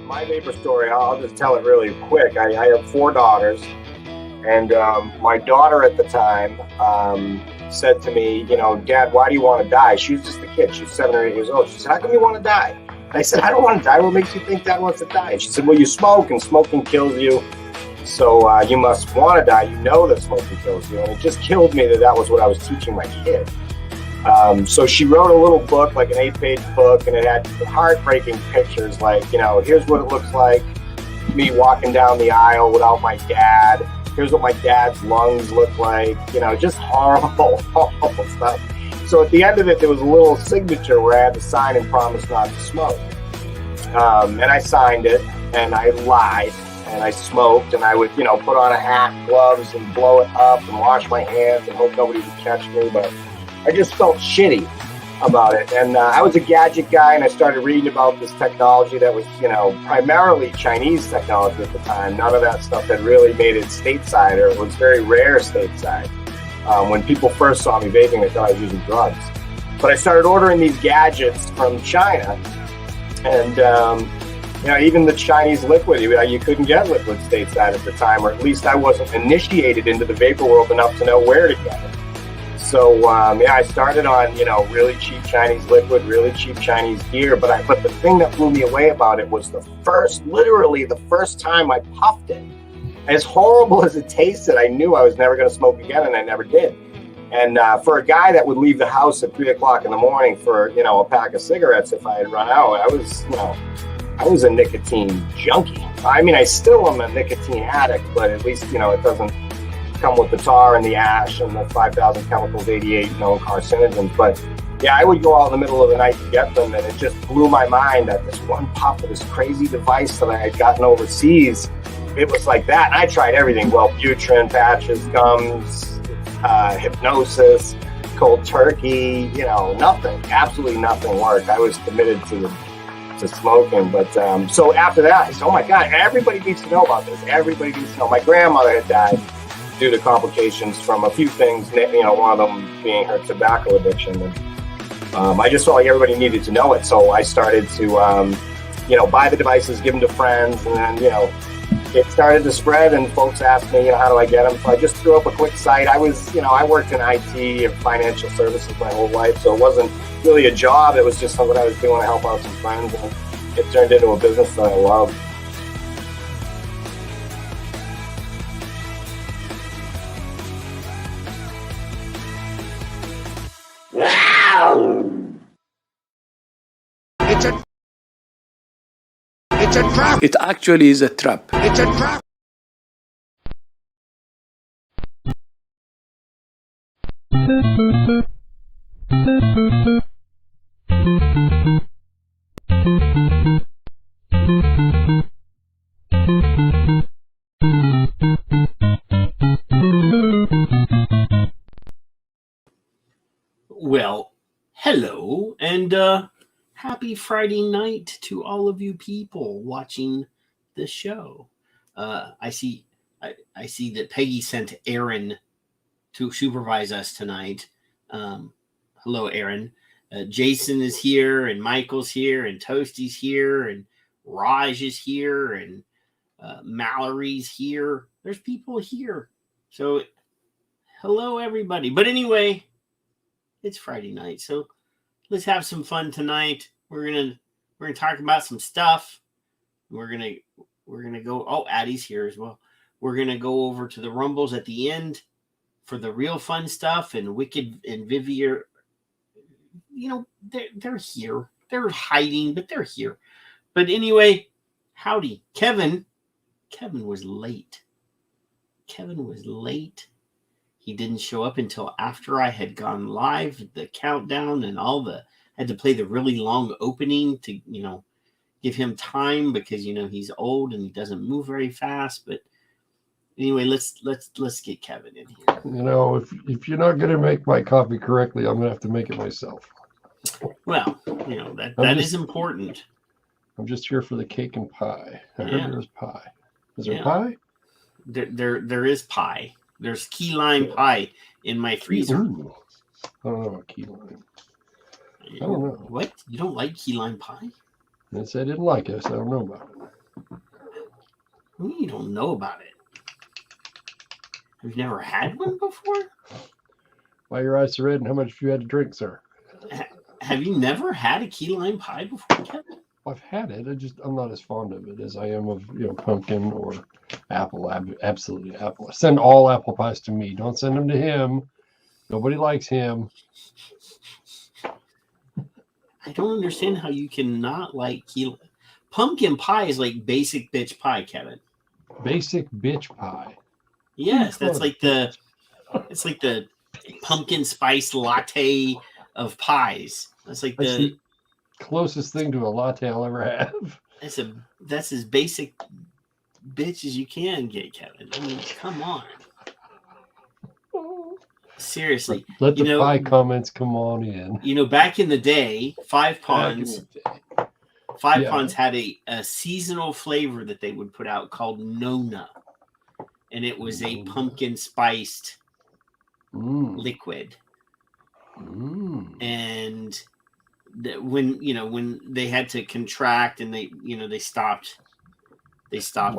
my vapor story, I'll just tell it really quick. I have 4 daughters, and my daughter at the time said to me, you know, Dad, why do you want to die? She was just a kid. She was 7 or 8 years old. She said, how come you want to die? And I said, I don't want to die. What makes you think Dad wants to die? And she said, well, you smoke, and smoking kills you. So you must want to die. You know that smoking kills you. And it just killed me that was what I was teaching my kid. So she wrote a little book, like an 8-page book, and it had heartbreaking pictures, like, you know, here's what it looks like, me walking down the aisle without my dad. Here's what my dad's lungs look like, you know, just horrible, horrible stuff. So at the end of it, there was a little signature where I had to sign and promise not to smoke. And I signed it, and I lied, and I smoked, and I would, you know, put on a hat, gloves, and blow it up, and wash my hands, and hope nobody would catch me, but I just felt shitty about it. And I was a gadget guy, and I started reading about this technology that was, you know, primarily Chinese technology at the time. None of that stuff had really made it stateside, or it was very rare stateside. When people first saw me vaping, they thought I was using drugs. But I started ordering these gadgets from China, and you know, even the Chinese liquid, you couldn't get liquid stateside at the time, or at least I wasn't initiated into the vapor world enough to know where to get it. So, yeah, I started on, you know, really cheap Chinese liquid, really cheap Chinese gear. But the thing that blew me away about it was literally the first time I puffed it. As horrible as it tasted, I knew I was never going to smoke again, and I never did. And for a guy that would leave the house at 3 o'clock in the morning for, you know, a pack of cigarettes if I had run out, I was a nicotine junkie. I mean, I still am a nicotine addict, but at least, you know, it doesn't come with the tar and the ash and the 5,000 chemicals, 88 known carcinogens. But yeah, I would go out in the middle of the night to get them, and it just blew my mind that this one puff of this crazy device that I had gotten overseas, it was like that. And I tried everything: Wellbutrin, patches, gums, hypnosis, cold turkey, you know, nothing, absolutely nothing worked. I was committed to smoking. But so after that, I said, oh my God, everybody needs to know about this. Everybody needs to know. My grandmother had died due to complications from a few things, you know, one of them being her tobacco addiction. And I just felt like everybody needed to know it. So I started to, you know, buy the devices, give them to friends, and then, you know, it started to spread, and folks asked me, you know, how do I get them? So I just threw up a quick site. I was, you know, I worked in IT and financial services my whole life, so it wasn't really a job. It was just something I was doing to help out some friends, and it turned into a business that I love. It's a trap. It actually is a trap. It's a trap. Well, hello, and happy Friday night to all of you people watching the show. I see that Peggy sent Aaron to supervise us tonight. Hello, Aaron. Jason is here, and Michael's here, and Toasty's here, and Raj is here, and Mallory's here. There's people here. So, hello, everybody. But anyway, it's Friday night, so let's have some fun tonight. We're gonna talk about some stuff. We're gonna go. Oh, Addie's here as well. We're gonna go over to the Rumbles at the end for the real fun stuff. And Wicked and Vivi are, you know, they're here. They're hiding, but they're here. But anyway, howdy, Kevin. Kevin was late. He didn't show up until after I had gone live, the countdown and I had to play the really long opening to, you know, give him time because, you know, he's old and he doesn't move very fast. But anyway, let's get Kevin in here. You know, if you're not going to make my coffee correctly, I'm going to have to make it myself. Well, you know, that is important. I'm just here for the cake and pie. I heard there's pie. Is there pie? There is pie. There's key lime pie in my freezer. Ooh. I don't know about key lime. I don't know. What? You don't like key lime pie? I said I didn't like it, so I don't know about it. You don't know about it. You've never had one before? Why your eyes so red and how much have you had to drink, sir? Have you never had a key lime pie before, Kevin? I've had it. I'm not as fond of it as I am of pumpkin or apple. Absolutely apple. Send all apple pies to me. Don't send them to him. Nobody likes him. I don't understand how you cannot like pumpkin pie is like basic bitch pie, Kevin. Basic bitch pie. Yes, that's like the pumpkin spice latte of pies. That's like the closest thing to a latte I'll ever have. That's as basic bitch as you can get, Kevin. I mean, come on. Seriously. Let the pie comments come on in. Back in the day, Five Ponds had a seasonal flavor that they would put out called Nona. And it was a pumpkin spiced liquid. And when they had to contract and they stopped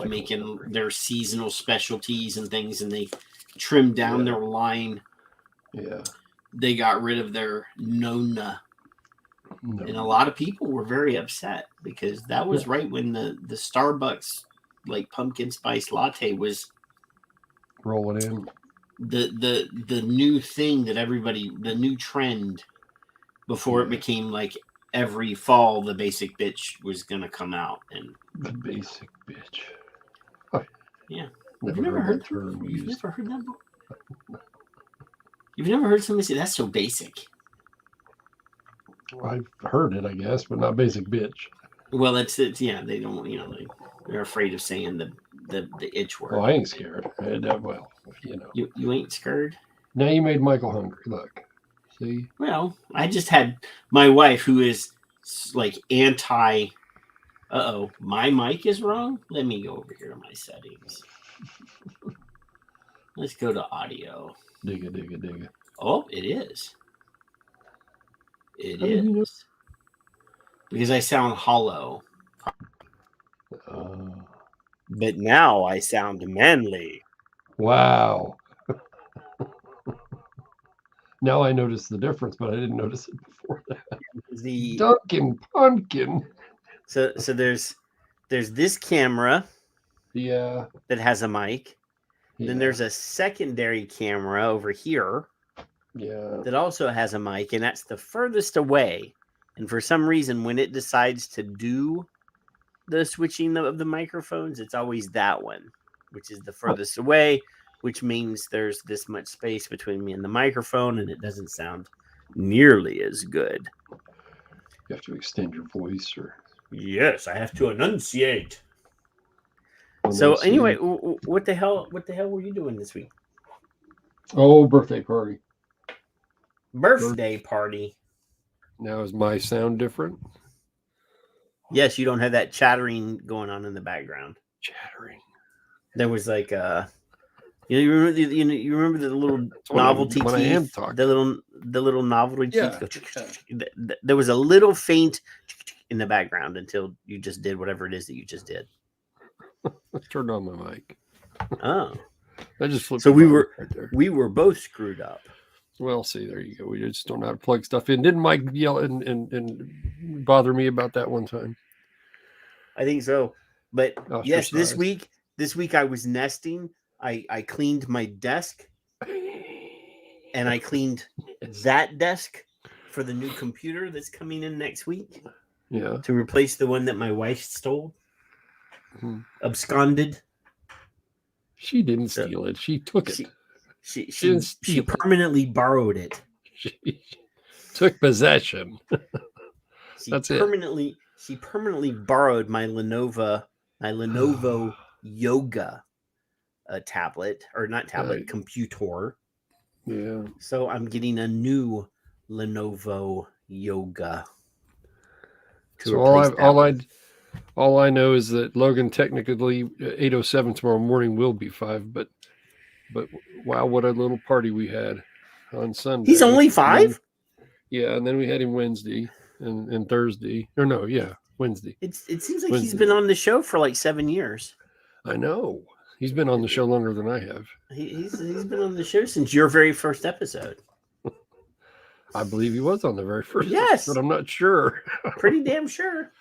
making their seasonal specialties and things, and they trimmed down their line. Yeah. They got rid of their Nona. No. And a lot of people were very upset because that was right when the Starbucks like pumpkin spice latte was rolling in. The new thing that the new trend before it became like every fall the basic bitch was gonna come out. And the basic bitch. Oh, yeah. You've never heard that before? You've never heard somebody say that's so basic. Well, I've heard it, I guess, but not basic bitch. Well, it's yeah. They don't, they're afraid of saying the itch word. Well, I ain't scared. You ain't scared. Now you made Michael hungry. Look, see. Well, I just had my wife who is like anti. My mic is wrong. Let me go over here to my settings. Let's go to audio. Digga. Oh, it is. It is. Because I sound hollow. But now I sound manly. Wow. Now I notice the difference, but I didn't notice it before that. The Dunkin' Pumpkin. So there's this camera. Yeah. That has a mic. Yeah. Then there's a secondary camera over here. Yeah. That also has a mic, and that's the furthest away. And for some reason, when it decides to do the switching of the microphones, it's always that one, which is the furthest away, which means there's this much space between me and the microphone, and it doesn't sound nearly as good. You have to extend your voice, or yes, I have to enunciate. So anyway, what the hell were you doing this week? Oh, birthday party. Birthday party. Now is my sound different? Yes, you don't have that chattering going on in the background. Chattering. There was like you remember the little novelty when teeth? I am talking. The little novelty teeth. There was a little faint in the background until you just did whatever it is that you just did. I turned on my mic. Oh. I just flipped. So we were both screwed up. Well, see, there you go. We just don't know how to plug stuff in. Didn't Mike yell and bother me about that one time? I think so. But yes, this week I was nesting. I cleaned my desk, and I cleaned that desk for the new computer that's coming in next week. Yeah. To replace the one that my wife stole. Absconded. She didn't steal it. She took it. She permanently borrowed it. She took possession. That's it. She permanently borrowed my Lenovo Yoga tablet, or not tablet, computer. Yeah. So I'm getting a new Lenovo Yoga. All I know is that Logan technically 8:07 tomorrow morning will be 5, but wow, what a little party we had on Sunday. He's only 5? Yeah, and then we had him Wednesday and Thursday. Wednesday. It seems like Wednesday. He's been on the show for like 7 years. I know. He's been on the show longer than I have. He's been on the show since your very first episode. I believe he was on the very first Yes. episode. I'm not sure. Pretty damn sure.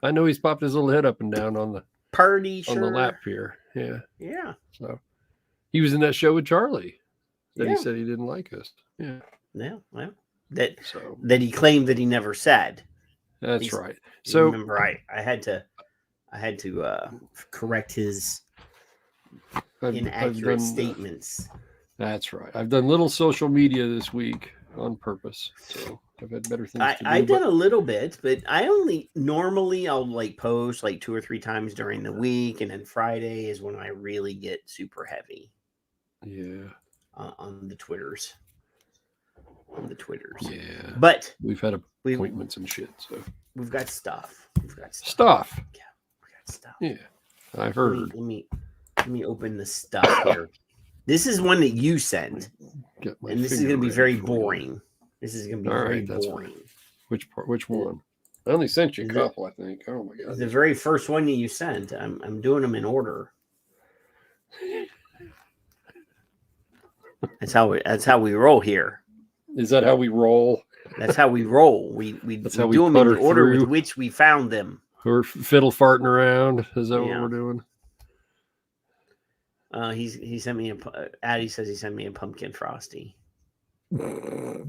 I know he's popped his little head up and down on the on the lap here. Yeah. Yeah. So he was in that show with Charlie that Yeah. he said he didn't like us. Yeah. Yeah. Well, that he claimed that he never said. That's right. So remember, I had to correct his inaccurate statements. That's right. I've done little social media this week on purpose. So I've had better things to do. I've done a little bit, but I'll like post like 2 or 3 times during the week, and then Friday is when I really get super heavy. Yeah. On the Twitters. Yeah. But we've had appointments and shit, so we've got stuff. Yeah, we got stuff. Yeah. I heard. Let me open the stuff here. This is one that you sent. And this is going to be very boring. This is going to be very boring. Which part? Which one? I only sent you a couple, I think. Oh my god! The very first one that you sent. I'm doing them in order. That's how we roll here. Is that how we roll? That's how we roll. We do them in the order with which we found them. We're fiddle farting around. Is that what we're doing? He sent me Addy says he sent me a pumpkin Frosty. Yeah.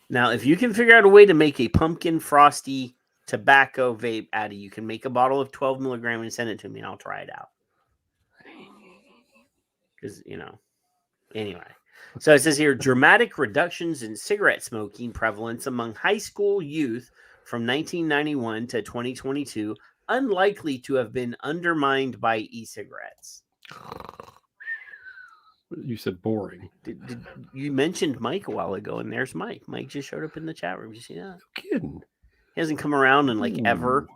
Now, if you can figure out a way to make a pumpkin Frosty tobacco vape, Addy, you can make a bottle of 12 milligram and send it to me, and I'll try it out. Because, anyway. So it says here, dramatic reductions in cigarette smoking prevalence among high school youth from 1991 to 2022, unlikely to have been undermined by e-cigarettes. You said boring. You mentioned Mike a while ago, and there's Mike. Mike just showed up in the chat room. Did you see that? No kidding. He hasn't come around in like ever.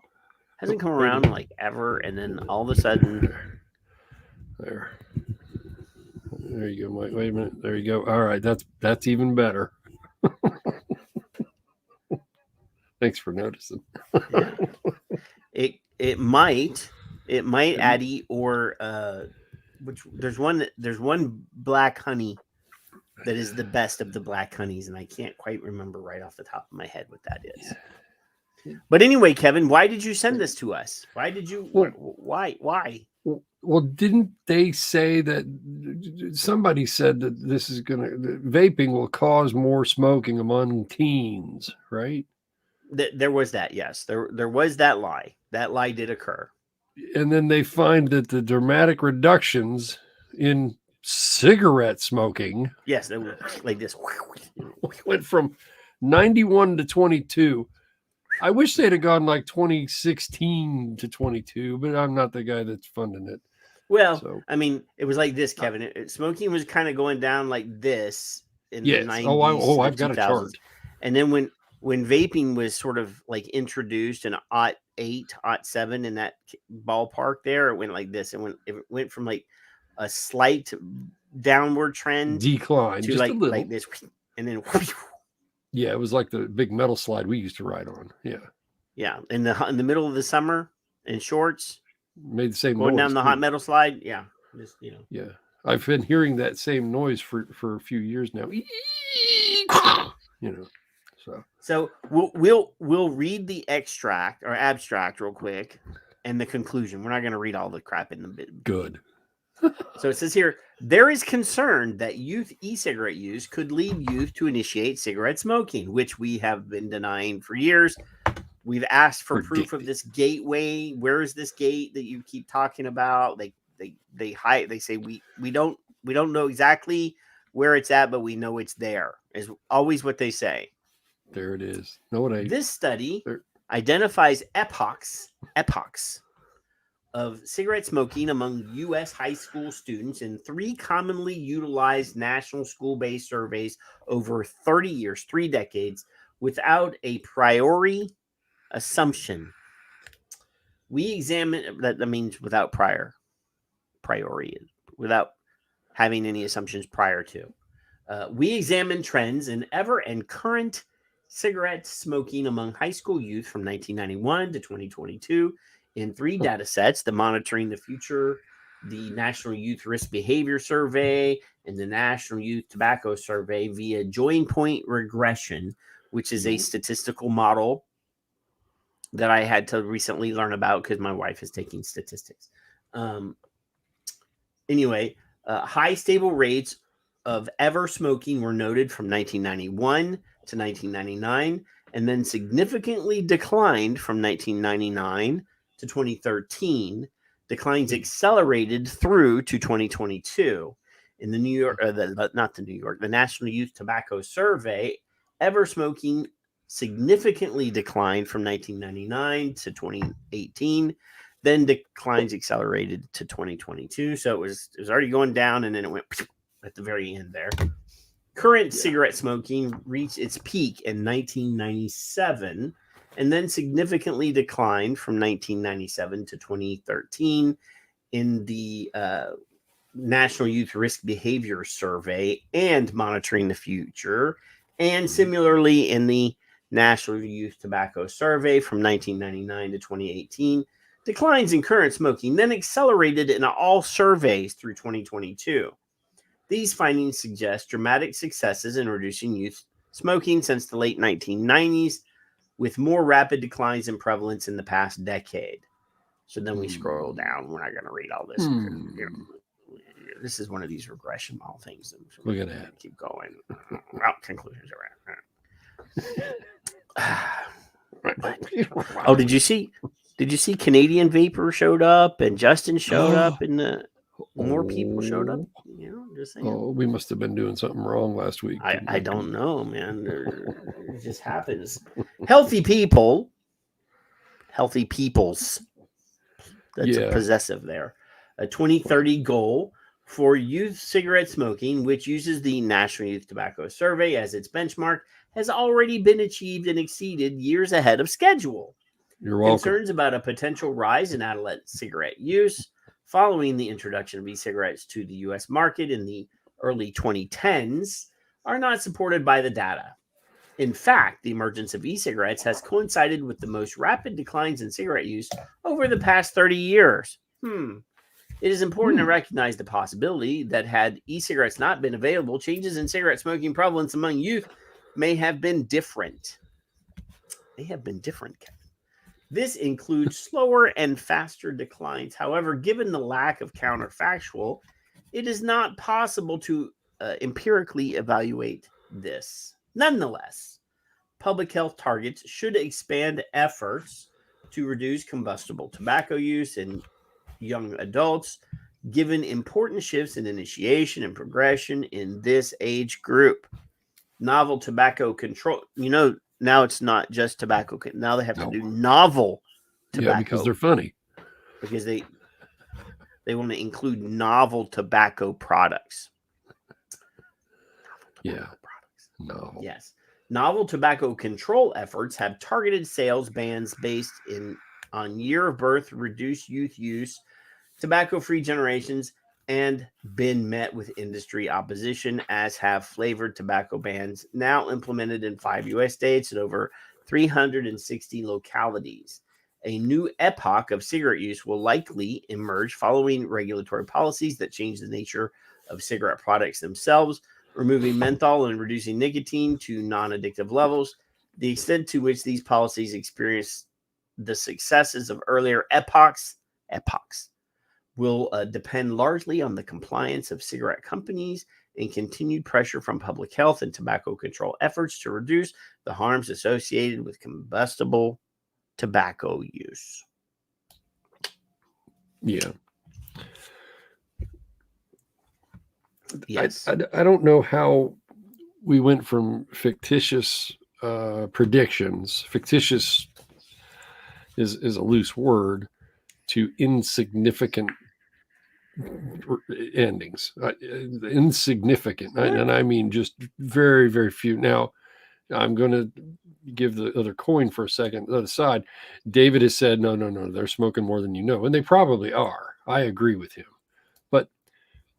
Hasn't come around in like ever, and then all of a sudden. There you go, Mike. Wait a minute. There you go. All right, that's even better. Thanks for noticing. It might Addy, or which there's one black honey that is the best of the black honeys, and I can't quite remember right off the top of my head what that is. Yeah. But anyway, Kevin, why did you send this to us? Why did you? Why? Well, didn't they say that somebody said that this is vaping will cause more smoking among teens, right? There was that, yes. There was that lie. That lie did occur. And then they find that the dramatic reductions in cigarette smoking. Yes, they were like this. Went from 91 to 22. I wish they'd have gone like 2016 to 22, but I'm not the guy that's funding it. Well, I mean, it was like this, Kevin. Smoking was kind of going down like this in the 90s. I've got a chart. And then when vaping was sort of like introduced in 08, 07 in that ballpark there, it went like this. It went from like a slight downward trend decline to just a little. like this, and then yeah, it was like the big metal slide we used to ride on. Yeah, in the middle of the summer in shorts, made the same going noise down the hot metal slide. Yeah, just Yeah, I've been hearing that same noise for a few years now. So we'll read the extract or abstract real quick and the conclusion. We're not going to read all the crap in the bit. Good. So it says here, there is concern that youth e-cigarette use could lead youth to initiate cigarette smoking, which we have been denying for years. We've asked for proof of this gateway. Where is this gate that you keep talking about? They hide. They say we don't know exactly where it's at, but we know it's there. Is always what they say. There it is. This study identifies epochs of cigarette smoking among U.S. high school students in 3 commonly utilized national school-based surveys over 30 years, 3 decades, without a priori assumption. We examine that means without priori, without having any assumptions prior to. We examine trends in ever and current cigarette smoking among high school youth from 1991 to 2022 in 3 data sets: the Monitoring the Future, the National Youth Risk Behavior Survey, and the National Youth Tobacco Survey via join point regression, which is a statistical model that I had to recently learn about because my wife is taking statistics. Anyway, high stable rates of ever smoking were noted from 1991 to 1999, and then significantly declined from 1999 to 2013. Declines accelerated through to 2022. In the New York, the National Youth Tobacco Survey, ever smoking significantly declined from 1999 to 2018. Then declines accelerated to 2022. So it was already going down, and then it went at the very end there. Current cigarette smoking reached its peak in 1997, and then significantly declined from 1997 to 2013 in the National Youth Risk Behavior Survey and Monitoring the Future, and similarly in the National Youth Tobacco Survey from 1999 to 2018. Declines in current smoking then accelerated in all surveys through 2022. These findings suggest dramatic successes in reducing youth smoking since the late 1990s, with more rapid declines in prevalence in the past decade. So then we scroll down. We're not going to read all this. This is one of these regression model things. Look at that. Keep going. Well, conclusions are Oh, did you see Canadian Vapor showed up and Justin showed up and more people showed up? You know, just saying. Oh, we must have been doing something wrong last week. I don't know, man. It just happens. Healthy peoples. That's a possessive there. A 2030 goal for youth cigarette smoking, which uses the National Youth Tobacco Survey as its benchmark, has already been achieved and exceeded years ahead of schedule. You're welcome. Concerns about a potential rise in adolescent cigarette use following the introduction of e-cigarettes to the U.S. market in the early 2010s are not supported by the data. In fact, the emergence of e-cigarettes has coincided with the most rapid declines in cigarette use over the past 30 years. It is important to recognize the possibility that had e-cigarettes not been available, changes in cigarette smoking prevalence among youth may have been different. Kevin. This includes slower and faster declines. However, given the lack of counterfactual, it is not possible to empirically evaluate this. Nonetheless, public health targets should expand efforts to reduce combustible tobacco use in young adults, given important shifts in initiation and progression in this age group. Novel tobacco control, now it's not just tobacco. Now they have to do novel tobacco. Yeah, because they're funny. Because they want to include novel tobacco products. Novel. Yes. Novel tobacco control efforts have targeted sales bans based on year of birth, reduced youth use, tobacco-free generations, and been met with industry opposition, as have flavored tobacco bans now implemented in 5 U.S. states and over 360 localities. A new epoch of cigarette use will likely emerge following regulatory policies that change the nature of cigarette products themselves, removing menthol and reducing nicotine to non-addictive levels. The extent to which these policies experience the successes of earlier epochs will depend largely on the compliance of cigarette companies and continued pressure from public health and tobacco control efforts to reduce the harms associated with combustible tobacco use. Yeah. Yes. I don't know how we went from fictitious predictions. Fictitious is a loose word, to insignificant endings. Insignificant. And I mean just very, very few. Now, I'm going to give the other coin for a second, the other side. David has said, no, they're smoking more than you know. And they probably are. I agree with him. But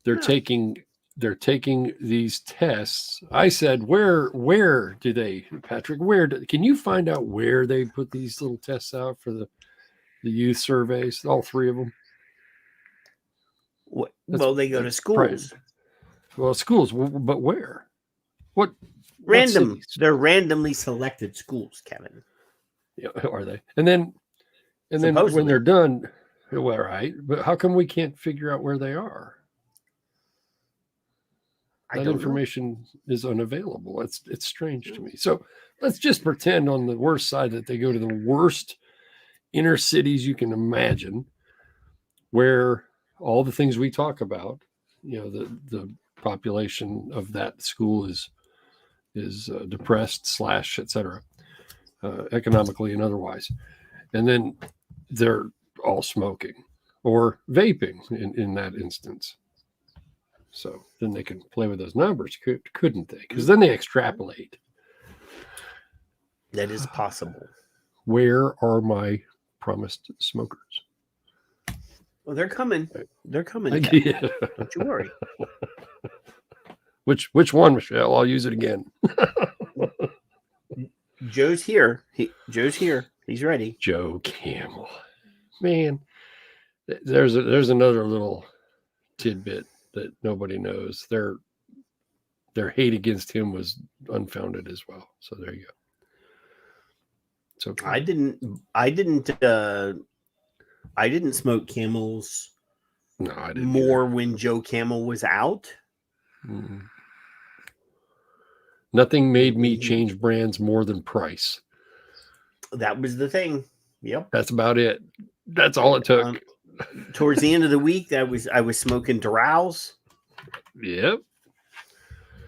they're taking they're taking these tests. I said, where do they, Patrick, can you find out where they put these little tests out for the youth surveys, all three of them? Well, they go to schools. Well, schools, but where? What Random. cities? They're randomly selected schools, Kevin. Yeah, are they? And then Supposedly. when they're done, well, right. But how come we can't figure out where they are? That information is unavailable. It's strange to me. So let's just pretend on the worst side that they go to the worst inner cities you can imagine, where all the things we talk about, the population of that school is depressed / etc. Economically and otherwise, and then they're all smoking or vaping in that instance. So then they can play with those numbers, couldn't they? Because then they extrapolate. That is possible. Where are my promised smokers? Well, they're coming. They're coming. Yeah. Don't you worry. Which one, Michelle? I'll use it again. Joe's here. Joe's here. He's ready. Joe Camel. Man, there's another little tidbit that nobody knows. Their hate against him was unfounded as well. So there you go. It's okay. I didn't smoke Camels. No, I didn't. More either. When Joe Camel was out. Mm-hmm. Nothing made me change brands more than price. That was the thing. Yep. That's about it. That's all it took. Towards the end of the week, I was smoking Doral. Yep.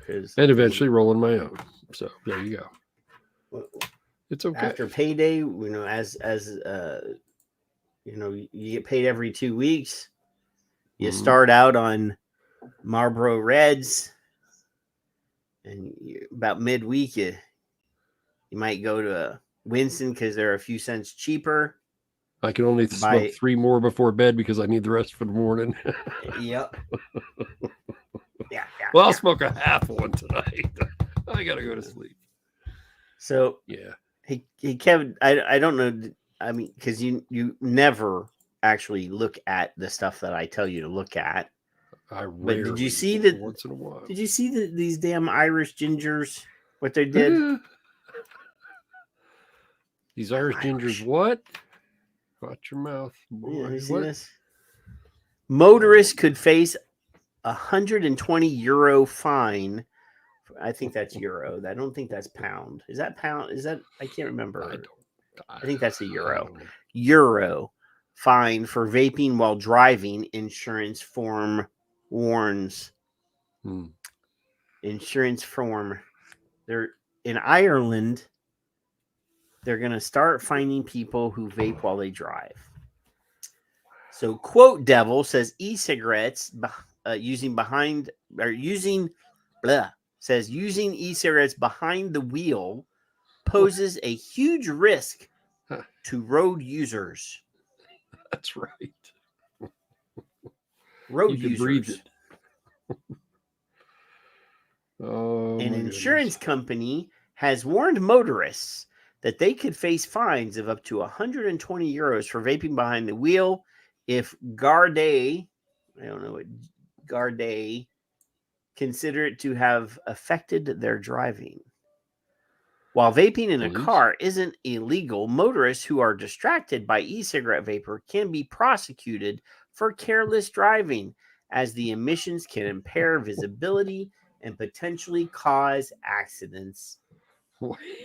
And eventually rolling my own. So there you go. It's okay. After payday, as you get paid every 2 weeks. You start out on Marlboro Reds, and about midweek, you might go to Winston because they're a few cents cheaper. I can only smoke 3 more before bed because I need the rest for the morning. Yep. Yeah. Well, I'll smoke a half one tonight. I gotta go to sleep. So yeah. Hey Kevin, I don't know. I mean, because you never actually look at the stuff that I tell you to look at. But did you see that once in a while? Did you see these damn Irish gingers? What they did? These Irish gingers, what? Watch your mouth, boy. Yeah, you see this? Motorists could face €120 fine. I think that's euro. I don't think that's pound. Is that pound? Is that? I can't remember. I think that's a euro. Euro fine for vaping while driving. Insurance form warns. Insurance form. They're in Ireland. They're going to start finding people who vape while they drive. So, Quote Devil says e-cigarettes using e-cigarettes behind the wheel poses a huge risk to road users. That's right. Road users. Breathe it. An insurance company has warned motorists that they could face fines of up to €120 for vaping behind the wheel if Gardaí, I don't know what Gardaí, consider it to have affected their driving. While vaping in a car isn't illegal, motorists who are distracted by e-cigarette vapor can be prosecuted for careless driving, as the emissions can impair visibility and potentially cause accidents.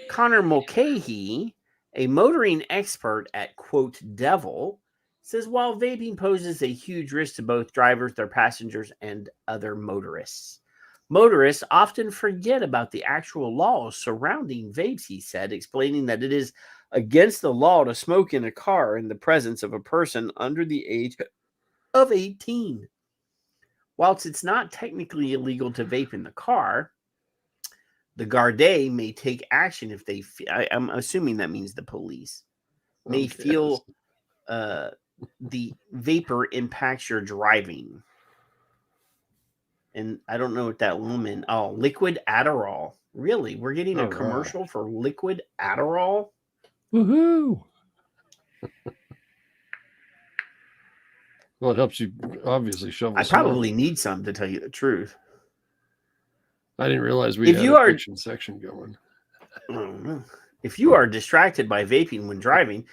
Connor Mulcahy, a motoring expert at Quote Devil, says while vaping poses a huge risk to both drivers, their passengers, and other motorists, motorists often forget about the actual laws surrounding vapes, he said, explaining that it is against the law to smoke in a car in the presence of a person under the age of 18. Whilst it's not technically illegal to vape in the car, the Gardaí may take action if they I'm assuming that means the police may feel the vapor impacts your driving. And I don't know what that woman. Oh, liquid Adderall. Really? We're getting a commercial for liquid Adderall? Woohoo! Well, it helps you obviously shovel. I probably need some, to tell you the truth. I didn't realize we had a fiction section going. If you are distracted by vaping when driving,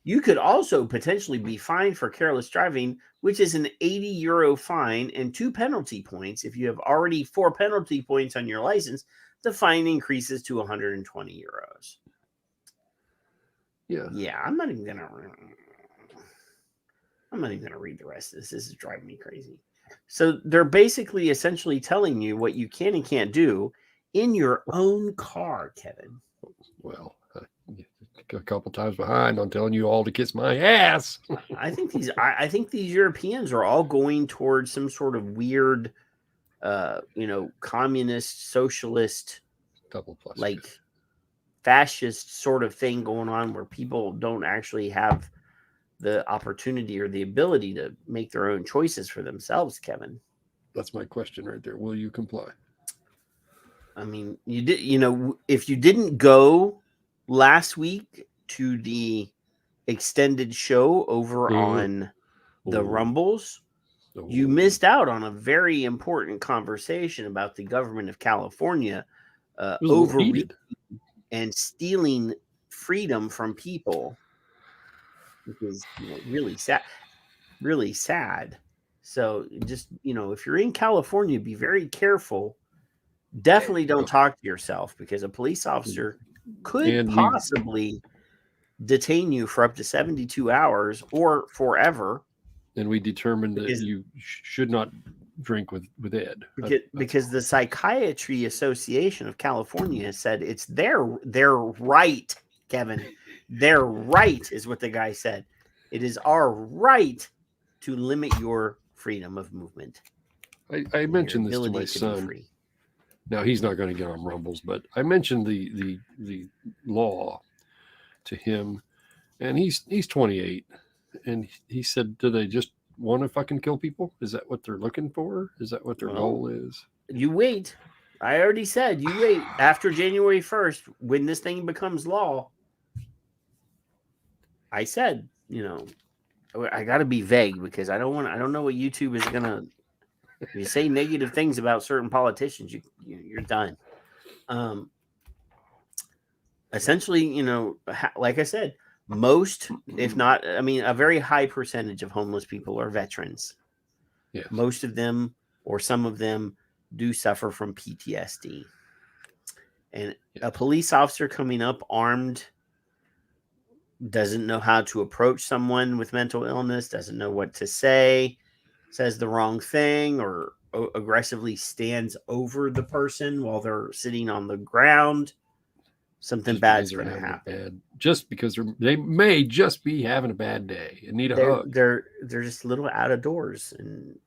you could also potentially be fined for careless driving, which is an €80 fine and 2 penalty points. If you have already 4 penalty points on your license, the fine increases to €120. Yeah, I'm not even gonna read the rest of this. This is driving me crazy. So they're basically essentially telling you what you can and can't do in your own car, Kevin. Well, a couple times behind on telling you all to kiss my ass. I think these Europeans are all going towards some sort of weird, communist, socialist, like fascist sort of thing going on, where people don't actually have the opportunity or the ability to make their own choices for themselves, Kevin. That's my question right there. Will you comply? I mean, you did, if you didn't go last week to the extended show over on the Rumbles, you missed out on a very important conversation about the government of California overreaching and stealing freedom from people, which is really sad. So just, if you're in California, be very careful. Definitely don't talk to yourself, because a police officer could possibly detain you for up to 72 hours or forever. And we determined that you should not drink with Ed. Because the Psychiatry Association of California said it's their right, Kevin. Their right is what the guy said. It is our right to limit your freedom of movement. I mentioned this to my son. Now, he's not going to get on Rumbles, but I mentioned the law to him, and he's 28, and he said, do they just want to fucking kill people? Is that what they're looking for? Is that what their goal is? You wait. I already said, you wait. After January 1st, when this thing becomes law, I said, I got to be vague, because I don't know what YouTube is going to. If you say negative things about certain politicians, you're done. Essentially, like I said, most, if not, a very high percentage of homeless people are veterans. Yes. Most of them, or some of them, do suffer from PTSD. And a police officer coming up armed doesn't know how to approach someone with mental illness, doesn't know what to say, says the wrong thing, or aggressively stands over the person while they're sitting on the ground, something bad's going to happen. Just because they may just be having a bad day and need a hug. They're just a little out of doors, and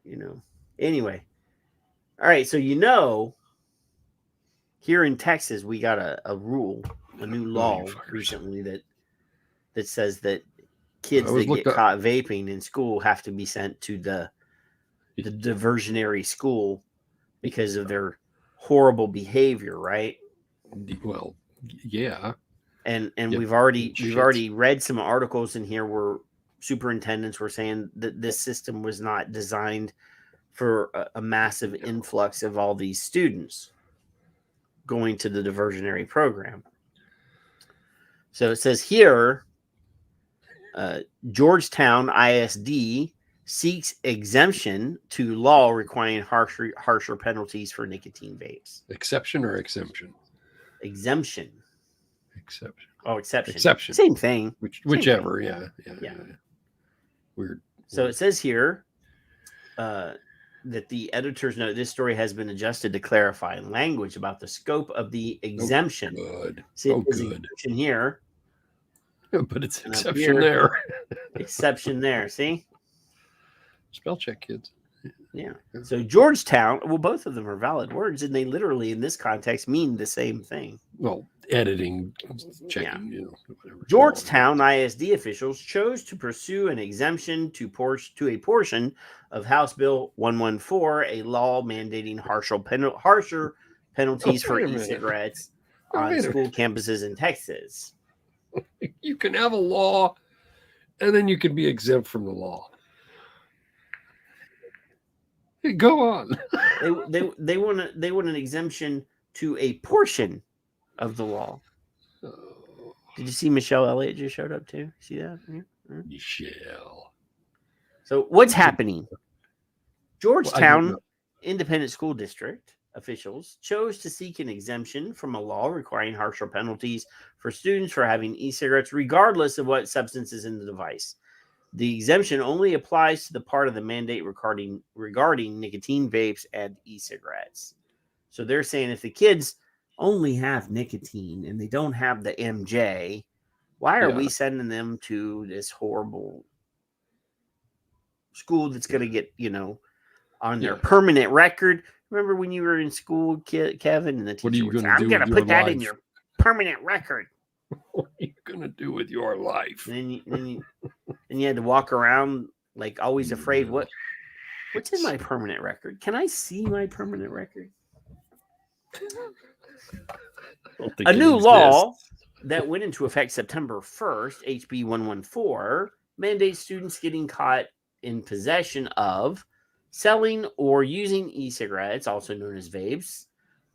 Anyway, all right. So here in Texas, we got a new law recently that says that kids that get caught vaping in school have to be sent to the diversionary school because of their horrible behavior, right? Well, yeah. And we've already read some articles in here where superintendents were saying that this system was not designed for a massive influx of all these students going to the diversionary program. So it says here, Georgetown ISD seeks exemption to law requiring harsher penalties for nicotine vapes. Exception or exemption? Exemption. Exception. Oh, exception. Exception. Same thing. Whichever. Same thing. Yeah. Weird. So it says here that the editors note this story has been adjusted to clarify language about the scope of the exemption. Good. See, good. Exemption here. But it's exception there. Exception there. See? Spell check, kids. Yeah. So Georgetown, well, both of them are valid words, and they literally, in this context, mean the same thing. Well, editing, checking, whatever. Georgetown ISD officials chose to pursue an exemption to a portion of House Bill 114, a law mandating harsher penalties for e-cigarettes on school campuses in Texas. You can have a law, and then you can be exempt from the law. Go on. They want an exemption to a portion of the law. Did you see Michelle Elliott just showed up too? See that? Yeah. Michelle. So what's happening? Georgetown Independent School District officials chose to seek an exemption from a law requiring harsher penalties for students for having e-cigarettes, regardless of what substance is in the device. The exemption only applies to the part of the mandate regarding nicotine vapes and e-cigarettes. So they're saying if the kids only have nicotine and they don't have the MJ, why are we sending them to this horrible school that's going to get, on their permanent record? Remember when you were in school, Kevin, and the teacher would say, I'm going to put that in your permanent record. What are you going to do with your life? And you had to walk around like always afraid, what's in my permanent record? Can I see my permanent record? A new law that went into effect September 1st, HB 114, mandates students getting caught in possession of selling or using e-cigarettes, also known as vapes,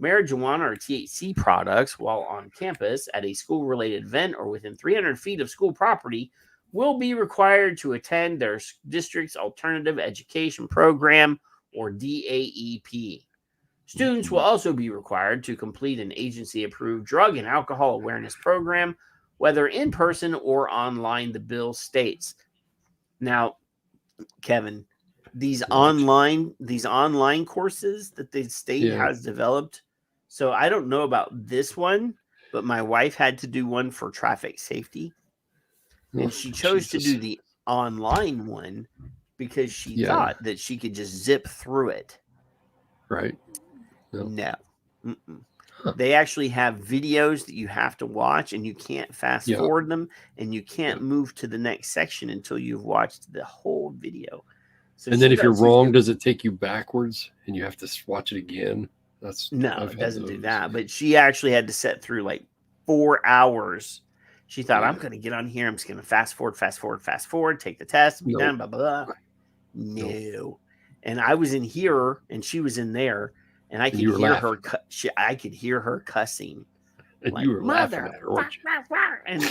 marijuana or THC products while on campus at a school-related event or within 300 feet of school property will be required to attend their district's alternative education program or DAEP. Students will also be required to complete an agency-approved drug and alcohol awareness program, whether in person or online, the bill states. Now, Kevin, these online courses that the state has developed. So I don't know about this one, but my wife had to do one for traffic safety. And she chose to do the online one because she thought that she could just zip through it. Right. No. They actually have videos that you have to watch, and you can't fast forward them, and you can't move to the next section until you've watched the whole video. So and then if you're wrong, does it take you backwards and you have to watch it again? No, it doesn't do that. But she actually had to sit through like 4 hours. She thought, I'm going to get on here. I'm just going to fast forward, take the test, be done, blah, blah, blah. No. And I was in here and she was in there, and I could hear her. I could hear her cussing. And like, you were laughing at her, weren't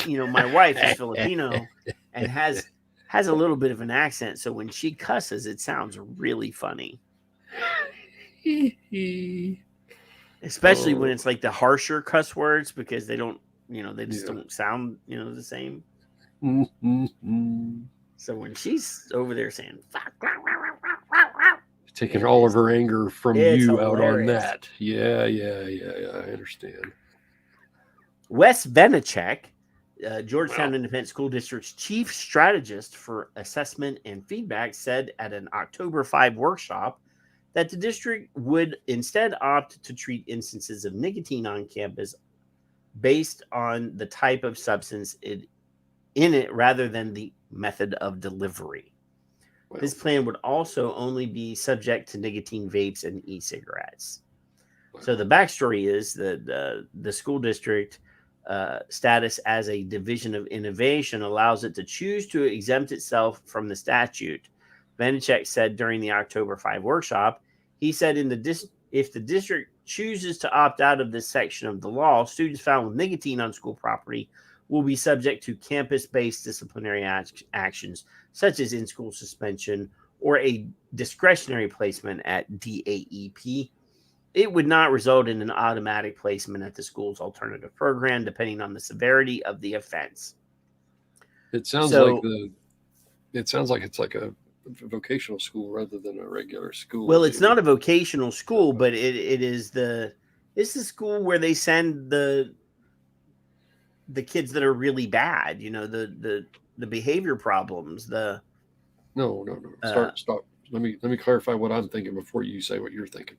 you? And my wife is Filipino and has a little bit of an accent, so when she cusses, it sounds really funny. Especially when it's like the harsher cuss words, because they don't, they just don't sound, the same. So when she's over there saying, taking all of her anger from you out on that. Yeah, I understand. Wes Venachek, Georgetown Independent School District's chief strategist for assessment and feedback, said at an October 5 workshop that the district would instead opt to treat instances of nicotine on campus based on the type of substance in it rather than the method of delivery. Wow. This plan would also only be subject to nicotine vapes and e-cigarettes. Wow. So the backstory is that the school district status as a division of innovation allows it to choose to exempt itself from the statute. Vanacek said during the October 5 workshop, he said if the district chooses to opt out of this section of the law, students found with nicotine on school property will be subject to campus-based disciplinary actions, such as in-school suspension or a discretionary placement at DAEP. It would not result in an automatic placement at the school's alternative program, depending on the severity of the offense. It sounds like it's like a vocational school rather than a regular school. Well, it's not a vocational school, but it's the school where they send the kids that are really bad, the behavior problems, No. let me clarify what I'm thinking before you say what you're thinking.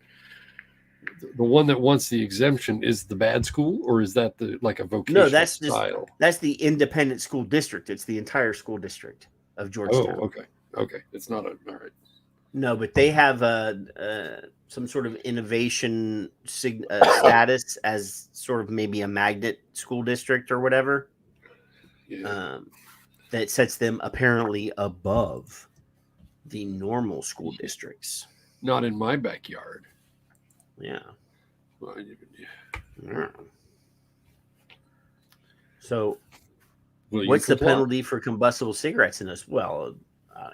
The one that wants the exemption is the bad school, or is that like a vocational style? That's the independent school district. It's the entire school district of Georgetown. Oh, okay. It's not all right. No, but they have some sort of innovation status as sort of maybe a magnet school district or whatever. Yeah. That sets them apparently above the normal school districts. Not in my backyard. Yeah. Well, Yeah. So, will what's the comply? penalty for combustible cigarettes in this? Well,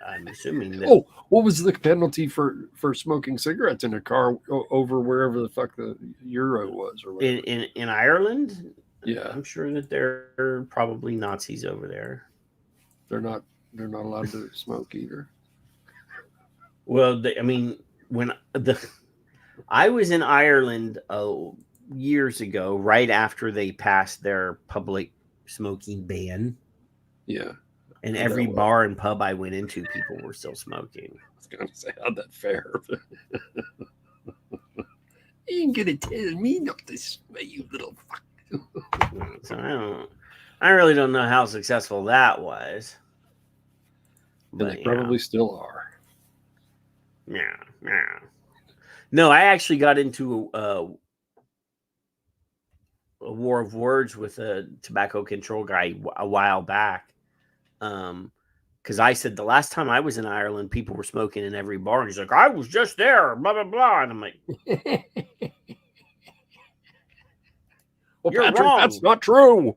I'm assuming that. Oh, what was the penalty for smoking cigarettes in a car over wherever the fuck the Euro was, or whatever? In Ireland? Yeah, I'm sure that they're probably Nazis over there. They're not allowed to smoke either. Well, when I was in Ireland years ago, right after they passed their public smoking ban. Yeah. And every bar and pub I went into, people were still smoking. I was going to say, how'd that fare? You ain't going to tell me not to smoke, you little fuck. So I really don't know how successful that was. But they probably still are. Yeah. No, I actually got into a war of words with a tobacco control guy a while back. Because I said the last time I was in Ireland, people were smoking in every bar. And he's like, I was just there, blah, blah, blah. And I'm like, well, you're Patrick, wrong. That's not true.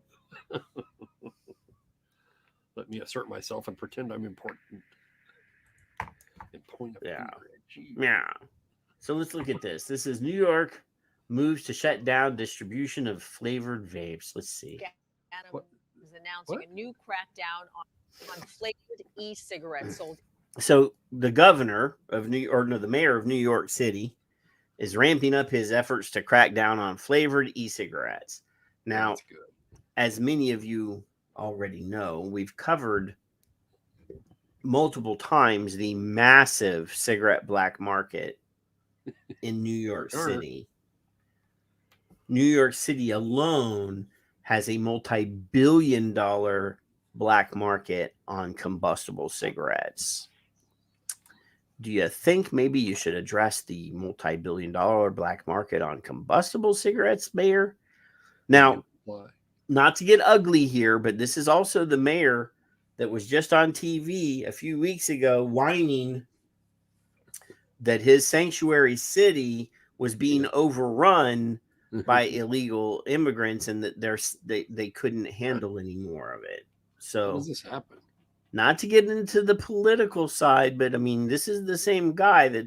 Let me assert myself and pretend I'm important. In point of yeah. So let's look at this. This is New York moves to shut down distribution of flavored vapes. Let's see. Adam is announcing a new crackdown on flavored e-cigarettes sold. So the governor of the mayor of New York City is ramping up his efforts to crack down on flavored e-cigarettes. Now, as many of you already know, we've covered multiple times the massive cigarette black market in New York City. New York City alone has a multi-billion-dollar black market on combustible cigarettes. Do you think maybe you should address the multi-billion-dollar black market on combustible cigarettes, Mayor? Now, not to get ugly here, but this is also the mayor that was just on TV a few weeks ago whining that his sanctuary city was being overrun by illegal immigrants and that they couldn't handle any more of it. So, how does this happen? Not to get into the political side, but I mean, this is the same guy that,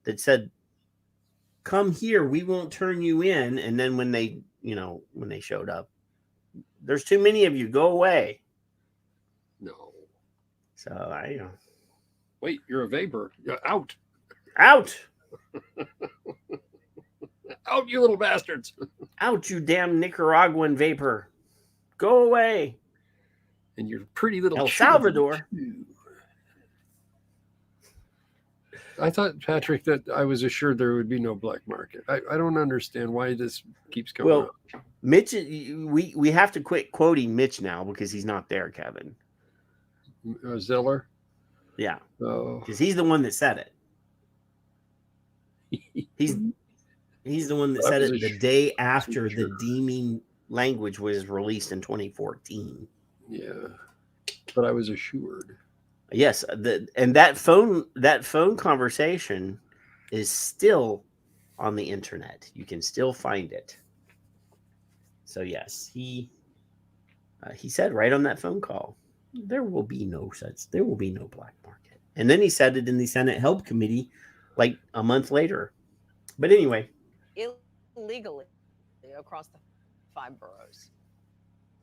that said, come here, we won't turn you in. And then when they showed up, there's too many of you, go away. No. So wait, you're a vapor. You're out. Out, you little bastards. Out, you damn Nicaraguan vapor. Go away. And your pretty little El Salvador. I thought, Patrick, that I was assured there would be no black market. I don't understand why this keeps coming up. Mitch, we have to quit quoting Mitch now because he's not there, Kevin. Zeller? Yeah. Because he's the one that said it. He's the one that said it the day after the deeming language was released in 2014. Yeah, but I was assured. Yes, and that phone conversation is still on the internet. You can still find it. So yes, he said right on that phone call, there will be no black market. And then he said it in the Senate Help Committee like a month later. But anyway, illegally across the 5 boroughs.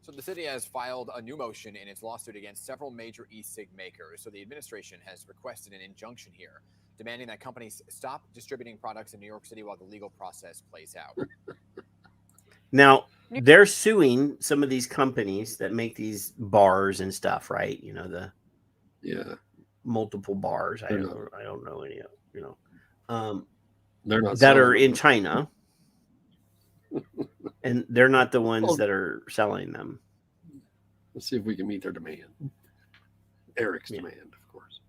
So the city has filed a new motion in its lawsuit against several major e-cig makers. So the administration has requested an injunction here, demanding that companies stop distributing products in New York City while the legal process plays out. Now, they're suing some of these companies that make these bars and stuff, right? Yeah. multiple bars. I They're don't know any of, They're not that selling are them. in China. And they're not the ones Well, that are selling them. Let's see if we can meet their demand. Eric's demand, of course.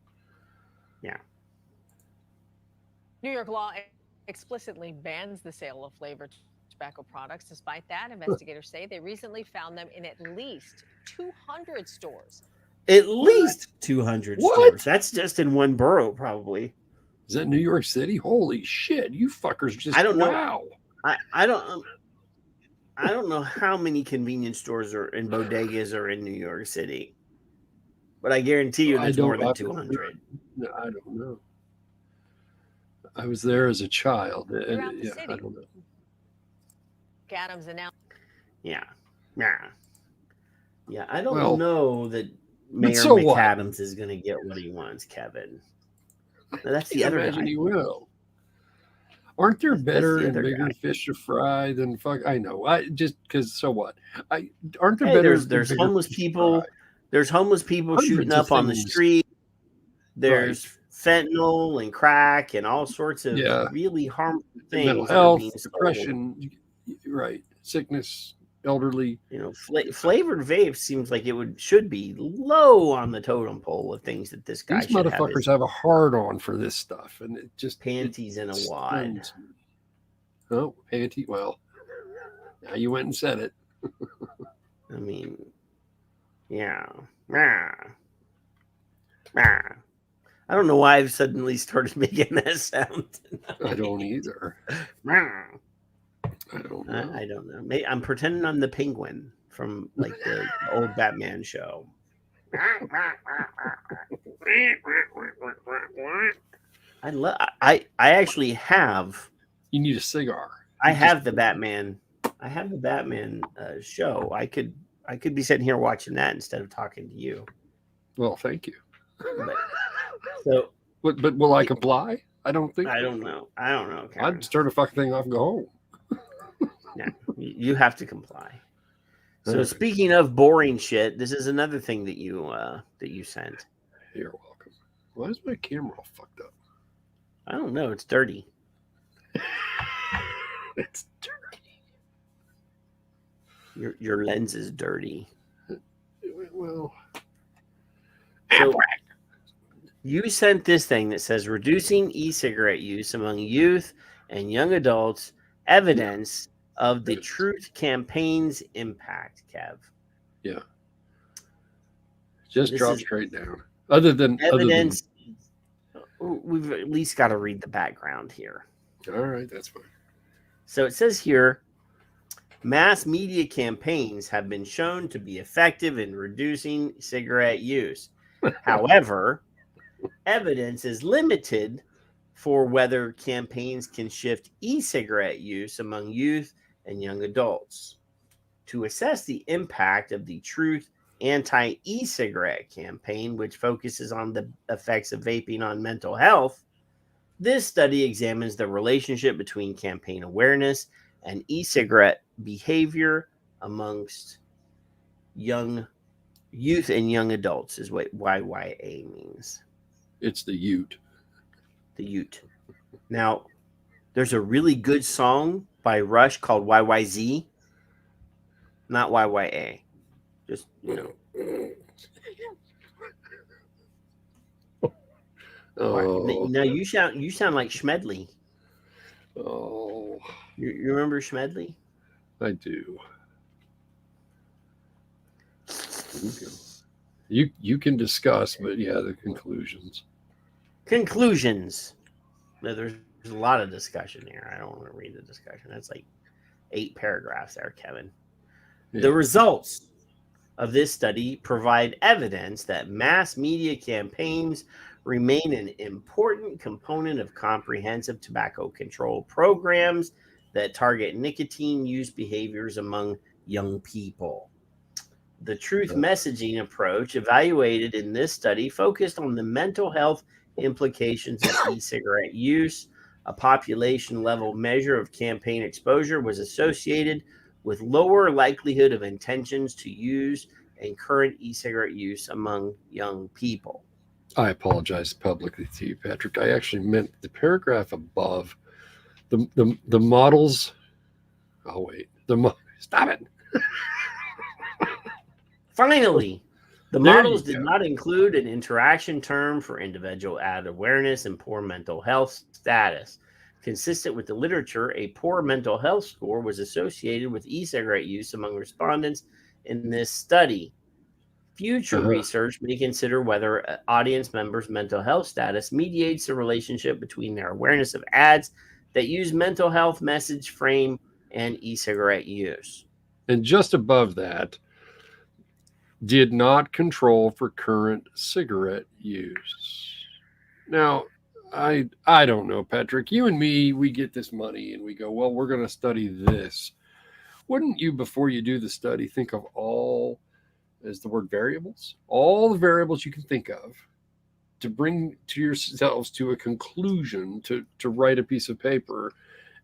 Yeah. New York law explicitly bans the sale of flavored tobacco products. Despite that, investigators say they recently found them in at least 200 stores. At least 200 stores. That's just in one borough, probably. Is that New York City? Holy shit! You fuckers just I don't know. wow. I don't know how many convenience stores are in bodegas are in New York City, but I guarantee you there's more than 200. No, I don't know. I was there as a child. Throughout the Yeah, city. I don't know. Adams announced. Yeah. I don't know that Mayor so what? McAdams is going to get what he wants, Kevin. Now, that's the other Imagine guy. he will. Aren't there better the and other bigger guy. fish to fry than fuck? I know. I just because so what? Aren't there Hey, better? there's bigger homeless fish to people. fry? There's homeless people Hundreds shooting of up on the things. street. There's fentanyl and crack and all sorts of Yeah. really harmful things. Mental that are health, being sold. depression, right? Sickness, elderly. Flavored vape seems like should be low on the totem pole of things that this guy These should motherfuckers have have a hard on for this stuff, and it just panties in a wad. stuns me. Oh, panty. Well, now you went and said it. I mean, yeah. I don't know why I've suddenly started making that sound. I don't either. I don't know. I don't know. Maybe I'm pretending I'm the penguin from like the old Batman show. I actually have. You need a cigar. I have the Batman show. I could be sitting here watching that instead of talking to you. Well, thank you. But will I comply? I don't think. I don't know. Karen. I'd start a fucking thing off and go home. Yeah, you have to comply. So speaking of boring shit, this is another thing that you sent. You're welcome. Why is my camera all fucked up? I don't know. It's dirty. It's dirty. Your lens is dirty. Well, so you sent this thing that says reducing e-cigarette use among youth and young adults, evidence of the Truth Campaign's impact, Kev. Yeah. Just drop straight down. Other than evidence. We've at least got to read the background here. All right, that's fine. So it says here, mass media campaigns have been shown to be effective in reducing cigarette use. However, evidence is limited for whether campaigns can shift e-cigarette use among youth and young adults. To assess the impact of the Truth Anti-E-Cigarette campaign, which focuses on the effects of vaping on mental health, this study examines the relationship between campaign awareness and e-cigarette behavior amongst youth and young adults, is what YYA means. It's the Ute. The Ute. Now, there's a really good song by Rush called YYZ, not YYA. Just, Oh. Now you sound like Schmedley. Oh. You remember Schmedley? I do. You can discuss, but yeah, the conclusions. No, there's a lot of discussion here. I don't want to read the discussion. That's like 8 paragraphs there, Kevin. Yeah. The results of this study provide evidence that mass media campaigns remain an important component of comprehensive tobacco control programs that target nicotine use behaviors among young people. The truth messaging approach evaluated in this study focused on the mental health implications of e-cigarette use. A population level measure of campaign exposure was associated with lower likelihood of intentions to use and current e-cigarette use among young people. I apologize publicly to you, Patrick. I actually meant the paragraph above. The models. Oh wait, stop it. Finally, the There models you did go. not include an interaction term for individual ad awareness and poor mental health status. Consistent with the literature, a poor mental health score was associated with e-cigarette use among respondents in this study. Future research may consider whether audience members' mental health status mediates the relationship between their awareness of ads that use mental health message frame and e-cigarette use. And just above that, did not control for current cigarette use. Now, I don't know, Patrick. You and me, we get this money and we go, well, we're going to study this. Wouldn't you, before you do the study, think of all, as the word variables, all the variables you can think of to bring to yourselves to a conclusion to write a piece of paper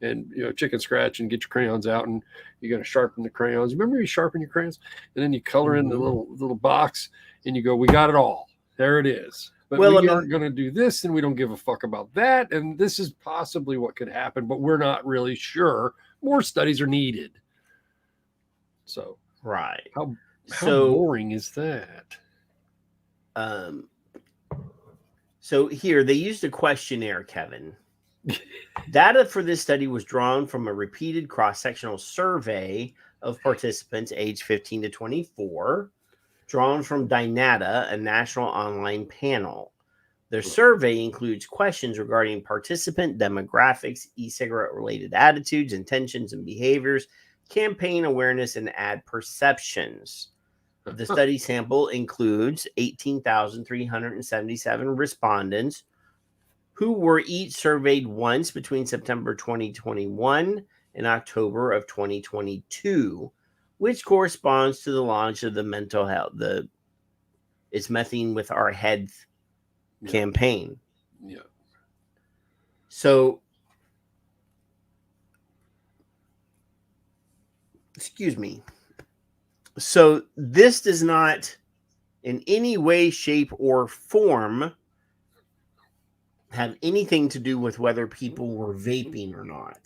and, chicken scratch and get your crayons out and you're going to sharpen the crayons. Remember you sharpen your crayons and then you color in the little box and you go, we got it all. There it is. But we aren't going to do this and we don't give a fuck about that. And this is possibly what could happen, but we're not really sure. More studies are needed. So, right. How boring is that? So here they used a questionnaire, Kevin. Data for this study was drawn from a repeated cross-sectional survey of participants aged 15 to 24, drawn from Dynata, a national online panel. Their survey includes questions regarding participant demographics, e-cigarette related attitudes, intentions, and behaviors, campaign awareness, and ad perceptions. The study sample includes 18,377 respondents who were each surveyed once between September 2021 and October of 2022, which corresponds to the launch of the mental health, It's Messing with Our Heads campaign. Yeah. So, excuse me. So this does not in any way, shape, or form have anything to do with whether people were vaping or not.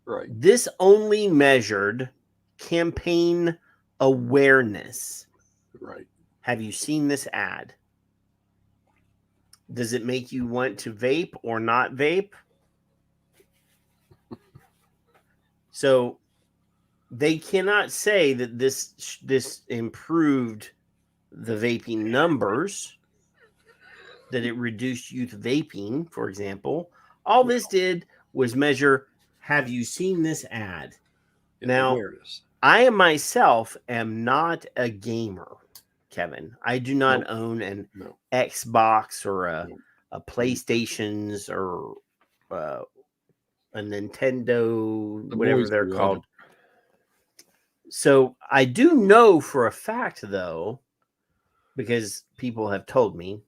Right. This only measured campaign awareness. Right. Have you seen this ad? Does it make you want to vape or not vape? So they cannot say that this improved the vaping numbers, that it reduced youth vaping, for example. All this did was measure, have you seen this ad? Now, awareness. I myself am not a gamer, Kevin. I do not own an Xbox or a PlayStations or a Nintendo, whatever they're called. So I do know for a fact, though, because people have told me,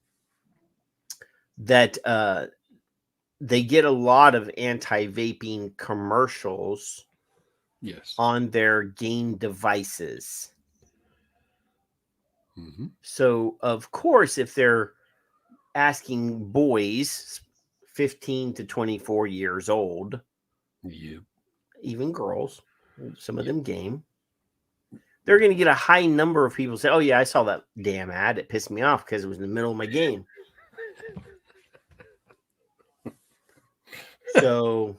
that they get a lot of anti-vaping commercials on their game devices. Mm-hmm. So, of course, if they're asking boys 15 to 24 years old, even girls, some of them game, they're going to get a high number of people say, oh, yeah, I saw that damn ad. It pissed me off because it was in the middle of my game. So,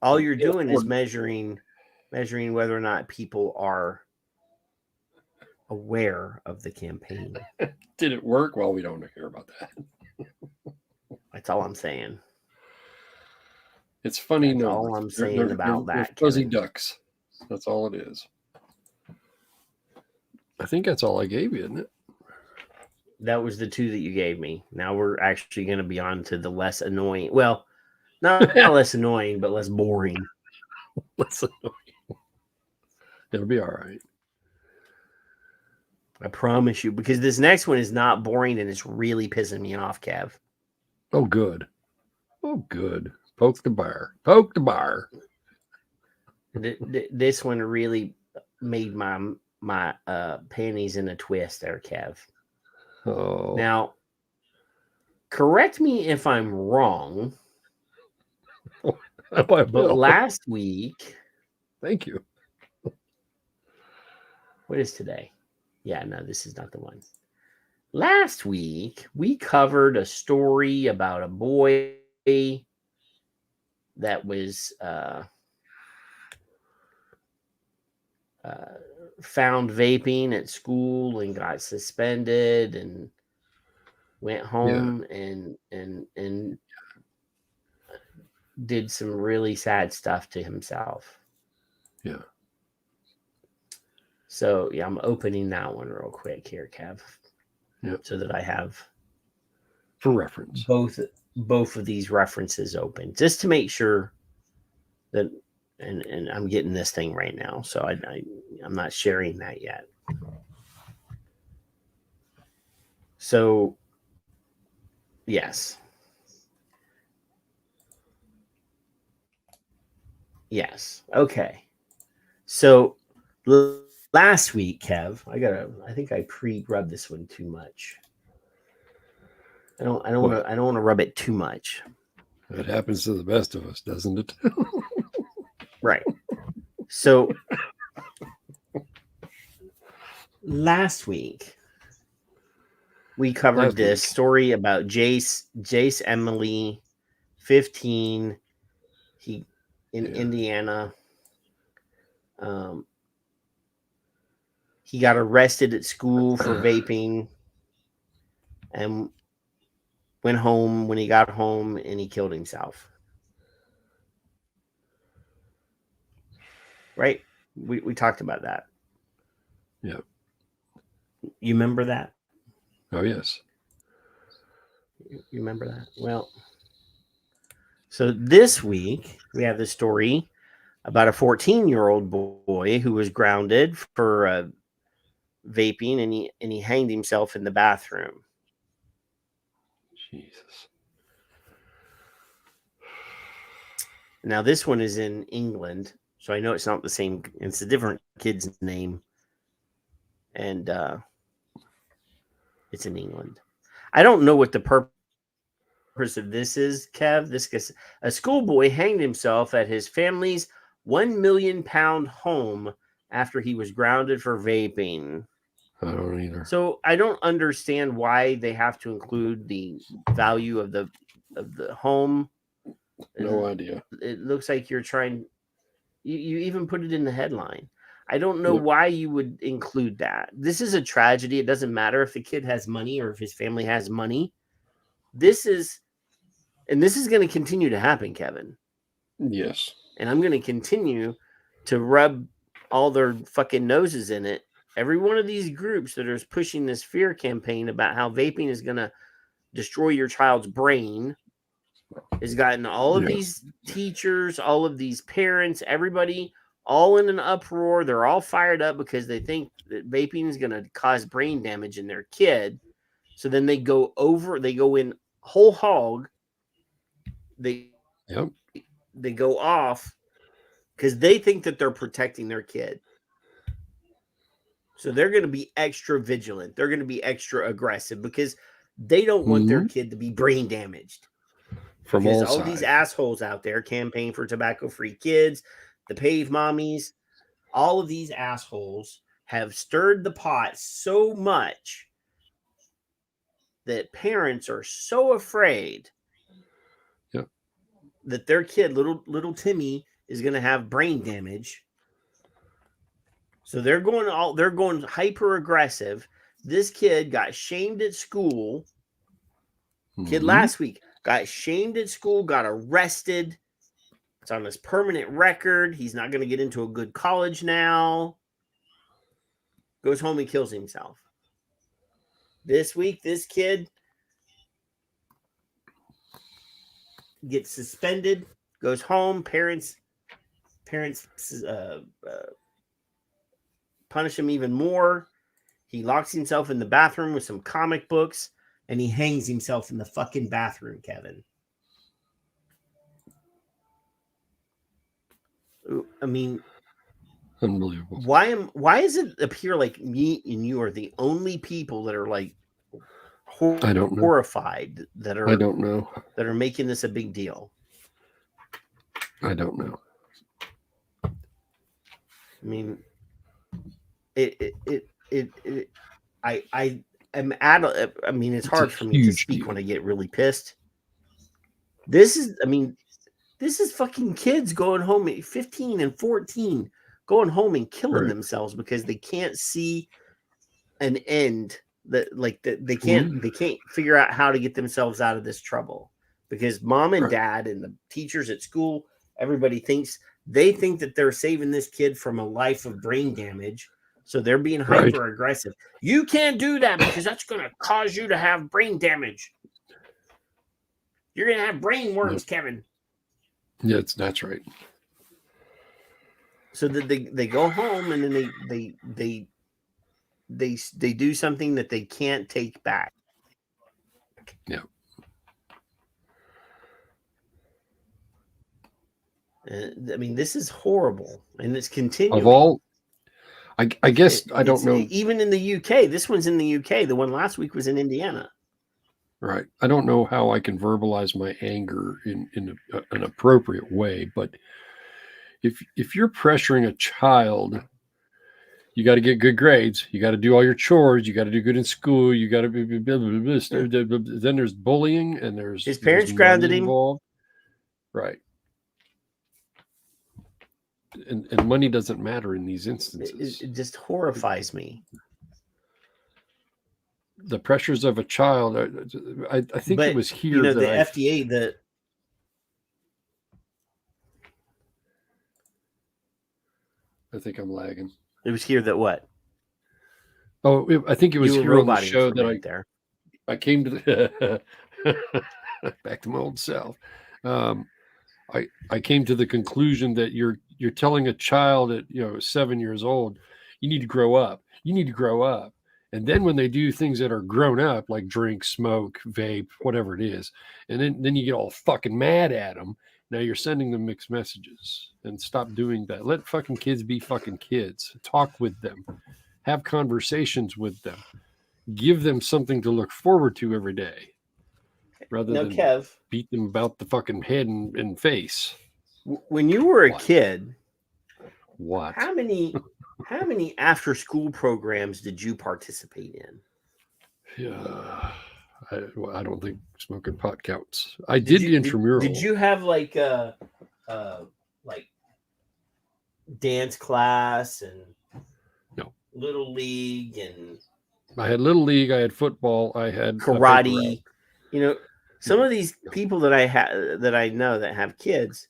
all you're doing is measuring whether or not people are aware of the campaign. Did it work? Well, we don't care about that. That's all I'm saying. It's funny. That's all I'm saying about that. Fuzzy ducks. That's all it is. I think that's all I gave you, isn't it? That was the two that you gave me. Now we're actually going to be on to the less annoying. Well, not less annoying, but less boring. Less annoying. It'll be all right. I promise you, because this next one is not boring and it's really pissing me off, Kev. Oh, good. Oh, good. Poke the bar. Poke the bar. This one really made my my panties in a twist there, Kev. Oh, Now, correct me if I'm wrong, I but will. last week, Thank you. what is today? Yeah, no, this is not the one. Last week, we covered a story about a boy that was found vaping at school and got suspended and went home and did some really sad stuff to himself. Yeah. So yeah, I'm opening that one real quick here, Kev. Yep. So that I have For reference. both of these references open, just to make sure that and I'm getting this thing right now, so I'm not sharing that yet. So yes. Okay. So last week, Kev, I think I pre-rubbed this one too much. I don't want to rub it too much. It happens to the best of us, doesn't it? Right. So last week we covered this story about Jace Emily, 15. He in Indiana. He got arrested at school for vaping and went home when he got home and he killed himself. Right? We talked about that. Yeah. You remember that? Oh, yes. You remember that? Well, so this week we have the story about a 14-year-old boy who was grounded for vaping and he hanged himself in the bathroom. Jesus. Now this one is in England, so I know it's not the same. It's a different kid's name, and it's in England. I don't know what the purpose of this is, Kev. This guy's a schoolboy hanged himself at his family's £1 million home after he was grounded for vaping. I don't either. So I don't understand why they have to include the value of the home. No idea. It looks like you're trying. You even put it in the headline. I don't know why you would include that. This is a tragedy. It doesn't matter if the kid has money or if his family has money. This is going to continue to happen, Kevin. Yes. And I'm going to continue to rub all their fucking noses in it. Every one of these groups that are pushing this fear campaign about how vaping is going to destroy your child's brain has gotten all of these teachers, all of these parents, everybody all in an uproar. They're all fired up because they think that vaping is going to cause brain damage in their kid. So then they go in whole hog. They go off because they think that they're protecting their kid. So they're going to be extra vigilant. They're going to be extra aggressive because they don't want their kid to be brain damaged. From because all all these assholes out there campaign for tobacco-free kids, the pave mommies, all of these assholes have stirred the pot so much that parents are so afraid that their kid, little Timmy, is going to have brain damage. So they're going hyper aggressive. This kid got shamed at school. Kid last week got shamed at school, got arrested. It's on his permanent record. He's not going to get into a good college now. Goes home and kills himself. This week, this kid gets suspended, goes home. Parents punish him even more. He locks himself in the bathroom with some comic books, and he hangs himself in the fucking bathroom, Kevin. I mean, Unbelievable. Why does it appear like me and you are the only people that are like I don't know. horrified that I don't know. that are making this a big deal? I don't know. I mean, I am at. I mean, it's hard for me to speak when I get really pissed. This is fucking kids going home at 15 and 14, going home and killing themselves because they can't see an end. They can't figure out how to get themselves out of this trouble because mom and dad and the teachers at school, everybody thinks that they're saving this kid from a life of brain damage. So they're being hyper aggressive. You can't do that because that's going to cause you to have brain damage. You're going to have brain worms, Kevin. Yeah, that's right. So that they go home and then they do something that they can't take back. Yeah. I mean, this is horrible, and it's continuing. Of all, I guess I don't know. Even in the UK, this one's in the UK. The one last week was in Indiana. Right. I don't know how I can verbalize my anger in an appropriate way, but if you're pressuring a child, you got to get good grades. You got to do all your chores. You got to do good in school. You got to be blah, blah, blah, blah. Then there's bullying and there's his parents grounded him. Involved. Right. And money doesn't matter in these instances. It just horrifies me. The pressures of a child. I think it was here. The FDA. I think I'm lagging. It was here that what? Oh, I think it was here on the show that I came to the back to my old self. I came to the conclusion that you're telling a child at 7 years old, you need to grow up. You need to grow up. And then when they do things that are grown up, like drink, smoke, vape, whatever it is, and then you get all fucking mad at them. Now you're sending them mixed messages, and stop doing that. Let fucking kids be fucking kids. Talk with them. Have conversations with them. Give them something to look forward to every day, rather than Kev, beat them about the fucking head and face. When you were a kid, what? How many after school programs did you participate in? Yeah, I don't think smoking pot counts. I did intramural. Did you have like dance class and little league and? I had little league. I had football. I had karate. Some of these people that I know that have kids,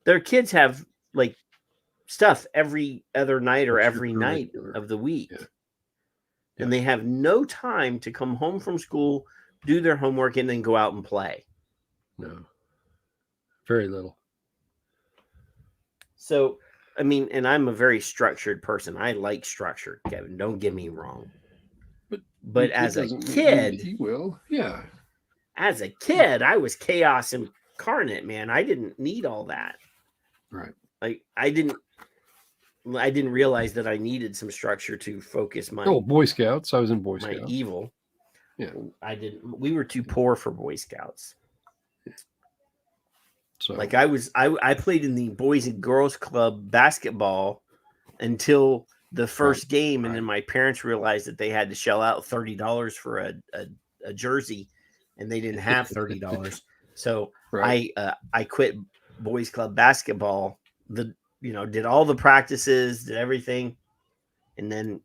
their kids have like stuff every other night or every night of the week. Yeah. And they have no time to come home from school, do their homework, and then go out and play. No. Very little. So, I mean, and I'm a very structured person. I like structure, Kevin. Don't get me wrong. But as a kid, he will. Yeah. As a kid, I was chaos incarnate, man. I didn't need all that. Right. Like I didn't realize that I needed some structure to focus my Boy Scouts. I was in Boy Scouts. My evil. Yeah. We were too poor for Boy Scouts. So like I played in the Boys and Girls Club basketball until the first game, and then my parents realized that they had to shell out $30 for a jersey, and they didn't have $30. So I quit Boys Club basketball. Did all the practices, did everything, and then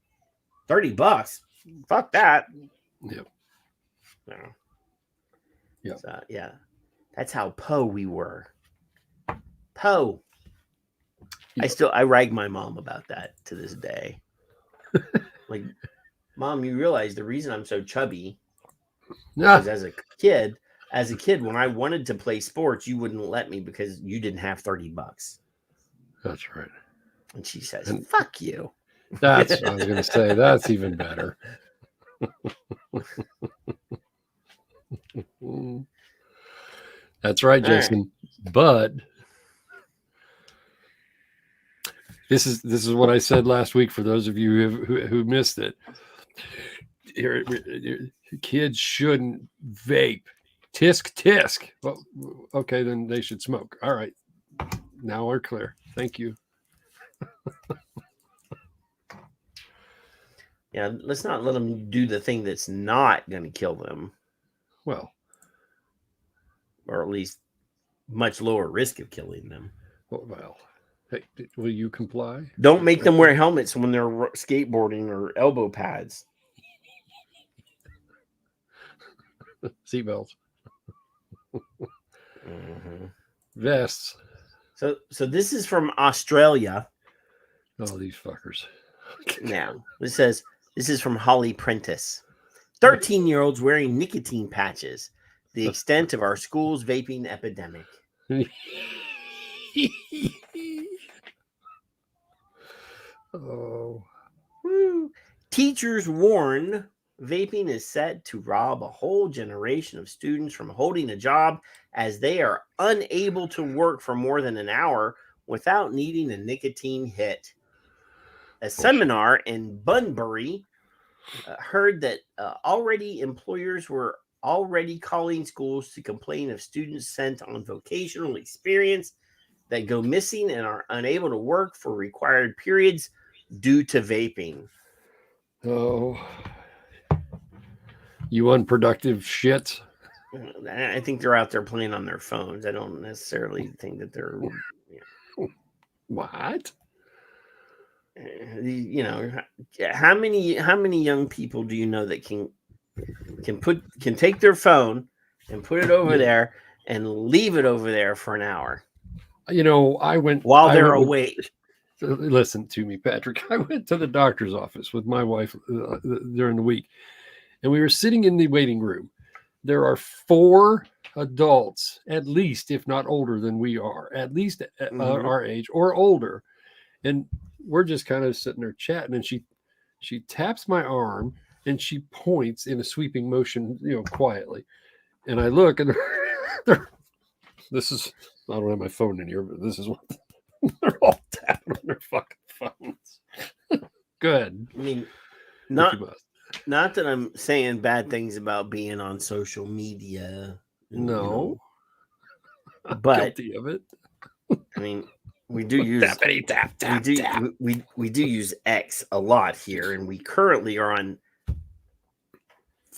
$30. Fuck that. Yep. No. Yeah. So, yeah. That's how we were. Yep. I rag my mom about that to this day. Like, Mom, you realize the reason I'm so chubby is as a kid, when I wanted to play sports, you wouldn't let me because you didn't have $30. That's right. And she says, fuck you. That's what I was going to say. That's even better. That's right, Jason. Right. But This is what I said last week for those of you who missed it. Kids shouldn't vape. Tisk. Well, okay, then they should smoke. All right. Now we're clear. Thank you. Yeah, let's not let them do the thing that's not going to kill them. Well, or at least much lower risk of killing them. Well, hey, will you comply? Don't make them wear helmets when they're skateboarding or elbow pads. Seatbelts. Mm-hmm. Vests. So this is from Australia. Oh, these fuckers. Now, this is from Holly Prentice. 13-year-olds wearing nicotine patches. The extent of our school's vaping epidemic. Oh. Woo. Teachers warn vaping is set to rob a whole generation of students from holding a job as they are unable to work for more than an hour without needing a nicotine hit. A seminar in Bunbury heard that already employers were already calling schools to complain of students sent on vocational experience that go missing and are unable to work for required periods due to vaping. Oh, you unproductive shits. I think they're out there playing on their phones. I don't necessarily think that they're. What? You know, how many young people do you know that can take their phone and put it over there and leave it over there for an hour? You know, I went while they're awake. Listen to me, Patrick. I went to the doctor's office with my wife during the week, and we were sitting in the waiting room. There are 4 adults, at least, if not older than we are, at least our age or older. And we're just kind of sitting there chatting, and she taps my arm and she points in a sweeping motion, quietly. And I look, and this is, I don't have my phone in here, but this is what they're all tapping on their fucking phones. Good. I mean, not that I'm saying bad things about being on social media. No. But guilty of it. I mean, we do use we do use X a lot here, and we currently are on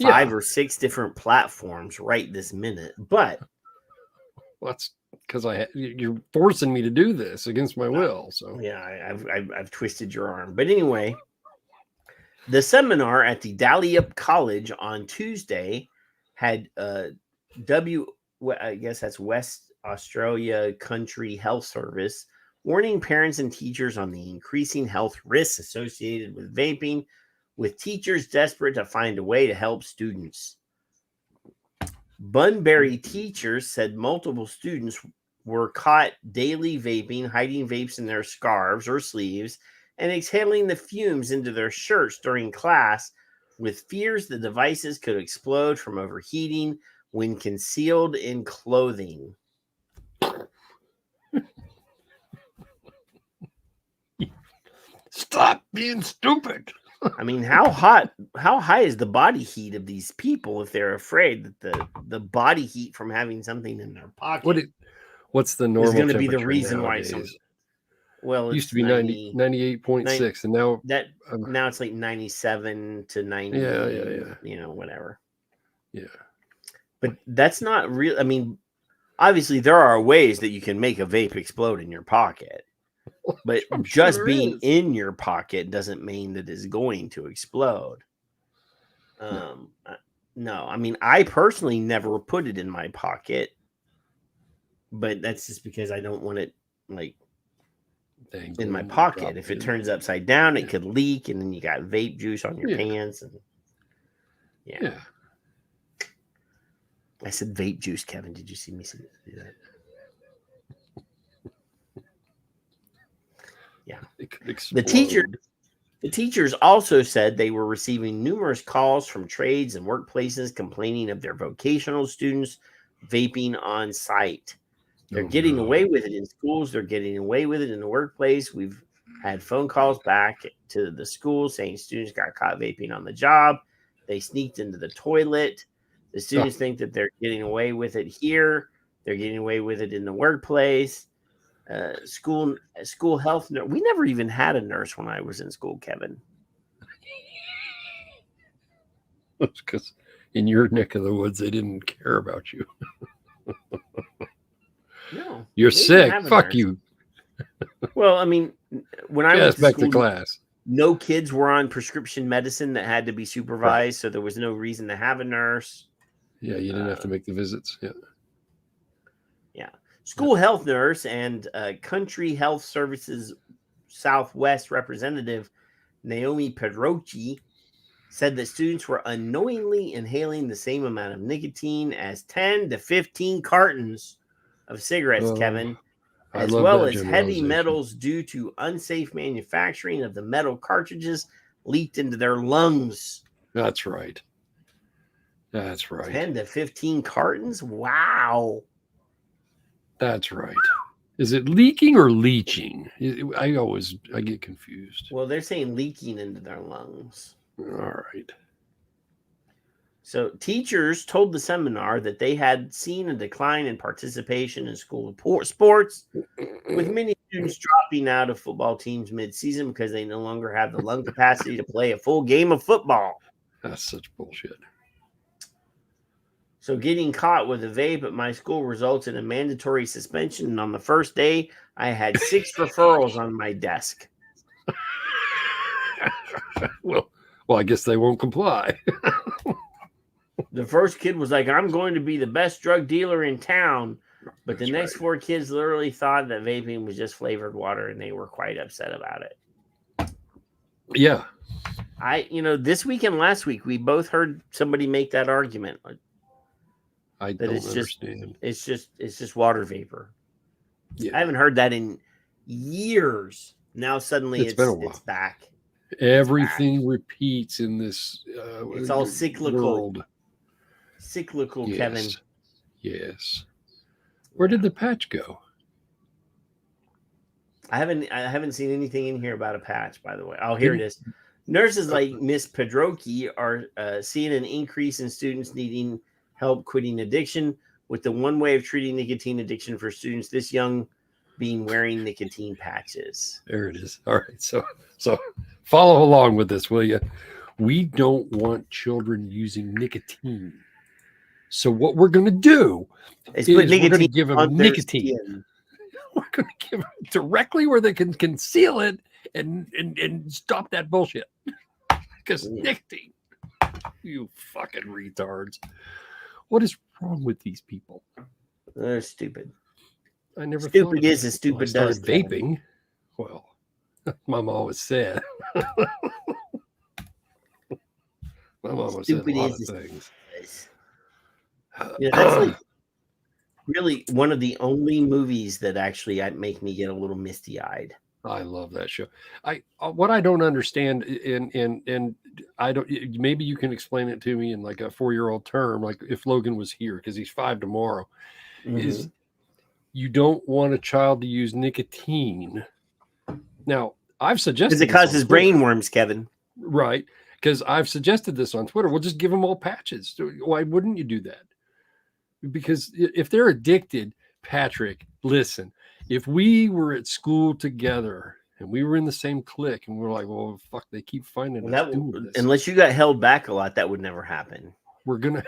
5 or 6 different platforms right this minute. But that's because you're forcing me to do this against my will. So yeah, I've twisted your arm. But anyway, the seminar at the Dalyup College on Tuesday had I guess that's West Australia Country Health Service warning parents and teachers on the increasing health risks associated with vaping, with teachers desperate to find a way to help students. Bunbury teachers said multiple students were caught daily vaping, hiding vapes in their scarves or sleeves, and exhaling the fumes into their shirts during class, with fears the devices could explode from overheating when concealed in clothing. Stop being stupid. I mean, how high is the body heat of these people if they're afraid that the body heat from having something in their pocket what's the normal is going to be the reason nowadays? why well, it used to be 98.6 and now it's like 97 to 90. Yeah. Whatever. Yeah. But that's not real. I mean, obviously there are ways that you can make a vape explode in your pocket. But just being in your pocket doesn't mean that it's going to explode. No, I mean, I personally never put it in my pocket, but that's just because I don't want it in my pocket. If it turns upside down, it could leak, and then you got vape juice on your pants. And yeah. I said vape juice, Kevin. Did you see me do that? Yeah. The teachers also said they were receiving numerous calls from trades and workplaces complaining of their vocational students vaping on site. They're getting away with it in schools. They're getting away with it in the workplace. We've had phone calls back to the school saying students got caught vaping on the job. They sneaked into the toilet. The students think that they're getting away with it here. They're getting away with it in the workplace. School health nurse. We never even had a nurse when I was in school, Kevin. That's because in your neck of the woods, they didn't care about you. No, you're sick. Fuck you. Well, I mean, when I was back to class, no kids were on prescription medicine that had to be supervised, so there was no reason to have a nurse. Yeah, you didn't have to make the visits. Yeah. School health nurse and Country Health Services Southwest representative Naomi Pedrochi said that students were unknowingly inhaling the same amount of nicotine as 10 to 15 cartons of cigarettes, Kevin, as well as heavy metals due to unsafe manufacturing of the metal cartridges leaked into their lungs. That's right. 10 to 15 cartons? Wow. That's right. Is it leaking or leaching? I get confused. Well, they're saying leaking into their lungs. All right. So teachers told the seminar that they had seen a decline in participation in school sports, with many students dropping out of football teams mid-season because they no longer have the lung capacity to play a full game of football. That's such bullshit. So getting caught with a vape at my school results in a mandatory suspension. And on the first day, I had 6 referrals on my desk. Well, I guess they won't comply. The first kid was like, I'm going to be the best drug dealer in town. But the next 4 kids literally thought that vaping was just flavored water, and they were quite upset about it. Yeah. This week and last week, we both heard somebody make that argument. I don't understand. It's just water vapor. Yeah. I haven't heard that in years. Now suddenly it's been a while. It's back. Everything repeats in this. It's all cyclical. World. Cyclical, yes. Kevin. Yes. Where did the patch go? I haven't seen anything in here about a patch, by the way. Oh, here it is. Nurses like Miss Pedrochi are seeing an increase in students needing help quitting addiction, with the one way of treating nicotine addiction for students this young being wearing nicotine patches. There it is. All right. So follow along with this, will you? We don't want children using nicotine. So what we're going to do is we're going to give them nicotine. We're going to give them directly where they can conceal it and stop that bullshit. Because nicotine, you fucking retards. What is wrong with these people? They're stupid. I never stupid is as stupid does. Vaping. Well, Mom always said. Mom always said a lot of things. Yeah, that's like really one of the only movies that actually make me get a little misty-eyed. I love that show. What I don't understand, and I don't. Maybe you can explain it to me in like a 4-year-old term, like if Logan was here because he's 5 tomorrow, is you don't want a child to use nicotine. Now I've suggested because it causes brain worms, Kevin. Right? Because I've suggested this on Twitter. We'll just give them all patches. Why wouldn't you do that? Because if they're addicted, Patrick, listen. If we were at school together and we were in the same clique and we're like, well, fuck, they keep finding us doing this. Unless you got held back a lot, that would never happen. We're gonna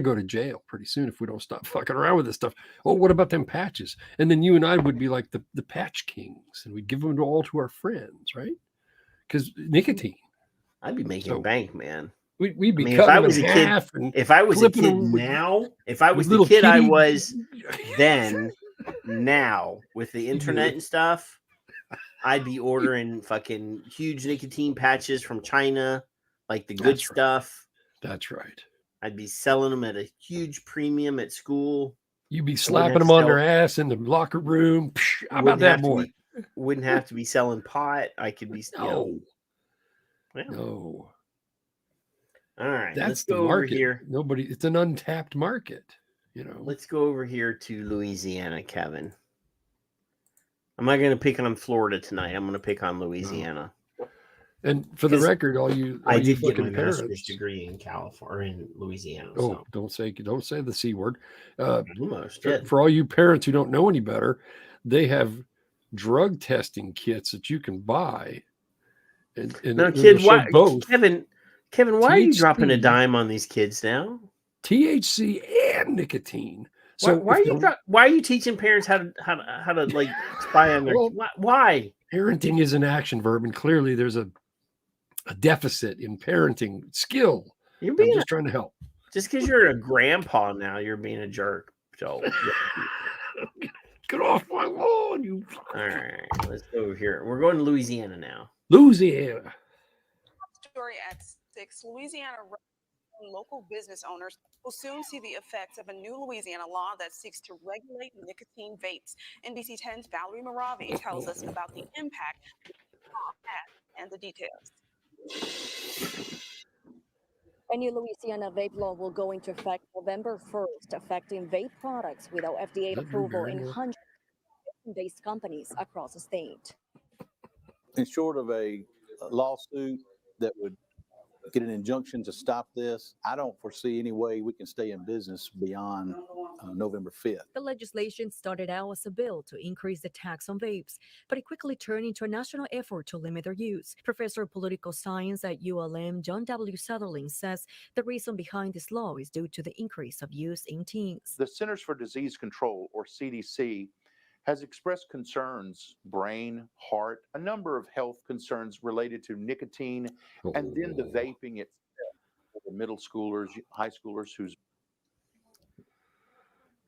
go to jail pretty soon if we don't stop fucking around with this stuff. Oh, what about them patches? And then you and I would be like the patch kings, and we'd give them all to our friends, right? Because nicotine. I'd be making bank, man. We'd be if I was a kid, if I was a kid now, if I was the kid I was then, now with the internet and stuff, I'd be ordering fucking huge nicotine patches from China, like the good stuff. That's right. I'd be selling them at a huge premium at school. You'd be slapping them on their ass in the locker room. How about that, boy? Wouldn't have to be selling pot. I could be. No. No. All right. That's the market. Here. It's an untapped market. Let's go over here to Louisiana, Kevin. I'm not going to pick on Florida tonight. I'm going to pick on Louisiana. And for the record, all you I did get fucking my master's parents degree in California, in Louisiana. Oh, So. don't say the C word. Almost for all you parents who don't know any better, they have drug testing kits that you can buy. And now, kid, why, both Kevin, why THC, are you dropping a dime on these kids now? THC and nicotine. So why are you teaching parents how to like spy on their? Why? Parenting is an action verb, and clearly there's a deficit in parenting skill. I'm just trying to help. Just because you're a grandpa now, you're being a jerk. So get off my lawn, you. All right, let's go over here. We're going to Louisiana now. Louisiana. Story at 6. Louisiana local business owners will soon see the effects of a new Louisiana law that seeks to regulate nicotine vapes. NBC 10's Valerie Moravi tells us about the impact and the details. A new Louisiana vape law will go into effect November 1st, affecting vape products without FDA approval in hundreds of based companies across the state. In short of a lawsuit that would get an injunction to stop this, I don't foresee any way we can stay in business beyond November 5th. The legislation started out as a bill to increase the tax on vapes, but it quickly turned into a national effort to limit their use. Professor of Political Science at ULM, John W. Sutherland, says the reason behind this law is due to the increase of use in teens. The Centers for Disease Control, or CDC, has expressed concerns, brain, heart, a number of health concerns related to nicotine, and then the vaping itself for the middle schoolers, high schoolers who's...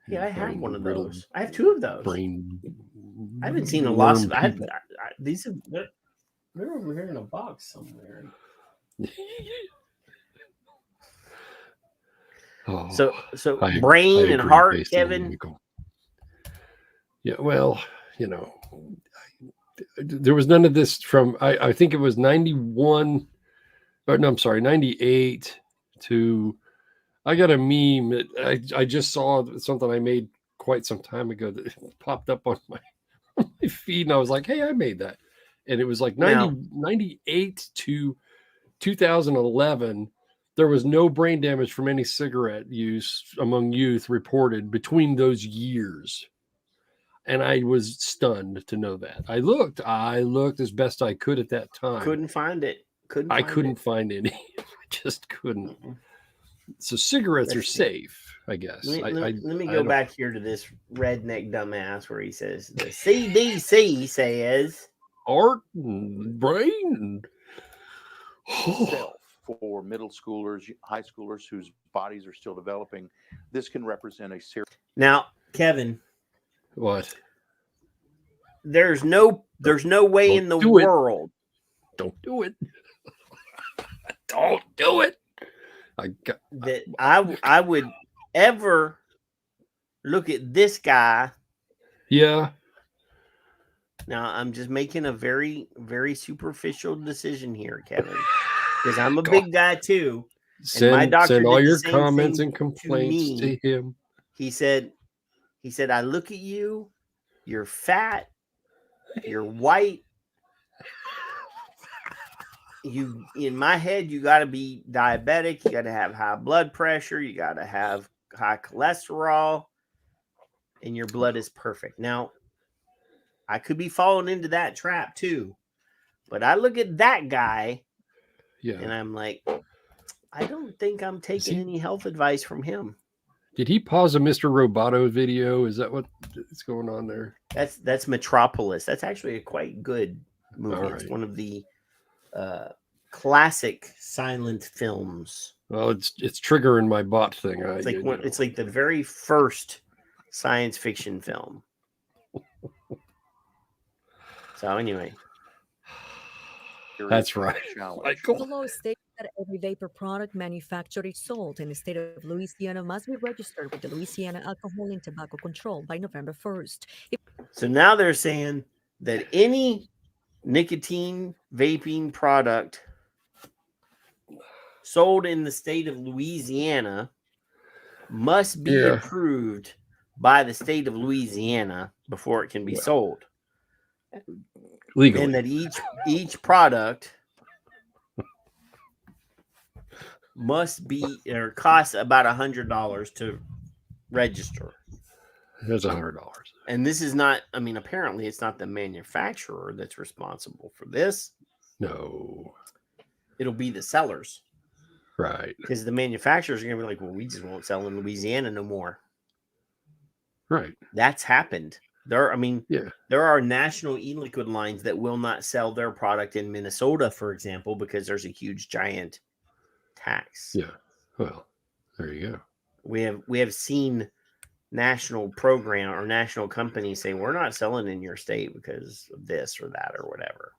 Yeah, I have one of those. I have two of those. I haven't seen a lot of... these are... They're over here in a box somewhere. So brain and heart, Kevin... Yeah, well, there was none of this from, I think it was 98 to, I got a meme that I just saw something I made quite some time ago that popped up on my feed, and I was like, hey, I made that. And it was like 98 to 2011, there was no brain damage from any cigarette use among youth reported between those years. And I was stunned to know that. I looked as best I could at that time. Couldn't find it. I couldn't find any. I just couldn't. So cigarettes are safe, I guess. Let me go back here to this redneck dumbass where he says the CDC says heart and brain. For middle schoolers, high schoolers whose bodies are still developing, this can represent a serious... Now, Kevin... What? There's no way in the world. Don't do it. Don't do it. I would ever look at this guy. Yeah. Now I'm just making a very, very superficial decision here, Kevin, because I'm a big guy too. My doctor send all your comments and complaints to him. He said, I look at you, you're fat, you're white. You, in my head, you got to be diabetic, you got to have high blood pressure, you got to have high cholesterol, and your blood is perfect. Now, I could be falling into that trap too, but I look at that guy, and I'm like, I don't think I'm taking any health advice from him. Did he pause a Mr. Roboto video? Is that what is going on there? That's Metropolis. That's actually a quite good movie. Right. It's one of the classic silent films. Well, it's triggering my bot thing. It's like the very first science fiction film. So anyway, that's right. The law states that every vapor product manufactured or sold in the state of Louisiana must be registered with the Louisiana Alcohol and Tobacco Control by November 1st. So now they're saying that any nicotine vaping product sold in the state of Louisiana must be approved by the state of Louisiana before it can be sold. legally. And that each product must be or costs about $100 to register. That's $100. And this is not, I mean, apparently it's not the manufacturer that's responsible for this. No. It'll be the sellers. Right. Because the manufacturers are going to be like, well, we just won't sell in Louisiana no more. Right. That's happened. There are national e-liquid lines that will not sell their product in Minnesota, for example, because there's a huge giant tax. Yeah. Well, there you go. We have seen national program or national companies say we're not selling in your state because of this or that or whatever.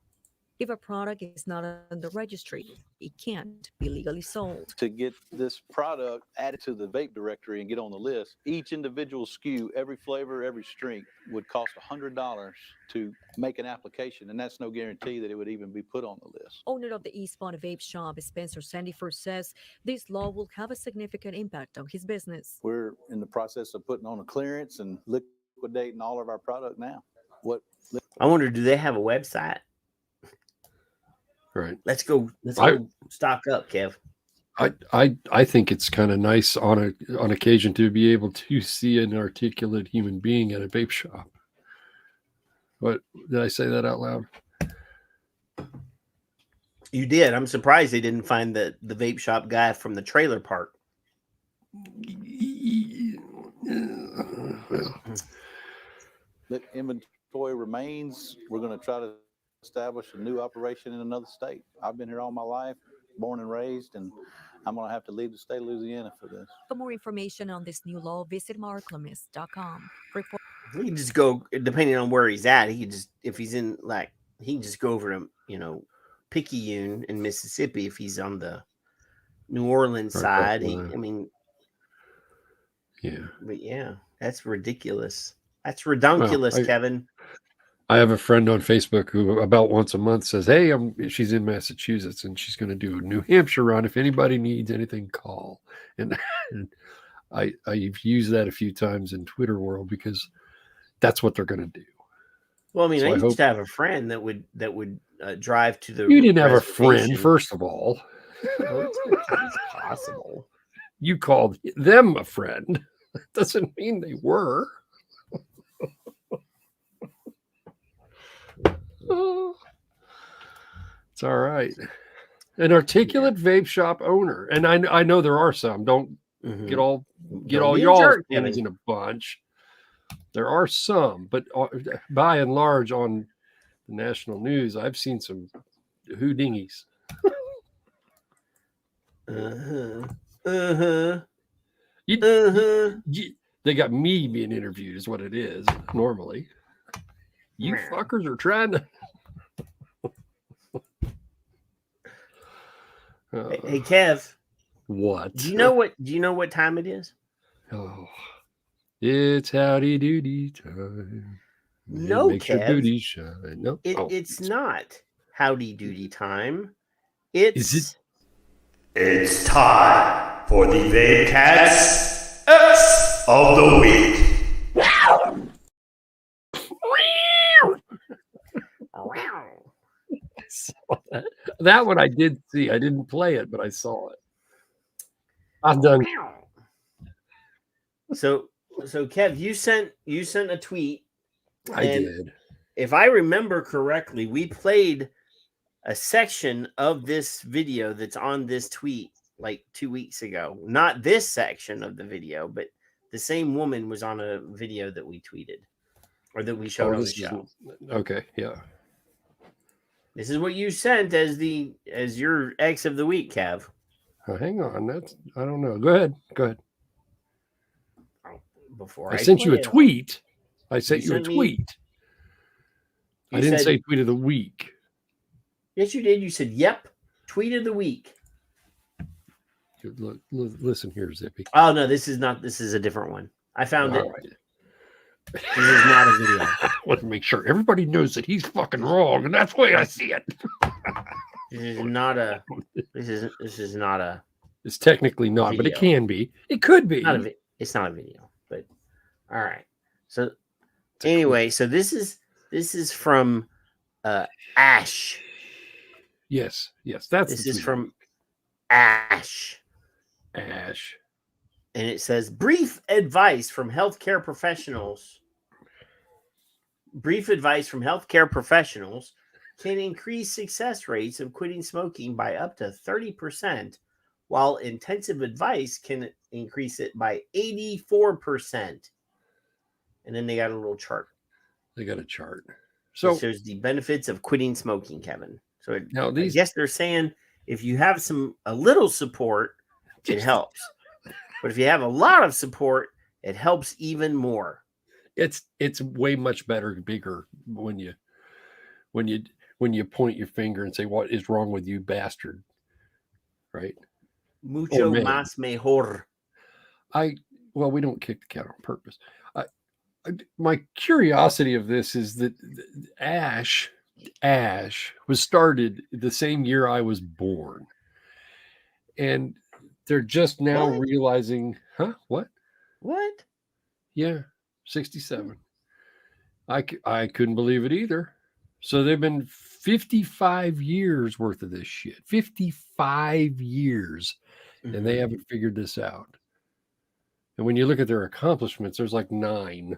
If a product is not on the registry, it can't be legally sold. To get this product added to the vape directory and get on the list, each individual SKU, every flavor, every strength would cost $100 to make an application, and that's no guarantee that it would even be put on the list. Owner of the Eastbound Vape Shop, Spencer Sandyford, says this law will have a significant impact on his business. We're in the process of putting on a clearance and liquidating all of our product now. I wonder, do they have a website? Right. Let's go stock up, Kev. I think it's kind of nice on occasion to be able to see an articulate human being at a vape shop. What did I say that out loud? You did. I'm surprised they didn't find the vape shop guy from the trailer park. The inventory remains. We're going to try to establish a new operation in another state. I've been here all my life, born and raised, and I'm going to have to leave the state of Louisiana for this. For more information on this new law, visit marklemis.com. He can just go, depending on where he's at. He can just, if he's in, like, he can just go over to, Picayune in Mississippi if he's on the New Orleans side. But yeah, that's ridiculous. That's redunculous, Kevin. I have a friend on Facebook who about once a month says, hey, she's in Massachusetts and she's going to do a New Hampshire run. If anybody needs anything, call. And I've used that a few times in Twitter world because that's what they're going to do. Well, I used to have a friend that would drive to the. You didn't have a friend, first of all. It's possible. You called them a friend. That doesn't mean they were. It's all right. An articulate vape shop owner, and I know there are some. Don't get all y'all things in a bunch. There are some, but by and large, on the national news, I've seen some houdingies. They got me being interviewed, is what it is normally. You fuckers are trying to. Hey, Kev. What? Do you know what time it is? Oh, it's howdy doody time. No, makes your Kev. booty shine. No, it's not howdy doody time. It's time for the Vape Cats X of the Week. That one I did see. I didn't play it, but I saw it. I'm done. So Kev, you sent a tweet. I did. If I remember correctly, we played a section of this video that's on this tweet like 2 weeks ago. Not this section of the video, but the same woman was on a video that we tweeted or that we showed on the show. Okay, yeah. This is what you sent as your X of the week, Kev. Oh, hang on, I don't know. Go ahead. Before I sent you a tweet. I sent you a tweet. I didn't say tweet of the week. Yes, you did. You said, "Yep, tweet of the week." Listen here, Zippy. Oh no, this is not. This is a different one. I found it. Right. This is not a video. I want to make sure everybody knows that he's fucking wrong, and that's the way I see it. This is not a. This is not a. It's technically not, but it can be. It could be. It's not a video, but all right. So anyway, so this is This is from Ash. Yes, that's This the is tweet. from Ash. Ash. And it says, brief advice from healthcare professionals. Brief advice from healthcare professionals can increase success rates of quitting smoking by up to 30%, while intensive advice can increase it by 84%. And then they got a little chart. They got a chart. So So it shows the benefits of quitting smoking, Kevin. So now I guess they're saying if you have a little support, it helps. But if you have a lot of support, it helps even more. it's way much better, bigger when you point your finger and say, "What is wrong with you, bastard?" Right? Mucho más mejor. Well, we don't kick the cat on purpose. My curiosity of this is that Ash was started the same year I was born, and they're just now realizing, what? Yeah, 67. I couldn't believe it either. So they've been 55 years worth of this shit. 55 years, and they haven't figured this out. And when you look at their accomplishments, there's like 9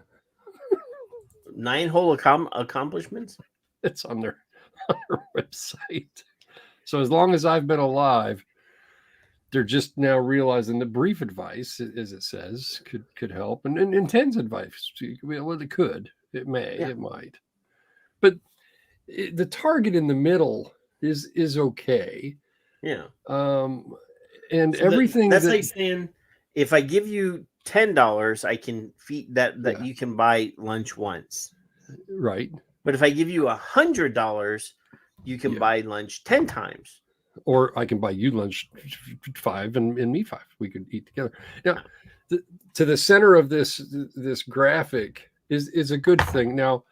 whole accomplishments. It's on their website. So as long as I've been alive, they're just now realizing that brief advice, as it says, could help, and intense advice. Well, it could, it may, it might, but the target in the middle is okay. Yeah. And so everything that's like saying, if I give you $10, I can feed that you can buy lunch once. Right. But if I give you $100, you can buy lunch 10 times. Or I can buy you lunch 5 and me 5. We could eat together. Now, to the center of this graphic is a good thing. Now,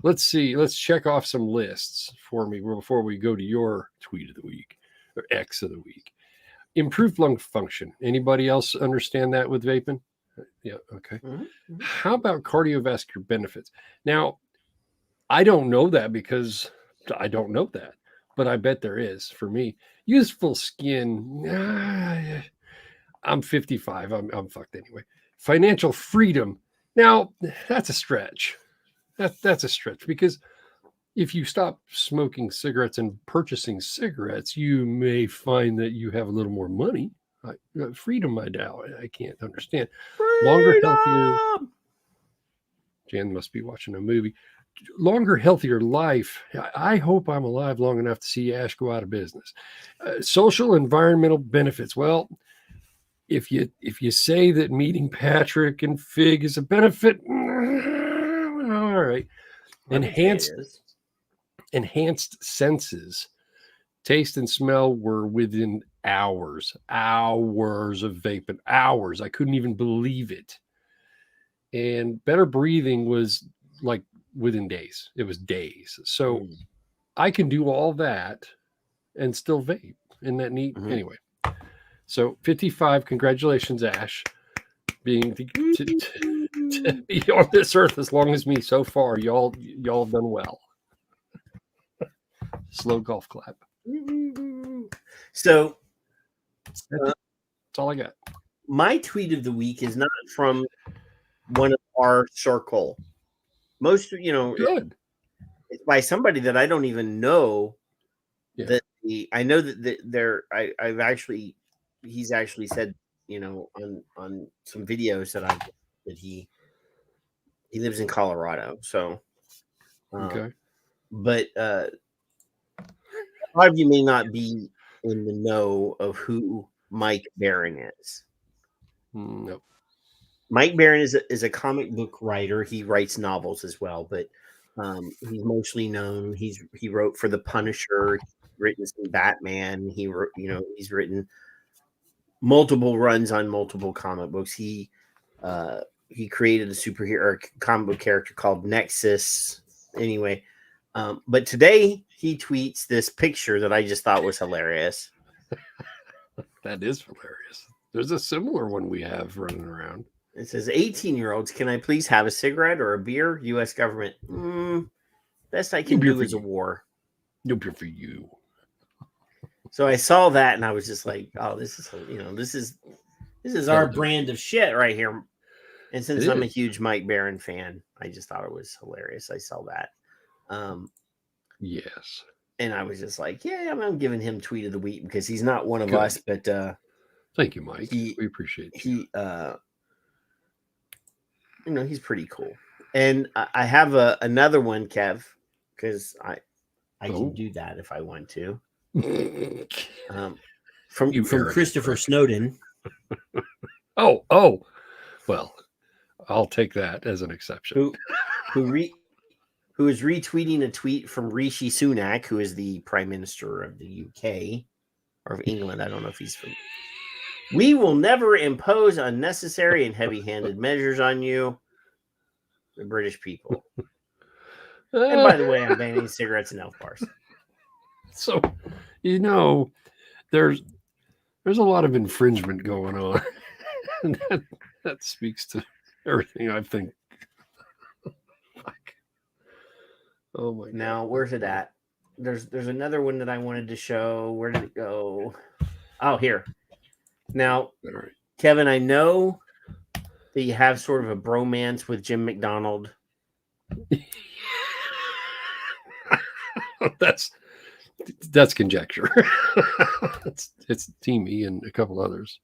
let's see. Let's check off some lists for me before we go to your tweet of the week or X of the week. Improved lung function. Anybody else understand that with vaping? Yeah. Okay. Mm-hmm. How about cardiovascular benefits? Now, I don't know that because I don't know that, but I bet there is for me. Useful skin. I'm 55. I'm fucked anyway. Financial freedom. Now, that's a stretch. That's a stretch because if you stop smoking cigarettes and purchasing cigarettes, you may find that you have a little more money. Freedom, I doubt. I can't understand. Longer, healthier. Jan must be watching a movie. Longer, healthier life. I hope I'm alive long enough to see Ash go out of business. Social, environmental benefits. Well, if you say that meeting Patrick and Fig is a benefit, all right. Enhanced senses. Taste and smell were within hours of vaping. Hours. I couldn't even believe it. And better breathing was like within days. It was days. So I can do all that and still vape. Isn't that neat? Mm-hmm. Anyway, so 55. Congratulations, Ash, being to be on this earth as long as me so far. Y'all have done well. Slow golf clap. So that's all I got. My tweet of the week is not from one of our circle. Most, good. It's by somebody that I don't even know. Yeah. I know that he's actually said, on some videos that he lives in Colorado. So, okay. But a lot of you may not be in the know of who Mike Barron is. No. Mike Barron is a comic book writer. He writes novels as well, but he's mostly known. He wrote for the Punisher. He's written some Batman. He wrote, he's written multiple runs on multiple comic books. He created a superhero comic book character called Nexus. Anyway, but today he tweets this picture that I just thought was hilarious. That is hilarious. There's a similar one we have running around. It says, 18-year-olds, can I please have a cigarette or a beer? U.S. government. Best I can beer do for is a you. war. No beer for you. So I saw that and I was just like, oh, this is our brand of shit right here. And since It I'm a is. huge Mike Barron fan, I just thought it was hilarious. I saw that. Yes. And I was just like, yeah, I'm giving him tweet of the week because he's not one of Good. us, but Thank you, Mike. We appreciate you. He's pretty cool. And I have another one, Kev, because I can do that if I want to. From Christopher Snowden. Oh. Well, I'll take that as an exception. Who is retweeting a tweet from Rishi Sunak, who is the Prime Minister of the UK or of England. I don't know if he's from. We will never impose unnecessary and heavy-handed measures on you, the British people. And by the way, I'm banning cigarettes and elf bars. So, there's a lot of infringement going on. And that speaks to everything I think. Oh my God. Now, where's it at? There's another one that I wanted to show. Where did it go? Oh, here. Now, right. Kevin, I know that you have sort of a bromance with Jim McDonald. That's conjecture. it's Teamy and a couple others.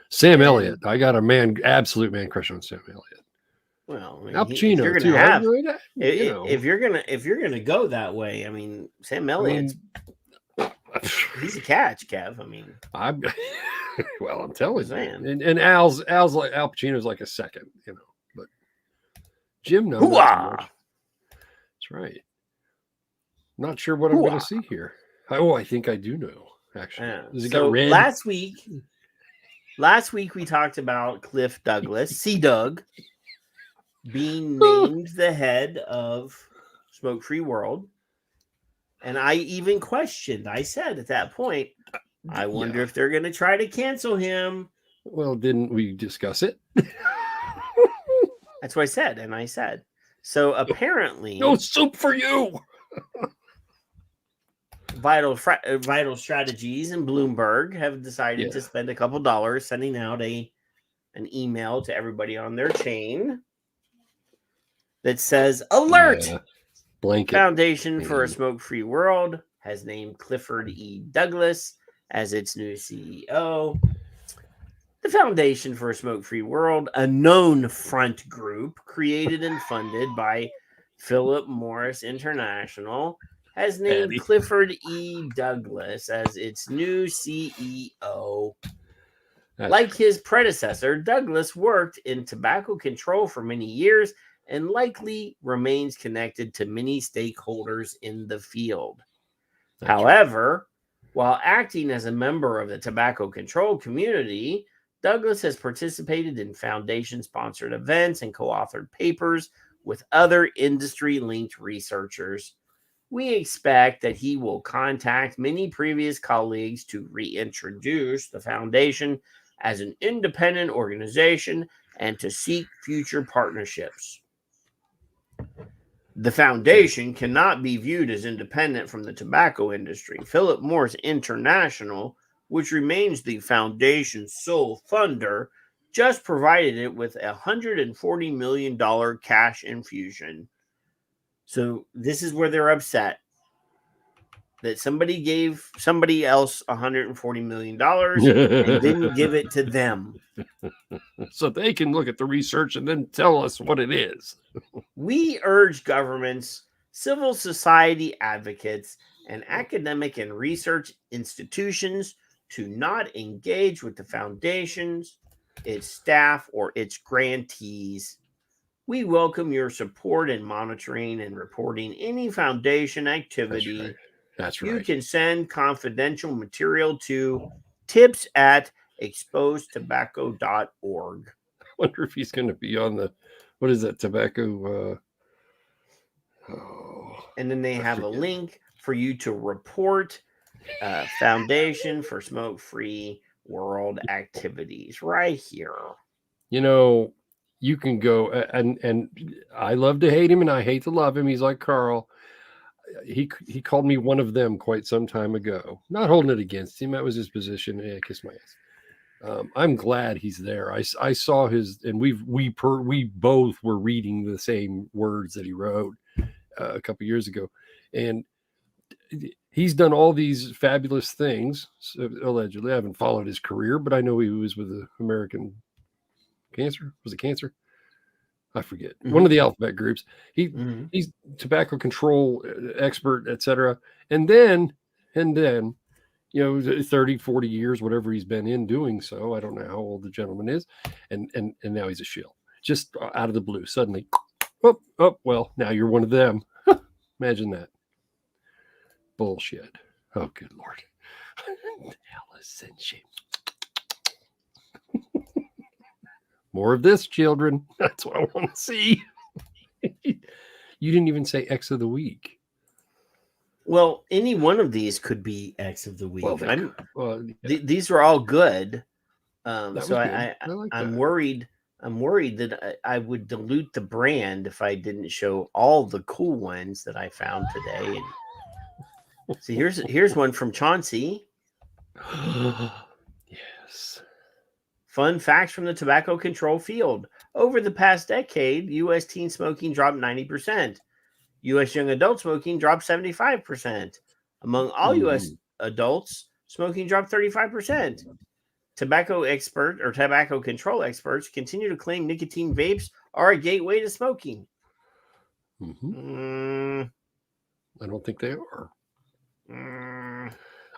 Sam Elliott. I got absolute man crush on Sam Elliott. Well, I mean, Al Pacino. If you're gonna go that way, I mean, Sam Elliott, he's a catch, Kev. I mean, I'm telling you, man. And Al's like Al Pacino's like a second, but Jim knows. That's right. Not sure what I'm going to see here. I think I do know. Actually, does it so got red? Last week we talked about Cliff Douglas, C-Doug, being named the head of Smoke Free World. And I even questioned, I said at that point, I wonder if they're going to try to cancel him. Well, didn't we discuss it? That's what I said. And I said, so apparently. No soup for you. Vital Strategies and Bloomberg have decided to spend a couple dollars sending out an email to everybody on their chain that says, alert! Blanket. Foundation for a Smoke-Free World has named Clifford E. Douglas as its new CEO. The Foundation for a Smoke-Free World, a known front group created and funded by Philip Morris International, has named Clifford E. Douglas as its new CEO. Like his predecessor, Douglas worked in tobacco control for many years and likely remains connected to many stakeholders in the field. However, while acting as a member of the tobacco control community, Douglas has participated in foundation-sponsored events and co-authored papers with other industry-linked researchers. We expect that he will contact many previous colleagues to reintroduce the foundation as an independent organization and to seek future partnerships. The foundation cannot be viewed as independent from the tobacco industry. Philip Morris International, which remains the foundation's sole funder, just provided it with a $140 million cash infusion. So this is where they're upset that somebody gave somebody else $140 million and didn't give it to them. So they can look at the research and then tell us what it is. We urge governments, civil society advocates, and academic and research institutions to not engage with the foundations, its staff, or its grantees. We welcome your support in monitoring and reporting any foundation activity. That's right. You can send confidential material to tips@exposedtobacco.org. I wonder if he's going to be on the, what is that, tobacco? And then they have a link for you to report Foundation for Smoke-Free World activities right here. You can go, and I love to hate him and I hate to love him. He's like Carl. he called me one of them quite some time ago. Not holding it against him. That was his position. Yeah, kiss my ass. I'm glad he's there. I saw his, and we both were reading the same words that he wrote a couple years ago, and he's done all these fabulous things. Allegedly, I haven't followed his career, but I know he was with the American Cancer. Was it Cancer? I forget. One of the alphabet groups. He's tobacco control expert, etc. And then. 30, 40 years, whatever he's been in doing so. I don't know how old the gentleman is. And now he's a shill. Just out of the blue. Suddenly, well, now you're one of them. Imagine that. Bullshit. Oh, good Lord. Allison, shame. More of this, children. That's what I want to see. You didn't even say X of the week. Well, any one of these could be X of the week. Well, these are all good. So good. I'm worried. I'm worried that I would dilute the brand if I didn't show all the cool ones that I found today. And so here's one from Chauncey. Yes. Fun facts from the tobacco control field. Over the past decade, U.S. teen smoking dropped 90%. U.S. young adult smoking dropped 75%. Among all U.S. adults, smoking dropped 35%. Tobacco control experts continue to claim nicotine vapes are a gateway to smoking. I don't think they are.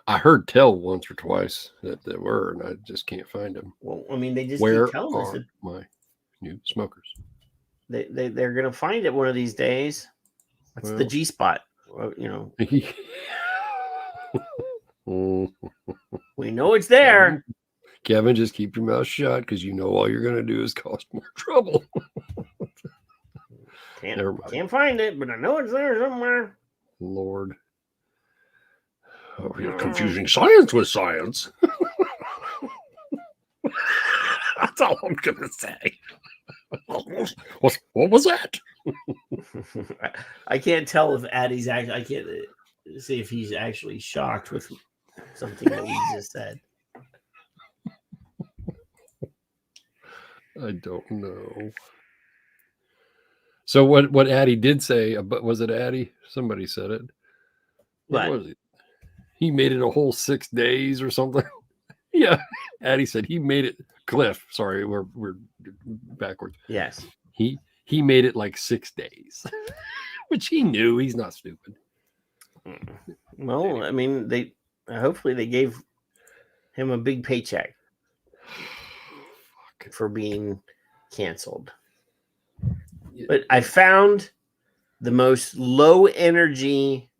I heard tell once or twice that they were, and I just can't find them. Well, I mean, they just Where keep telling us that my new smokers. They're going to find it one of these days. That's the G spot, We know it's there. Kevin, just keep your mouth shut because you know all you're going to do is cause more trouble. Can't find it, but I know it's there somewhere. Lord. Oh, you're confusing science with science. That's all I'm going to say. What was that? I can't tell if Addie's actually. I can't see if he's actually shocked with something that we just said. I don't know. So what Addie did say, but was it Addie? Somebody said it. What was it? He made it a whole 6 days or something. Yeah, Addie said he made it. Cliff, sorry, we're backwards. Yes, he made it like 6 days, which he knew. He's not stupid. Well, I mean, hopefully they gave him a big paycheck for being canceled. But I found the most low energy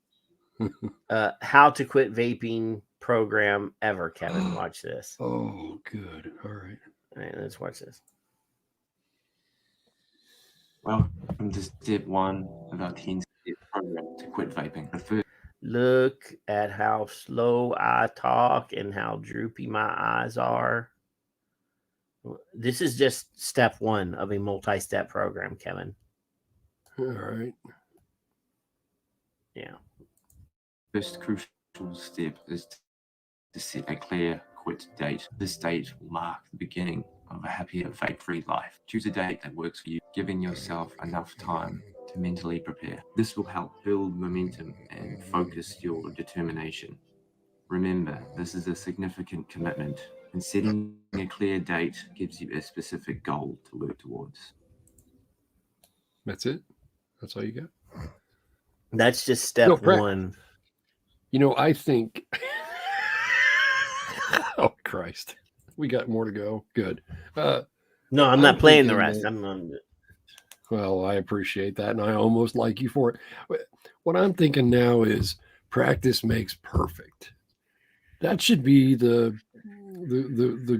how to quit vaping program ever. Kevin, watch this. Oh, good. All right, let's watch this. Welcome to step 1 of our 10-step program to quit vaping. Look at how slow I talk and how droopy my eyes are. This is just step 1 of a multi-step program, Kevin. All right. Yeah. First crucial step is to set a clear quit date. This date will mark the beginning of a happier vape-free life. Choose a date that works for you, giving yourself enough time to mentally prepare. This will help build momentum and focus your determination. Remember, this is a significant commitment, and setting a clear date gives you a specific goal to work towards. That's it? That's all you got? That's just step 1. I think... Oh, Christ. We got more to go. Good. No, I'm not playing the rest. Well, I appreciate that, and I almost like you for it. What I'm thinking now is practice makes perfect. That should be the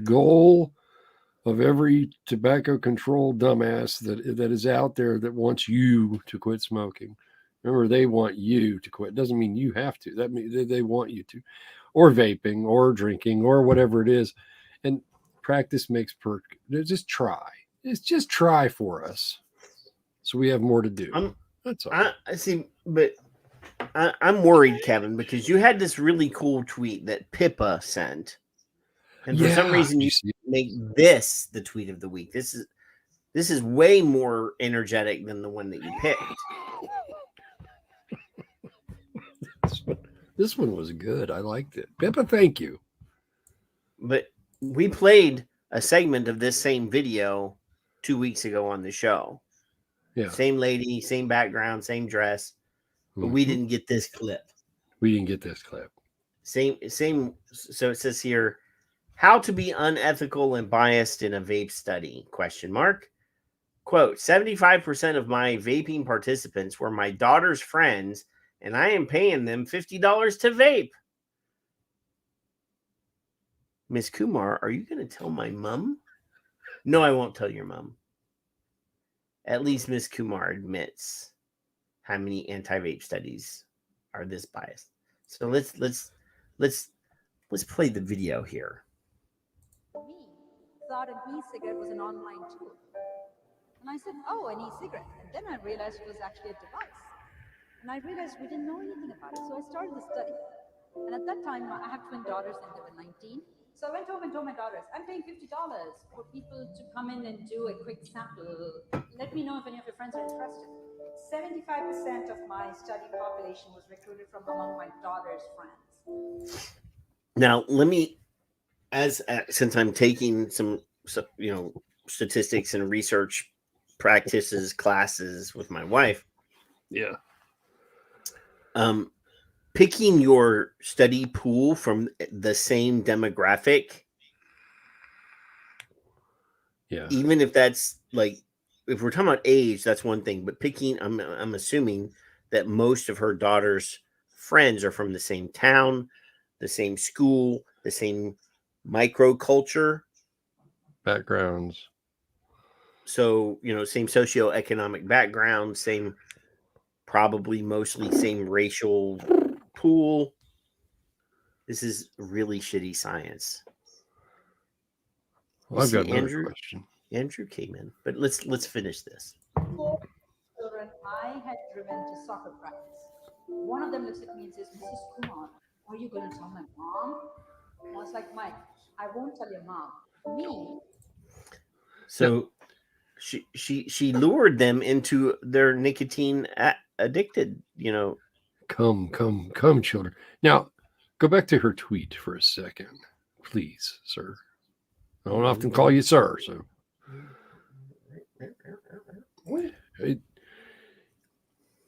goal of every tobacco control dumbass that is out there that wants you to quit smoking. Remember, they want you to quit. It doesn't mean you have to. That means they want you to, or vaping, or drinking, or whatever it is. And practice makes perfect. Just try. Just try for us, so we have more to do. That's all. I see, but I'm worried, Kevin, because you had this really cool tweet that Pippa sent, and for some reason you make this the tweet of the week. This is way more energetic than the one that you picked. This one was good. I liked it. Pippa, thank you. But we played a segment of this same video 2 weeks ago on the show. Yeah. Same lady, same background, same dress. But we didn't get this clip. We didn't get this clip. Same. So it says here, how to be unethical and biased in a vape study, ? Quote, 75% of my vaping participants were my daughter's friends, and I am paying them $50 to vape. Miss Kumar, are you going to tell my mom? No, I won't tell your mom. At least Miss Kumar admits how many anti-vape studies are this biased. So let's play the video here. Me thought an e-cigarette was an online tool. And I said, oh, an e-cigarette. And then I realized it was actually a device. And I realized we didn't know anything about it. So I started the study. And at that time, I have twin daughters and they were 19. So I went home and told my daughters, I'm paying $50 for people to come in and do a quick sample. Let me know if any of your friends are interested. 75% of my study population was recruited from among my daughter's friends. Now, let me, since I'm taking some statistics and research practices classes with my wife. Yeah. Picking your study pool from the same demographic. Yeah. Even if that's like, if we're talking about age, that's one thing. But picking, I'm assuming that most of her daughter's friends are from the same town, the same school, the same microculture. Backgrounds. So, same socioeconomic background, probably mostly same racial pool. This is really shitty science. Well, I've got another question. Andrew came in, but let's finish this. 4 children I had driven to soccer practice. One of them looks at me and says, Mrs. Kumar, are you going to tell my mom? And I was like, Mike, I won't tell your mom. Me. So she lured them into their nicotine addicted, Come, children. Now, go back to her tweet for a second, please, sir. I don't often call you sir, so.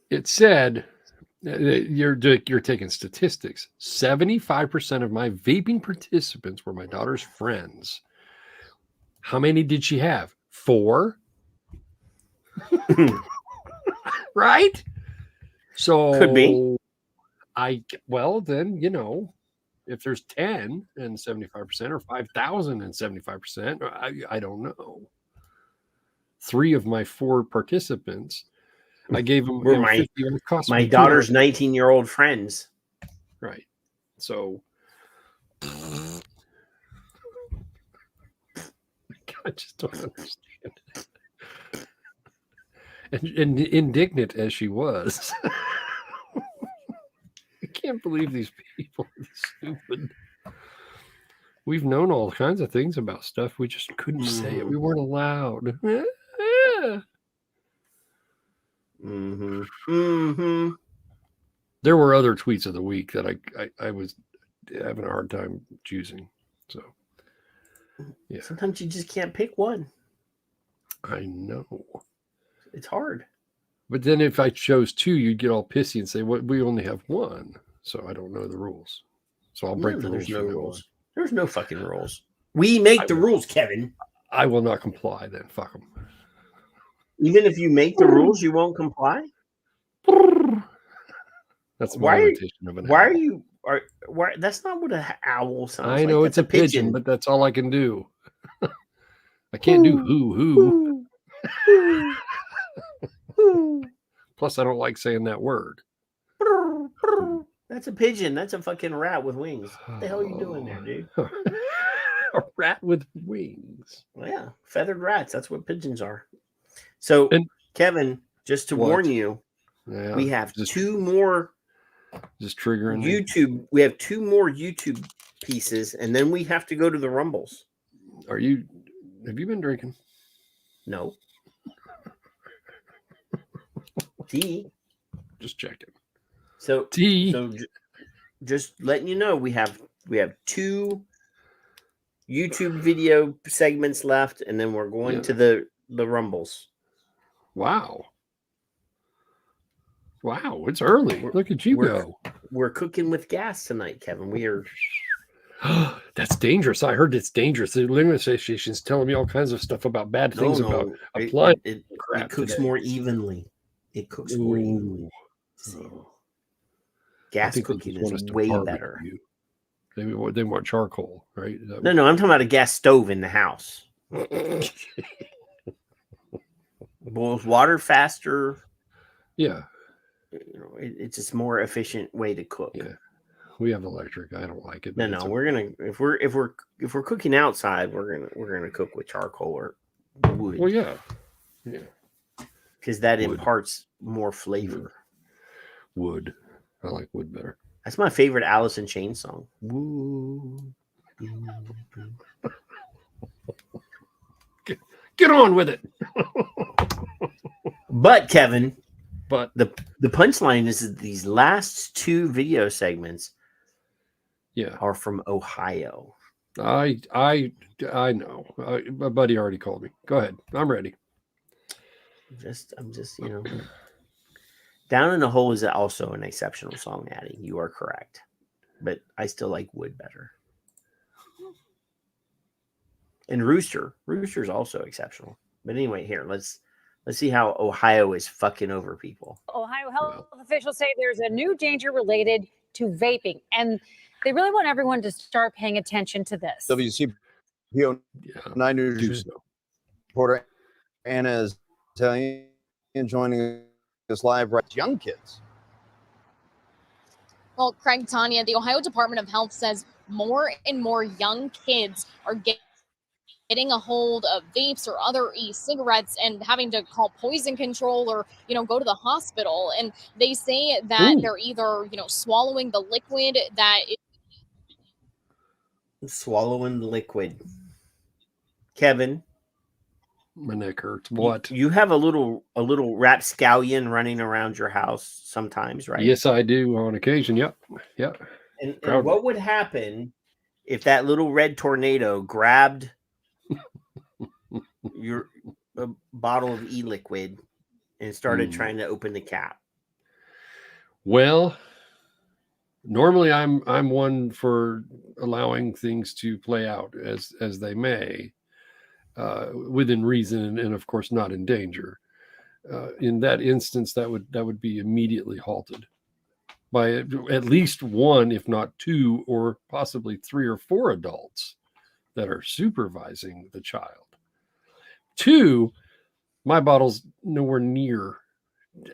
It said, you're taking statistics. 75% of my vaping participants were my daughter's friends. How many did she have? 4? Right? So could be. Then, if there's 10 and 75% or 5,000 and 75%, I don't know. 3 of my 4 participants, I gave them were my daughter's 19-year-old friends. Right. So I just don't understand it. And indignant as she was. I can't believe these people are stupid. We've known all kinds of things about stuff. We just couldn't say it. We weren't allowed. There were other tweets of the week that I was having a hard time choosing. So, yeah. Sometimes you just can't pick one. I know. It's hard. But then if I chose 2, you'd get all pissy and say, "Well, we only have 1." So I don't know the rules. So I'll break the rules. There's no rules. There's no fucking rules. We make the rules, Kevin. I will not comply then. Fuck them. Even if you make the rules, you won't comply? That's my imitation of an owl. Why that's not what an owl sounds like. I know it's a pigeon, but that's all I can do. I can't do hoo. Plus, I don't like saying that word. That's a pigeon. That's a fucking rat with wings. What the hell are you doing there, dude? A rat with wings. Well, yeah, feathered rats. That's what pigeons are. So, Kevin, just to warn you, we have 2 more Just triggering YouTube. We have 2 more YouTube pieces, and then we have to go to the Rumbles. Have you been drinking? No. Tea. Just checking. So tea. So just letting you know, we have 2 YouTube video segments left, and then we're going to the Rumbles. Wow, it's early. Look at you go. We're cooking with gas tonight, Kevin. We are. That's dangerous. I heard it's dangerous. The Living Association's telling me all kinds of stuff about bad things about applying. It cooks more evenly. It cooks more evenly. Gas cooking is way better. They want charcoal, right? No, I'm talking about a gas stove in the house. Boils water faster. Yeah. It's just more efficient way to cook. Yeah. We have electric. I don't like it. No. We're gonna if we're cooking outside, we're gonna cook with charcoal or wood. Well, yeah. Because that imparts more flavor. Wood. I like wood better. That's my favorite Alice in Chains song. Woo. Get on with it. But Kevin, the punchline is that these last 2 video segments are from Ohio. I know. My buddy already called me. Go ahead. I'm ready. I'm just Down in the Hole is also an exceptional song, Addie. You are correct. But I still like Wood better. And Rooster's also exceptional. But anyway, here, let's see how Ohio is fucking over people. Ohio health officials say there's a new danger related to vaping, and they really want everyone to start paying attention to this. WCPO 9 News reporter Anna is Italian joining us live. Young kids. Well, Craig, Tanya, the Ohio Department of Health says more and more young kids are getting a hold of vapes or other e-cigarettes and having to call poison control or, go to the hospital. And they say that they're either, swallowing the liquid that is swallowing the liquid. Kevin, my neck hurts. What? You have a little rapscallion running around your house sometimes, right? Yes, I do on occasion. Yep. And what would happen if that little red tornado grabbed a bottle of e-liquid and started trying to open the cap? Well, normally I'm one for allowing things to play out as they may, within reason and of course not in danger. In that instance, that would be immediately halted by at least 1, if not 2, or possibly 3 or 4 adults that are supervising the child. 2, my bottle's nowhere near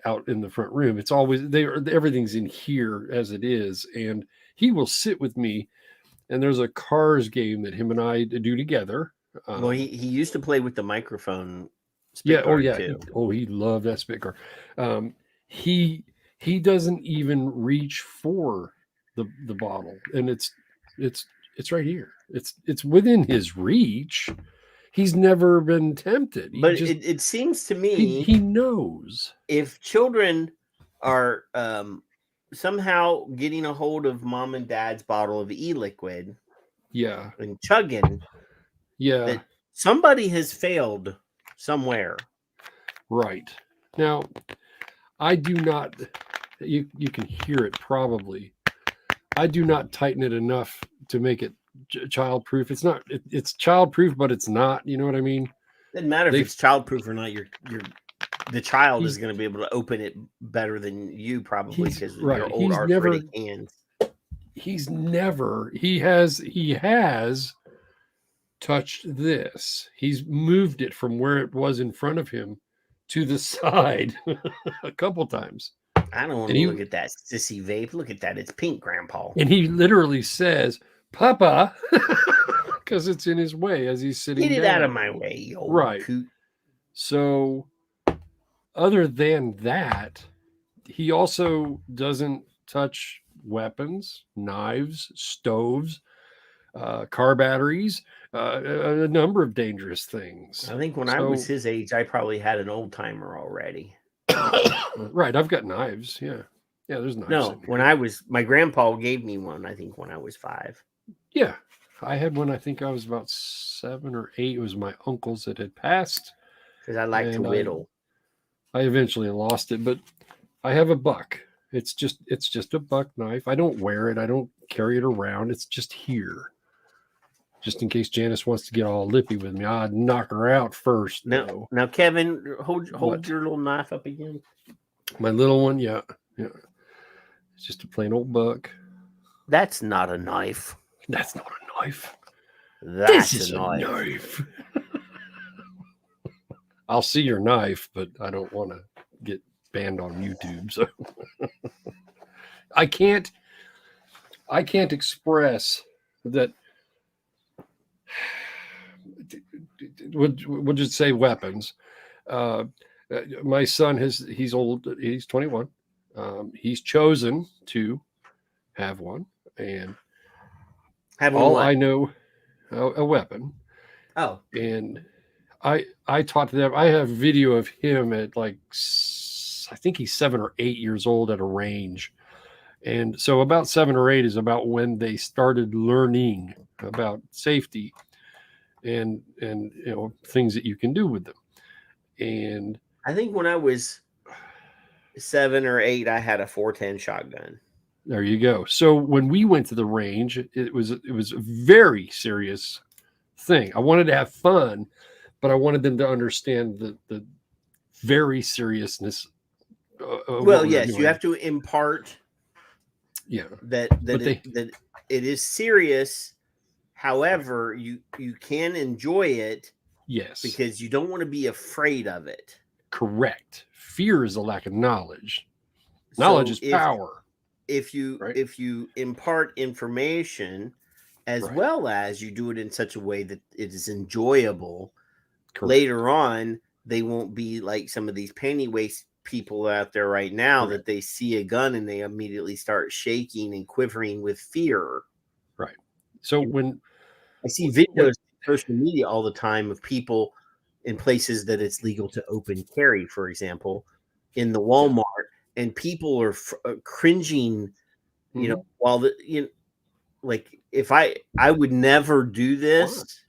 out in the front room. It's always everything's in here as it is, and he will sit with me. And there's a Cars game that him and I do together. Well, he used to play with the microphone. Too. He loved that spit car. He doesn't even reach for the bottle, and it's right here. It's within his reach. He's never been tempted. But it seems to me he knows if children are somehow getting a hold of mom and dad's bottle of e-liquid, and chugging, that somebody has failed somewhere. Right. Now, I do not, you can hear it probably. I do not tighten it enough to make it child-proof. It's child-proof, but it's not, you know what I mean? Doesn't matter if it's child-proof or not. The child is going to be able to open it better than you probably because your old arthritic hands. He has touched this. He's moved it from where it was in front of him to the side a couple times. I don't want to look at that sissy vape. Look at that. It's pink, Grandpa. And he literally says, Papa, because it's in his way as he's sitting down. Get it down. out of my way, you old right. coot. So other than that, he also doesn't touch weapons, knives, stoves, car batteries, a number of dangerous things. I think when I was his age, I probably had an old timer already. Right, I've got knives. Yeah, there's knives. No, when my grandpa gave me one. I think when I was 5. Yeah, I had one. I think I was about 7 or 8. It was my uncle's that had passed. Because I like to whittle. I eventually lost it, but I have a buck. It's just a buck knife. I don't wear it. I don't carry it around. It's just here. Just in case Janice wants to get all lippy with me, I'd knock her out first. Now, Kevin, hold your little knife up again. My little one, yeah. It's just a plain old buck. That's not a knife. That's not a knife. That's this is a knife. I'll see your knife, but I don't want to get banned on YouTube. So I can't express that. We'll just say weapons. My son he's old. He's 21. He's chosen to have one, and I know a weapon. Oh, and I taught them. I have video of him at I think he's 7 or 8 years old at a range. And so about 7 or 8 is about when they started learning about safety and things that you can do with them. And I think when I was 7 or 8, I had a 410 shotgun. There you go. So when we went to the range, it was a very serious thing. I wanted to have fun, but I wanted them to understand the very seriousness. Well, yes, you have to impart. Yeah, that it is serious. However, you can enjoy it. Yes, because you don't want to be afraid of it. Correct. Fear is a lack of knowledge. Knowledge is power. If you impart information, as well as you do it in such a way that it is enjoyable, later on they won't be like some of these panty waste people out there right now that they see a gun and they immediately start shaking and quivering with fear. Right. So when I see videos on social media all the time of people in places that it's legal to open carry, for example, in the Walmart, and people are cringing, while like if I would never do this.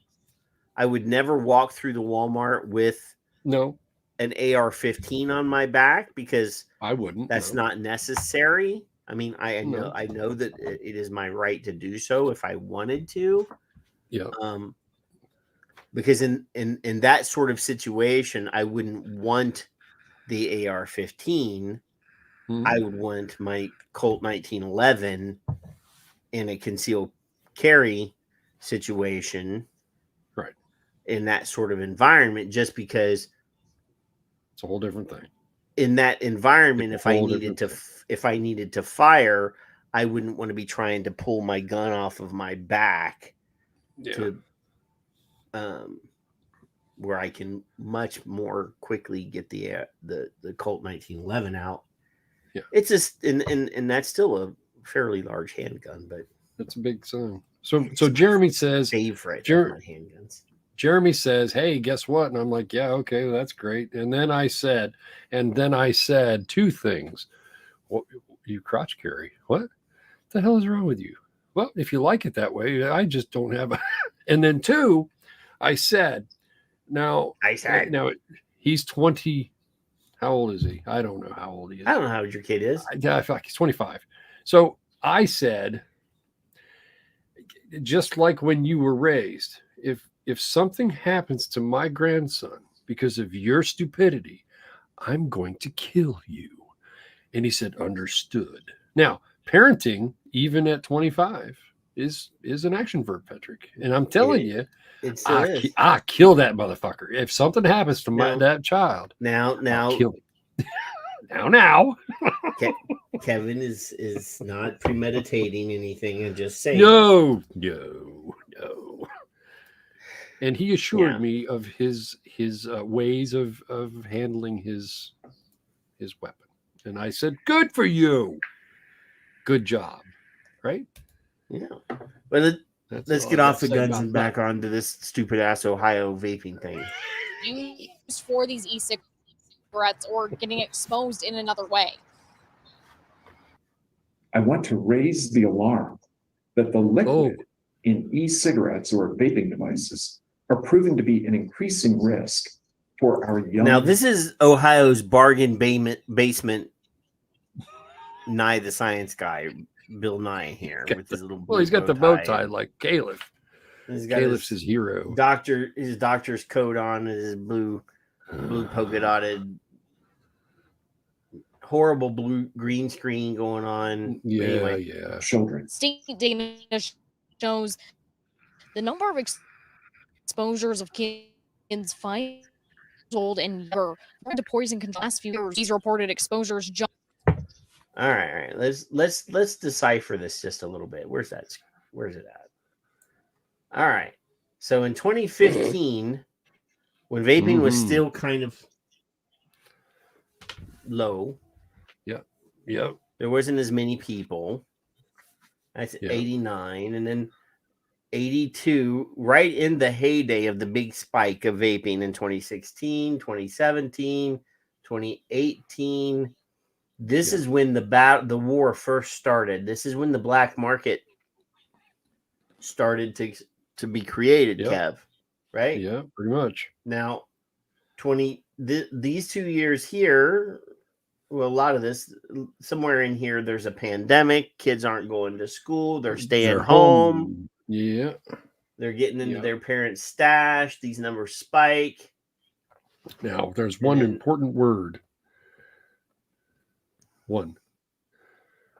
I would never walk through the Walmart with an AR-15 on my back because I wouldn't. That's not necessary. I mean, I know that it is my right to do so if I wanted to. Yeah. Because in that sort of situation, I wouldn't want the AR-15. I would want my Colt 1911 in a concealed carry situation. Right. In that sort of environment, just because it's a whole different thing. In that environment, if I needed to fire, I wouldn't want to be trying to pull my gun off of my back to where I can much more quickly get the Colt 1911 out. Yeah, it's just and that's still a fairly large handgun, but that's a big thing. So Jeremy says favorite of my handguns. Jeremy says, "Hey, guess what?" And I'm like, "Yeah, okay, well, that's great." And then I said 2 things. What, you crotch carry? What the hell is wrong with you? Well, if you like it that way, I just don't have a. And then 2, I said, now he's 20. How old is he? I don't know how old he is. I don't know how old your kid is. I feel like he's 25. So I said, just like when you were raised, if something happens to my grandson because of your stupidity, I'm going to kill you. And he said, understood. Now, parenting, even at 25, is an action verb, Patrick. And I'm telling you, I kill that motherfucker. If something happens to that child, I'll kill him. now. Kevin is not premeditating anything and just saying. No. And he assured me of his ways of handling his weapon. And I said, good for you. Good job. Right? Yeah. But let's all get I've off got the to say guns about and back onto this stupid ass Ohio vaping thing. Used for these e-cigarettes or getting exposed in another way. I want to raise the alarm that the liquid in e-cigarettes or vaping devices are proving to be an increasing risk for our young. Now, this is Ohio's bargain basement Nye the science guy, Bill Nye here with his little blue Well, he's got the bow tie like Caliph. He's got Caliph's his hero. His doctor's coat on, his blue polka dotted, horrible blue green screen going on. Yeah, anyway. yeah. Children. State data shows the number of exposures of kids 5 years old and younger to poison control last few years. These reported exposures jumped. All right. Let's decipher this just a little bit. Where's it at? All right. So in 2015, when vaping was still kind of low, yeah, there wasn't as many people. That's 89, and then 82, right in the heyday of the big spike of vaping in 2016, 2017, 2018. This is when the war first started. This is when the black market started to be created, Kev, right? Yeah, pretty much. Now, these 2 years here, well, a lot of this, somewhere in here, there's a pandemic. Kids aren't going to school. They're staying home. Yeah. They're getting into their parents' stash. These numbers spike. Now, there's one important word. One.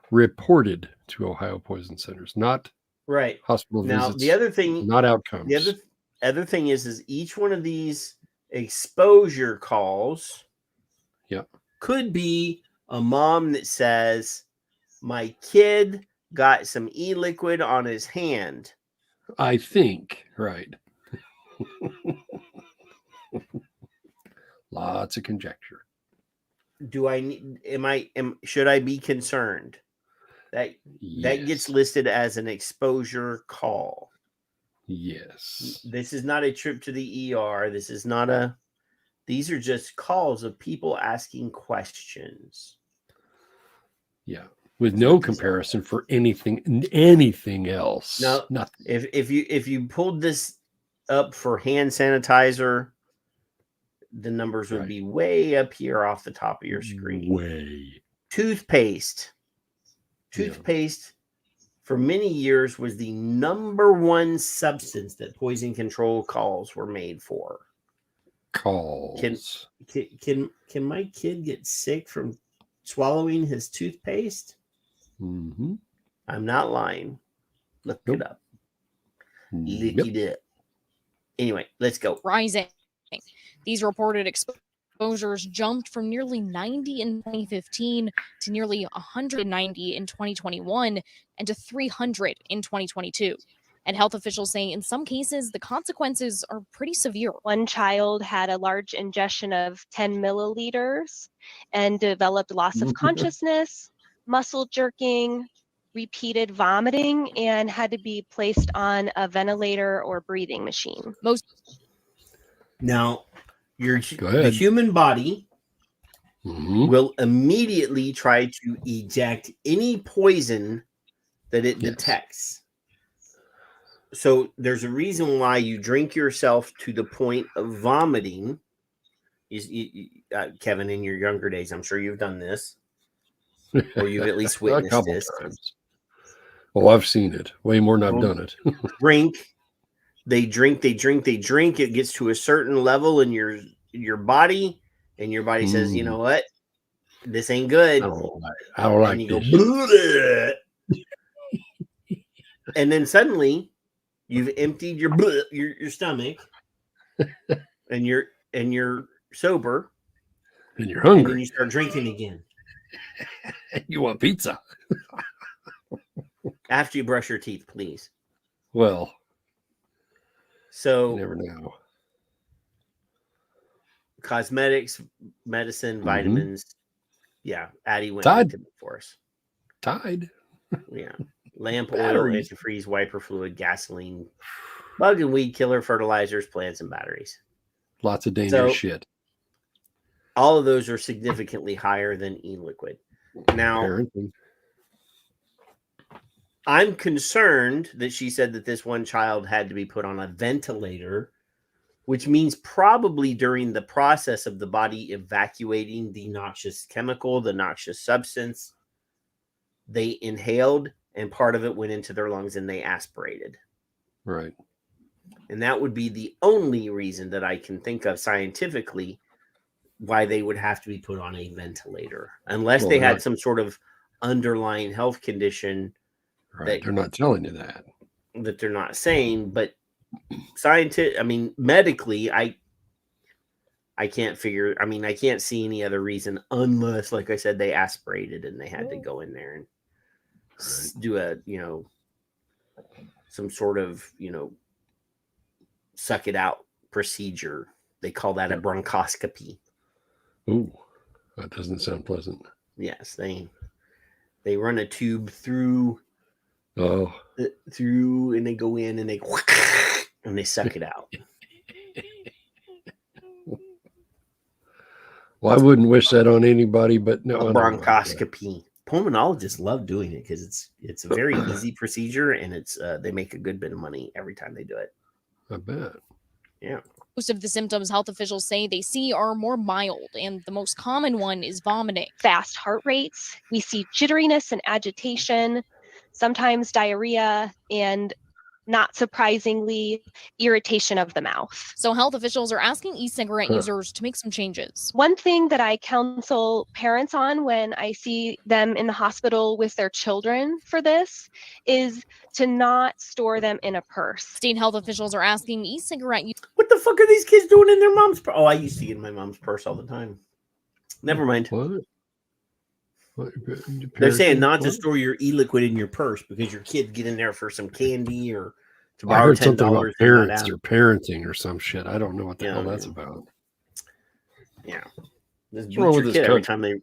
Reported to Ohio Poison Centers, not right hospital now, visits. the other thing, not outcomes. The other thing is each one of these exposure calls could be a mom that says, my kid got some e-liquid on his hand. I think, right. Lots of conjecture. Should I be concerned? That gets listed as an exposure call. Yes. This is not a trip to the ER. These are just calls of people asking questions. Yeah. With no comparison for anything else. Now, nothing. If you pulled this up for hand sanitizer, the numbers would be way up here off the top of your screen. Way. Toothpaste for many years was the number one substance that poison control calls were made for. Calls. Can my kid get sick from swallowing his toothpaste? Mm-hmm. I'm not lying. Look it up. Lick it up. Anyway, let's go. Rising. These reported exposures jumped from nearly 90 in 2015 to nearly 190 in 2021 and to 300 in 2022. And health officials say in some cases, the consequences are pretty severe. One child had a large ingestion of 10 milliliters and developed loss of consciousness, muscle jerking, repeated vomiting, and had to be placed on a ventilator or breathing machine. Now, the human body will immediately try to eject any poison that it detects. So there's a reason why you drink yourself to the point of vomiting. Kevin, in your younger days, I'm sure you've done this, or you've at least witnessed a couple this. times. Oh, I've seen it way more than I've done it. They drink. It gets to a certain level in your body, and your body says, "You know what? This ain't good." I don't like and this. Go, and then suddenly, you've emptied your stomach, and you're sober, and you're hungry, and then you start drinking again. You want pizza after you brush your teeth, please. Well. So you never know. Cosmetics, medicine, vitamins. Yeah, Addie went Tide into it for us. Tide. Yeah. Lamp oil, Batteries. antifreeze, wiper fluid, gasoline, bug and weed killer, fertilizers, plants, and batteries. Lots of dangerous So, shit. all of those are significantly higher than e-liquid. Now, Parenting. I'm concerned that she said that this one child had to be put on a ventilator, which means probably during the process of the body evacuating the noxious chemical, the noxious substance, they inhaled and part of it went into their lungs and they aspirated. Right. And that would be the only reason that I can think of scientifically why they would have to be put on a ventilator, unless Well, they they're had not- some sort of underlying health condition. Right. They're not telling you that. That they're not saying, but scientific, I mean, medically, I can't figure, I mean, I can't see any other reason unless, like I said, they aspirated and they had to go in there and do a, some sort of, suck it out procedure. They call that a bronchoscopy. Ooh, that doesn't sound pleasant. Yes, they run a tube through and they go in and they suck it out. Well, I wouldn't wish that on anybody, but no. A bronchoscopy. Pulmonologists love doing it because it's a very easy procedure and it's they make a good bit of money every time they do it. I bet. Yeah. Most of the symptoms health officials say they see are more mild, and the most common one is vomiting. Fast heart rates. We see jitteriness and agitation, sometimes diarrhea, and not surprisingly, irritation of the mouth. So health officials are asking e-cigarette users to make some changes. One thing that I counsel parents on when I see them in the hospital with their children for this is to not store them in a purse. State health officials are asking e-cigarette users. What the fuck are these kids doing in their mom's purse? Oh, I used to get in my mom's purse all the time. Never mind. What? They're saying not to store your e-liquid in your purse because your kids get in there for some candy or to I borrow heard $10. something about and not parents out. or parenting or some shit. I don't know what the hell Yeah, that's yeah. about. Yeah. Just What's beat wrong your with kid this every country?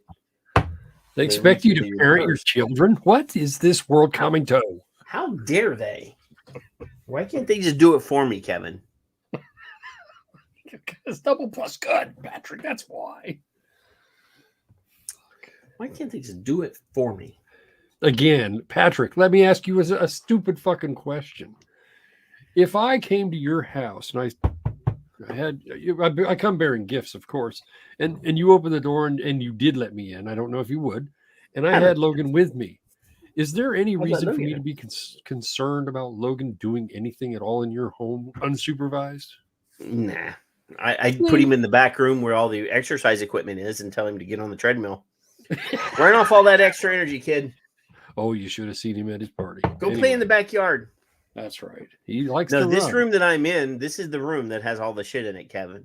time They expect you to parent your children? What is this world coming to? How dare they? Why can't they just do it for me, Kevin? It's double plus good, Patrick. That's why. Why can't they just do it for me? Again, Patrick, let me ask you a stupid fucking question. If I came to your house and I come bearing gifts, of course, and you open the door and you did let me in, I don't know if you would, and I had Logan with me, is there any reason for me to be concerned about Logan doing anything at all in your home unsupervised? Nah. I'd put him in the back room where all the exercise equipment is and tell him to get on the treadmill. Burn off all that extra energy, kid. Oh, you should have seen him at his party. Go play in the backyard. That's right. He likes No, to this run. room that I'm in, this is the room that has all the shit in it, Kevin.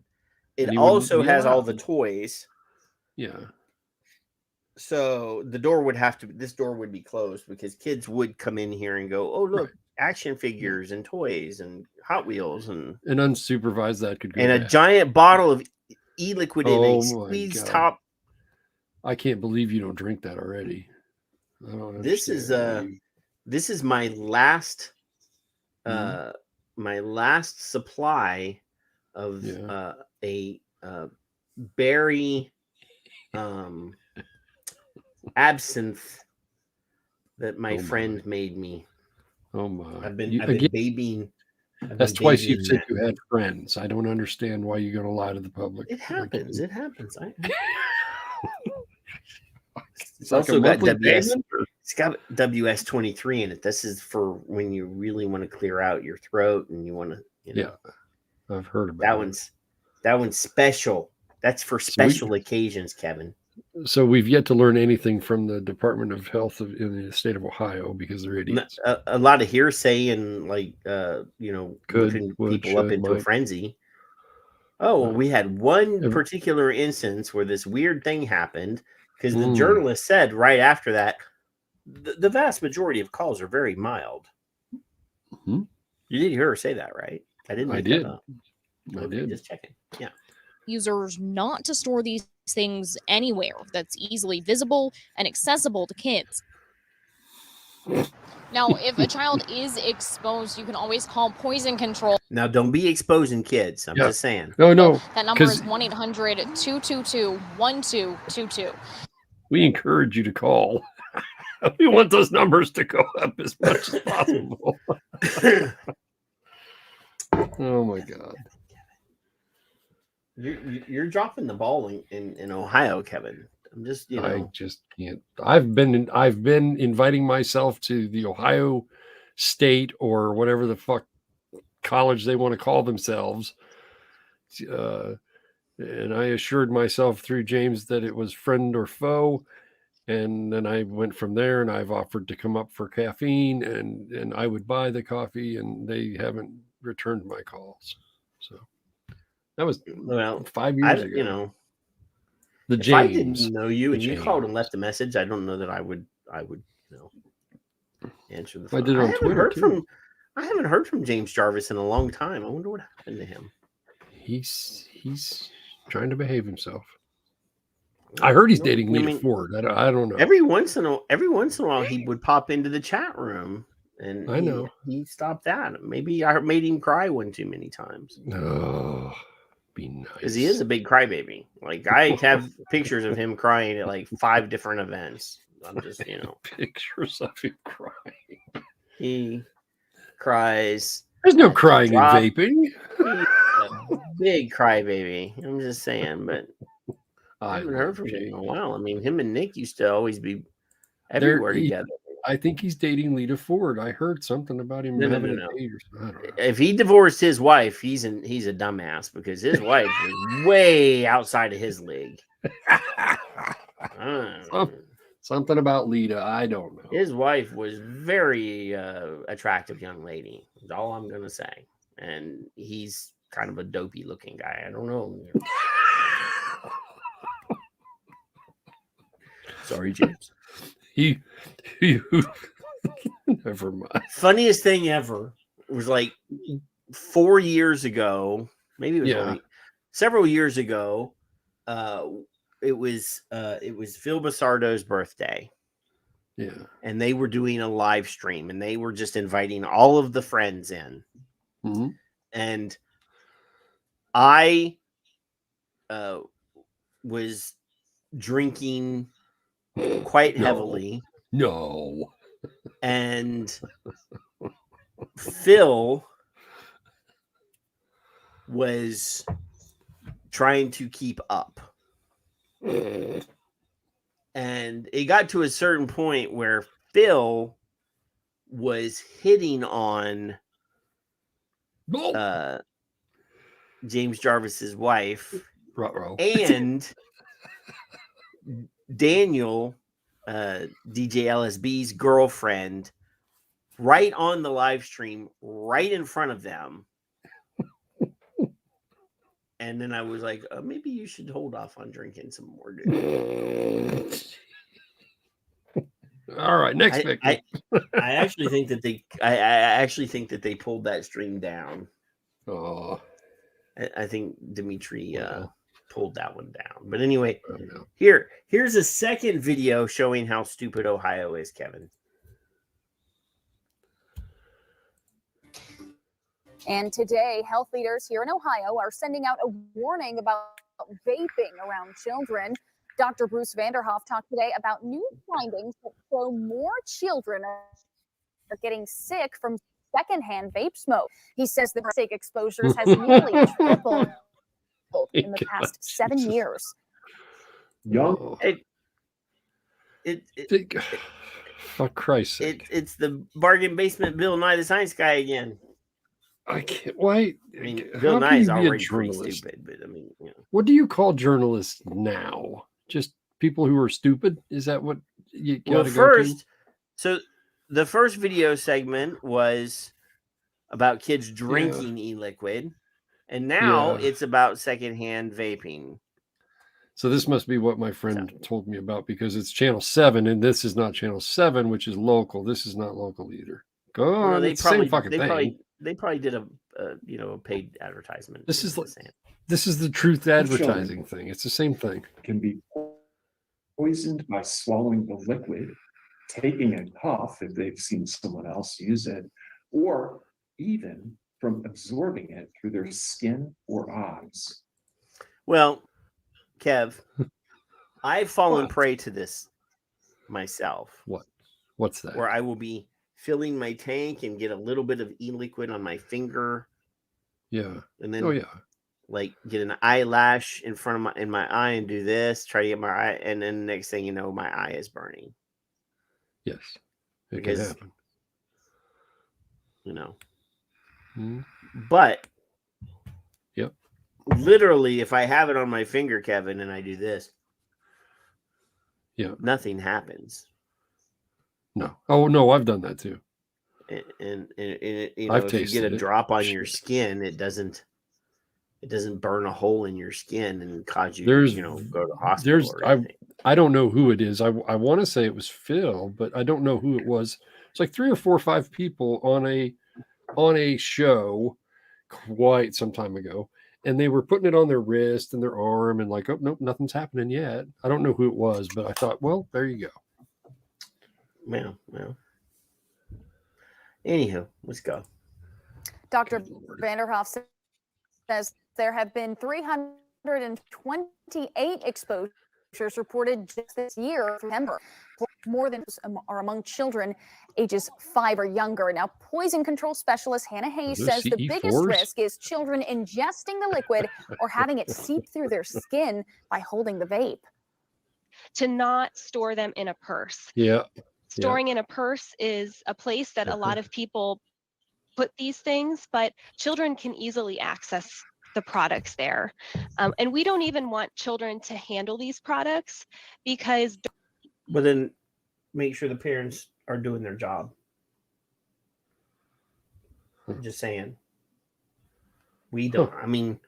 It And he wouldn't also be has all allowed. the toys. Yeah. So this door would be closed because kids would come in here and go, oh, look, action figures and toys and Hot Wheels and unsupervised that could go and a bad. giant bottle of e-liquid in Oh a my squeeze God. top. I can't believe you don't drink that already. I don't This understand. is my last Mhm. my last supply of a berry absinthe that my friend made me. Oh my! I've been Again, babying. that's twice you've said you had friends. I don't understand why you're going to lie to the public. It happens. It happens. It's like also a got monthly WS. payment, or- It's got WS-23 in it. This is for when you really want to clear out your throat and you want to. Yeah, I've heard about that one's special. That's for special occasions, Kevin. So we've yet to learn anything from the Department of Health in the state of Ohio because they're idiots. A lot of hearsay and looking people up into a might. frenzy. Oh, well, we had one particular instance where this weird thing happened because the journalist said right after that, the vast majority of calls are very mild. Mm-hmm. You did hear her say that, right? I didn't. I did. I did. Just checking. Yeah. Users not to store these things anywhere that's easily visible and accessible to kids. Now, if a child is exposed, you can always call poison control. Now, don't be exposing kids. I'm Yeah. just saying. No. That number 'cause is 1-800-222-1222. we encourage you to call. We want those numbers to go up as much as possible. Oh my God. You're dropping the ball in Ohio, Kevin. I'm just, I just can't. I've been inviting myself to the Ohio State or whatever the fuck college they want to call themselves. And I assured myself through James that it was friend or foe. And then I went from there, and I've offered to come up for caffeine, and I would buy the coffee, and they haven't returned my calls. So that was 5 years ago. If I didn't know you and you called and left a message, I don't know that I would answer the phone. I did it on Twitter too. I haven't heard from James Jarvis in a long time. I wonder what happened to him. He's trying to behave himself. I heard he's dating Lita Ford. I don't know. Every once in a while, he would pop into the chat room, and I know he stopped that. Maybe I made him cry one too many times. Oh, be nice. Because he is a big crybaby. Like, I have pictures of him crying at like 5 different events. I'm just, pictures of him crying. He cries. There's no crying in vaping. He's a big crybaby. I'm just saying, but I haven't heard from him in a while. I mean, him and Nick used to always be everywhere together. I think he's dating Lita Ford. I heard something about him having a date or something. I don't know. If he divorced his wife, he's a dumbass, because his wife was way outside of his league. Something about Lita, I don't know. His wife was very attractive young lady. That's all I'm gonna say. And he's kind of a dopey looking guy. I don't know. Sorry, James. You never mind. Funniest thing ever was like 4 years ago, maybe it was only several years ago. It was Phil Basardo's birthday. Yeah. And they were doing a live stream, and they were just inviting all of the friends in. Mm-hmm. And I was drinking quite heavily. No. And Phil was trying to keep up. And it got to a certain point where Phil was hitting on James Jarvis's wife. Ruh-roh. And Daniel, DJ LSB's girlfriend, right on the live stream, right in front of them. And then I was like, maybe you should hold off on drinking some more, dude. All right, next victim. I actually think that they pulled that stream down. Oh, I think Dimitri pulled that one down. But anyway, here's a second video showing how stupid Ohio is, Kevin. And today, health leaders here in Ohio are sending out a warning about vaping around children. Dr. Bruce Vanderhoff talked today about new findings that show more children are getting sick from secondhand vape smoke. He says the sick exposures has nearly tripled in the past 7 years. Young. For Christ's sake. It's the bargain basement Bill Nye the Science Guy again. I can't. Why? I mean, Bill Nye is already pretty stupid, but I mean, what do you call journalists now? Just people who are stupid? Is that what you got to go to? So the first video segment was about kids drinking e-liquid, and now it's about secondhand vaping. So this must be what my friend told me about, because it's channel 7, and this is not channel 7, which is local. This is not local either. Go on, it's the same fucking thing. They probably did a paid advertisement. This is the truth advertising thing. It's the same thing. Can be poisoned by swallowing the liquid taking a puff if they've seen someone else use it, or even from absorbing it through their skin or eyes. Well, Kev, I've fallen prey to this myself. What's that? Where I will be filling my tank and get a little bit of e-liquid on my finger. Yeah. And then like get an eyelash in front of my eye and do this, try to get my eye, and then next thing you know, my eye is burning. Yes. It Because, can happen. You know. Mm. But yep. Literally, if I have it on my finger, Kevin, and I do this, nothing happens. No. Oh no, I've done that too. And you know, I've if you get a tasted it. drop on your skin, it doesn't burn a hole in your skin and cause you to go to the hospital. I don't know who it is. I want to say it was Phil, but I don't know who it was. It's like 3 or 4 or 5 people on a show quite some time ago, and they were putting it on their wrist and their arm and like, oh nope, nothing's happening yet. I don't know who it was, but I thought, well, there you go. Well. Anywho, let's go. Dr. Vanderhoff says there have been 328 exposures reported just this year through September. More than are among children ages 5 or younger. Now, poison control specialist Hannah Hayes says the biggest risk is children ingesting the liquid or having it seep through their skin by holding the vape. To not store them in a purse. Yeah. Storing in a purse is a place that a lot of people put these things, but children can easily access the products there. And we don't even want children to handle these products because... But then make sure the parents are doing their job. I'm just saying. We don't. I mean,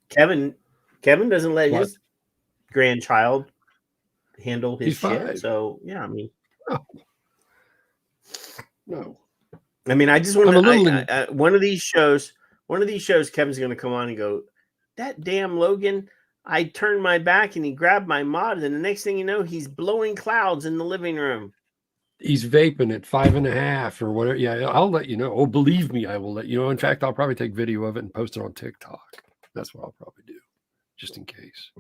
Kevin doesn't let his grandchild handle his shit. So, yeah, I mean... No. I mean, I just want to. One of these shows, Kevin's going to come on and go, "That damn Logan! I turned my back and he grabbed my mod, and the next thing you know, he's blowing clouds in the living room. He's vaping at 5.5 or whatever. Yeah, I'll let you know. Oh, believe me, I will let you know. In fact, I'll probably take video of it and post it on TikTok. That's what I'll probably do, just in case.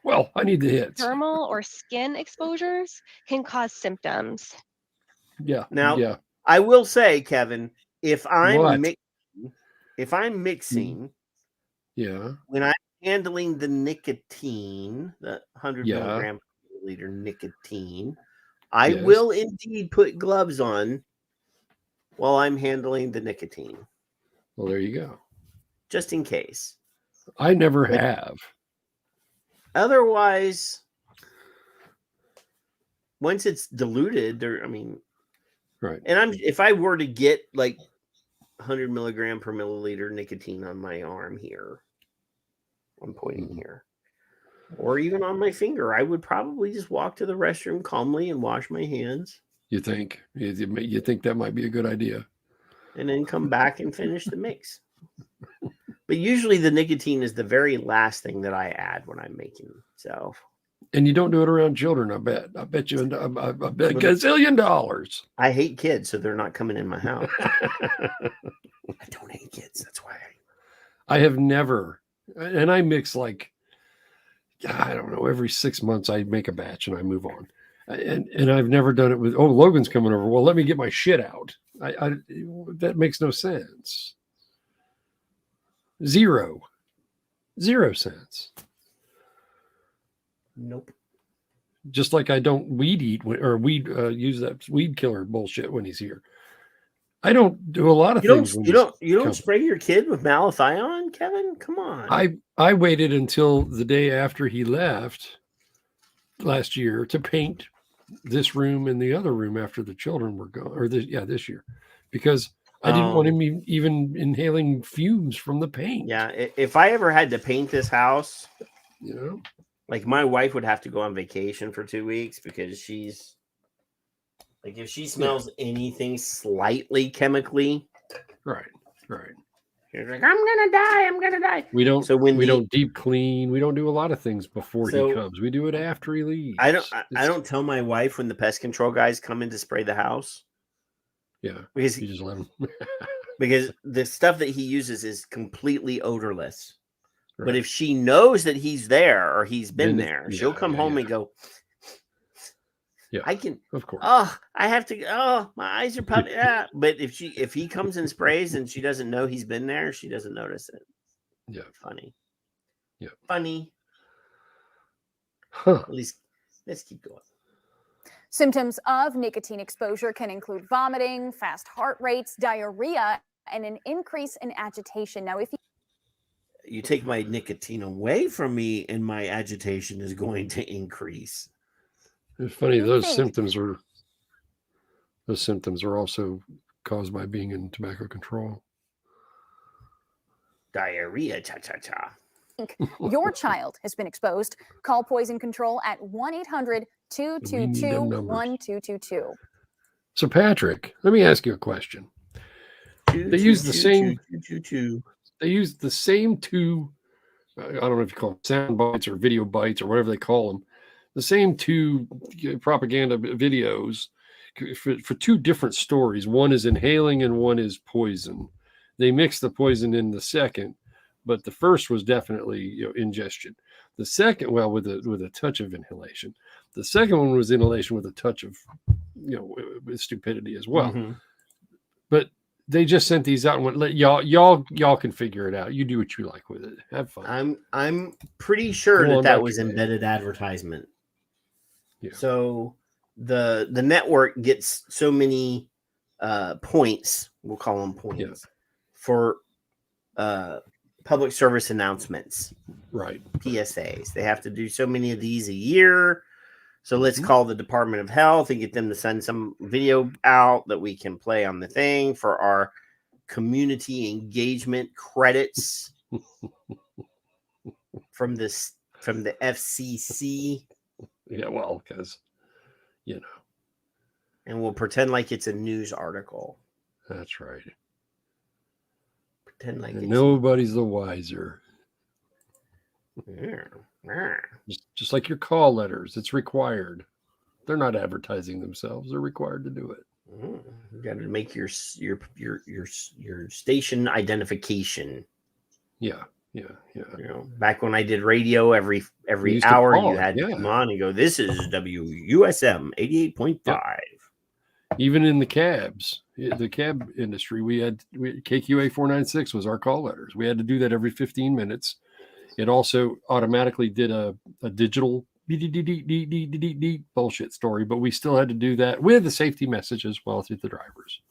Well, I need the hits. Thermal or skin exposures can cause symptoms. Yeah. Now, I will say, Kevin, if I'm mixing, when I'm handling the nicotine, the 100 milligram per liter nicotine, I will indeed put gloves on while I'm handling the nicotine. Well, there you go. Just in case. I never have. Otherwise, once it's diluted, right. And if I were to get like 100 milligram per milliliter nicotine on my arm here, I'm pointing here, or even on my finger, I would probably just walk to the restroom calmly and wash my hands. You think? You think that might be a good idea? And then come back and finish the mix. But usually the nicotine is the very last thing that I add when I'm making. So. And you don't do it around children, I bet. I bet you a gazillion dollars. I hate kids, so they're not coming in my house. I don't hate kids. That's why. I have never, and I mix like, I don't know, every 6 months I make a batch and I move on. And I've never done it with, oh, Logan's coming over. Well, let me get my shit out. That makes no sense. Zero cents. Nope. Just like I don't weed eat or use that weed killer bullshit when he's here. I don't do a lot of things. You don't spray your kid with malathion, Kevin? Come on. I waited until the day after he left last year to paint this room and the other room after the children were gone, or this year, because I didn't want him even inhaling fumes from the paint. Yeah, if I ever had to paint this house, like my wife would have to go on vacation for 2 weeks because she's like, if she smells anything slightly chemically, right. He's like, I'm gonna die. I'm gonna die. We don't. So when we don't deep clean. We don't do a lot of things before So- he comes. We do it after he leaves. I don't tell my wife when the pest control guys come in to spray the house. Yeah, because you just let him. because the stuff that he uses is completely odorless. But Right. if she knows that he's there or he's been Then there, she'll come home and go, Yeah, I can, of course. oh, I have to, oh, my eyes are puffy. Yeah. But if he comes and sprays and she doesn't know he's been there, she doesn't notice it. Yeah. Funny. Yeah. Funny. Huh. At least let's keep going. Symptoms of nicotine exposure can include vomiting, fast heart rates, diarrhea, and an increase in agitation. Now, if You take my nicotine away from me and my agitation is going to increase. It's funny. You Those think- symptoms are also caused by being in tobacco control. Diarrhea, cha-cha-cha. your child has been exposed, call poison control at 1-800-222-1222. So, Patrick, let me ask you a question. They use the same. They use the same two. I don't know if you call them sound bites or video bites or whatever they call them. The same two propaganda videos for two different stories. One is inhaling and one is poison. They mix the poison in the second, but the first was definitely ingestion. The second, well, with a touch of inhalation. The second one was inhalation with a touch of with stupidity as well. Mm-hmm. But they just sent these out and went, let y'all can figure it out. You do what you like with it. Have fun. I'm pretty sure Go on that back was to your day. embedded advertisement. Yeah. So the network gets so many points, we'll call them points, for public service announcements. Right. PSAs. They have to do so many of these a year. So let's call the Department of Health and get them to send some video out that we can play on the thing for our community engagement credits from the FCC. Yeah, well, because and we'll pretend like it's a news article. That's right. Pretend like And it's nobody's the wiser. Just like your call letters, it's required. They're not advertising themselves; they're required to do it. You got to make your station identification. Yeah. Back when I did radio, every used to hour call you it, had to yeah. come on and go, "This is WUSM 88.5." Even in the cabs, the cab industry, we KQA 496 was our call letters. We had to do that every 15 minutes. It also automatically did a digital bullshit story, but we still had to do that with the safety message as well to the drivers.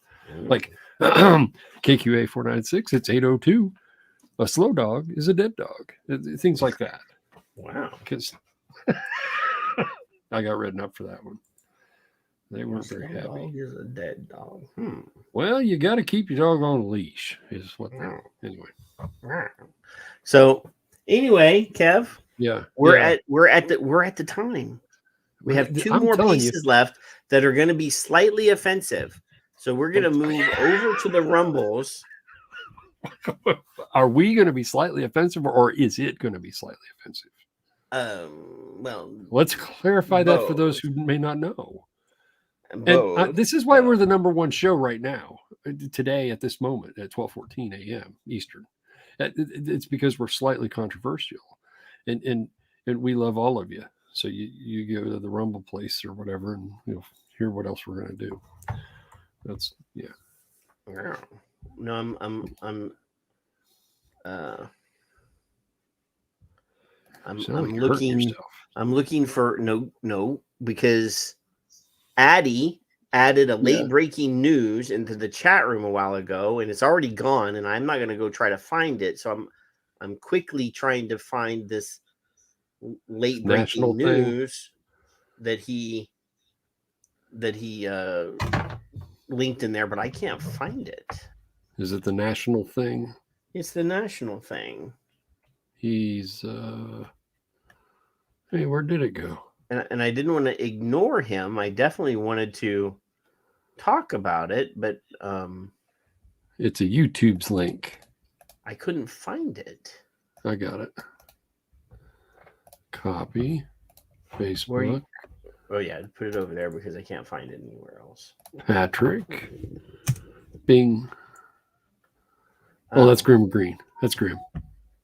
Like KQA 496, it's 802. A slow dog is a dead dog. Things like that. Wow. Because I got written up for that one. They weren't very happy. Dog is a dead dog. Well, you got to keep your dog on a leash. Is what. Anyway. So anyway, Kev. Yeah. We're at the time. We have two I'm more telling pieces left that are going to be slightly offensive. So we're going to move over to the rumbles. Are we going to be slightly offensive, or is it going to be slightly offensive? Well, let's clarify that for those who may not know. And this is why we're the number one show right now, today at this moment at 12:14 a.m. Eastern. It's because we're slightly controversial, and we love all of you. So you go to the Rumble place or whatever, and you'll hear what else we're going to do. That's No, I'm looking for no because Addie added a late breaking news into the chat room a while ago, and it's already gone, and I'm not going to go try to find it. So I'm quickly trying to find this late breaking news that he linked in there, but I can't find it. Is it the national thing? It's the national thing. He's hey, where did it go? And I didn't want to ignore him. I definitely wanted to talk about it, but it's a YouTube's link. I couldn't find it. I got it. Copy. Where Facebook. Oh yeah, put it over there because I can't find it anywhere else. Patrick. Bing. Oh, that's Grim Green. That's Grim.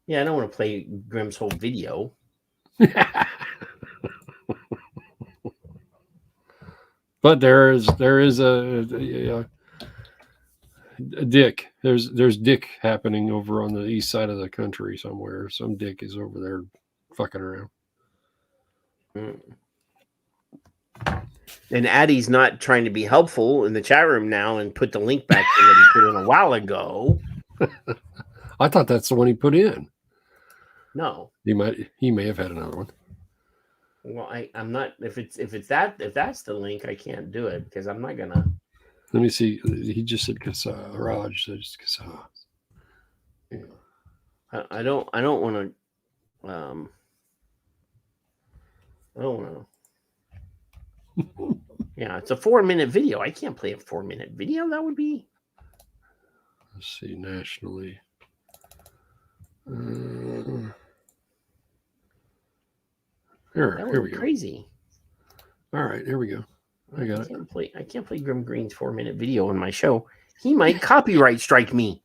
Yeah, I don't want to play Grim's whole video. But there is a dick. There's dick happening over on the east side of the country somewhere. Some dick is over there fucking around. And Addie's not trying to be helpful in the chat room now and put the link back in that he put in a while ago. I thought that's the one he put in. No. He may have had another one. Well, I'm not. If that's the link, I can't do it because I'm not gonna. Let me see. He just said Kasa. Raj says Kasa. I don't want to. I don't want to. Yeah, it's a 4-minute video. I can't play a 4-minute video. That would be. Let's see nationally. Here we go. Crazy. All right, here we go. I got it. I can't play Grim Green's 4-minute video on my show. He might copyright strike me.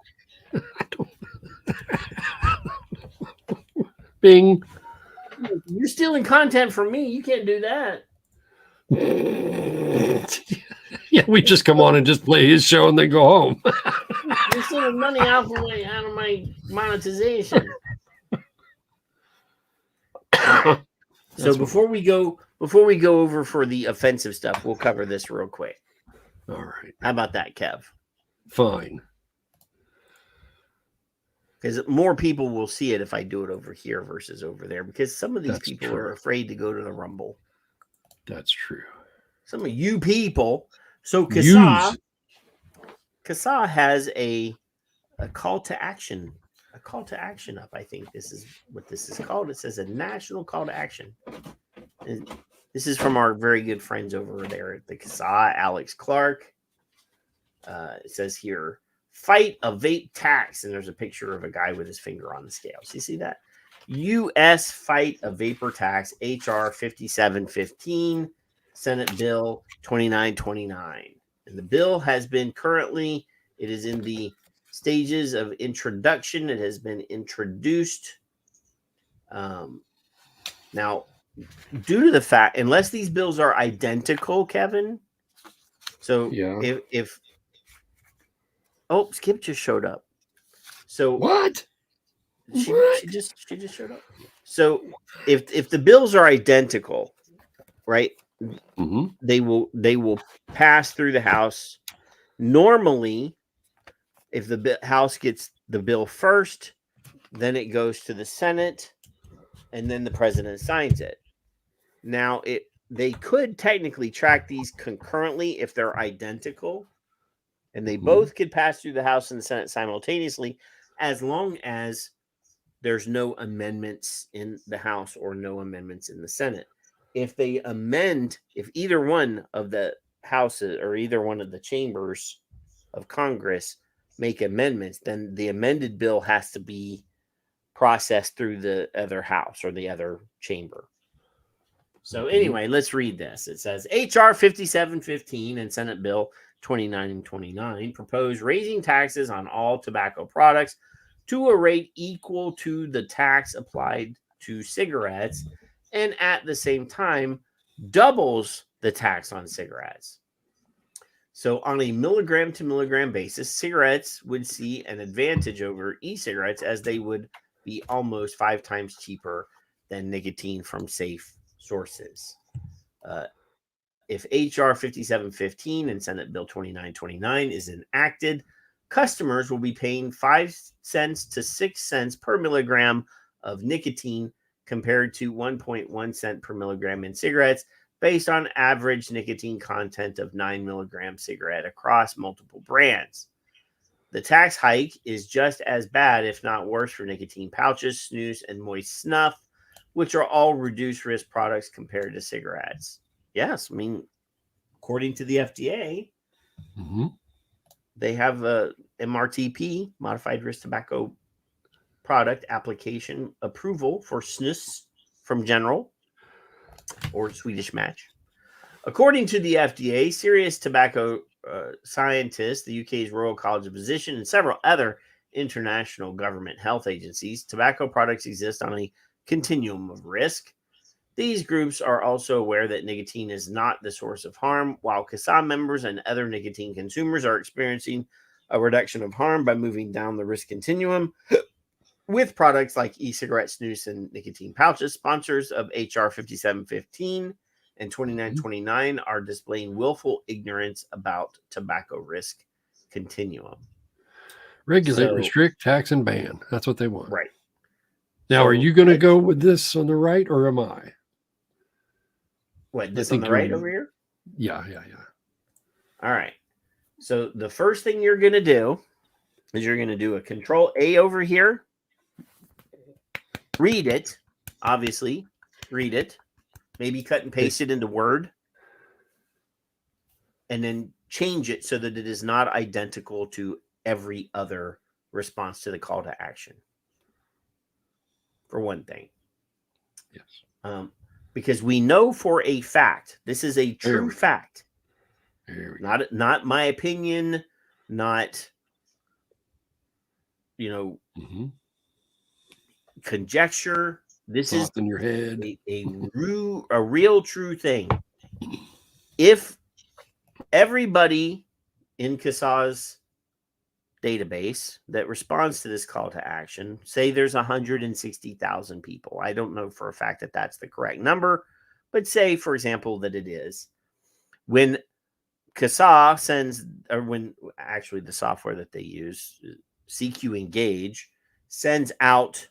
Bing. You're stealing content from me. You can't do that. Yeah, we just come on and just play his show and then go home. You're stealing money out of my monetization. So before we go over for the offensive stuff, we'll cover this real quick. All right. How about that, Kev? Fine. Because more people will see it if I do it over here versus over there. Because some of these people are afraid to go to the Rumble. That's true. Some of you people. So Kasa has a call to action. A call to action up. I think this is what this is called. It says a national call to action. And this is from our very good friends over there at the Kasa, Alex Clark. It says here, fight a vape tax. And there's a picture of a guy with his finger on the scales. You see that? U.S. fight a vapor tax, H.R. 5715, Senate Bill 2929. And the bill has been it is in the stages of introduction. It has been introduced. Now, due to the fact, unless these bills are identical, Kevin. So if Skip just showed up. So what? She just showed up. So if the bills are identical, right? Mm-hmm. They will pass through the House. Normally, if the House gets the bill first, then it goes to the Senate, and then the president signs it. Now, they could technically track these concurrently if they're identical, and they both could pass through the House and the Senate simultaneously, as long as there's no amendments in the House or no amendments in the Senate. If they amend, if either one of the houses or either one of the chambers of Congress make amendments, then the amended bill has to be processed through the other house or the other chamber. So anyway, let's read this. It says H.R. 5715 and Senate Bill 2929 propose raising taxes on all tobacco products to a rate equal to the tax applied to cigarettes, and at the same time doubles the tax on cigarettes. So on a milligram to milligram basis, cigarettes would see an advantage over e-cigarettes as they would be almost 5 times cheaper than nicotine from safe sources. If H.R. 5715 and Senate Bill 2929 is enacted, customers will be paying 5 cents to 6 cents per milligram of nicotine compared to 1.1 cent per milligram in cigarettes, based on average nicotine content of 9 milligram cigarette across multiple brands. The tax hike is just as bad, if not worse, for nicotine pouches, snus, and moist snuff, which are all reduced risk products compared to cigarettes. Yes, I mean, according to the FDA, they have a MRTP, modified risk tobacco product application approval for snus from General or Swedish Match. According to the FDA, serious tobacco scientists, the UK's Royal College of Physicians, and several other international government health agencies, tobacco products exist on a continuum of risk. These groups are also aware that nicotine is not the source of harm, while CASA members and other nicotine consumers are experiencing a reduction of harm by moving down the risk continuum with products like e-cigarette, snus, and nicotine pouches. Sponsors of HR 5715 and 2929 are displaying willful ignorance about tobacco risk continuum. Regulate, restrict, tax, and ban. That's what they want. Right. Now, are you going to go with this on the right, or am I? What, this on the right over here? Yeah. All right. So the first thing you're going to do is you're going to do a Control A over here. Read it. Obviously, read it. Maybe cut and paste it into Word. And then change it so that it is not identical to every other response to the call to action. For one thing. Yes. Because we know for a fact, this is a true fact. Not my opinion, not, conjecture. This is in your head. a real true thing. If everybody in CASA's database that responds to this call to action, say there's 160,000 people. I don't know for a fact that that's the correct number, but say, for example, that it is. When CASA sends, or when actually the software that they use, CQ Engage, sends out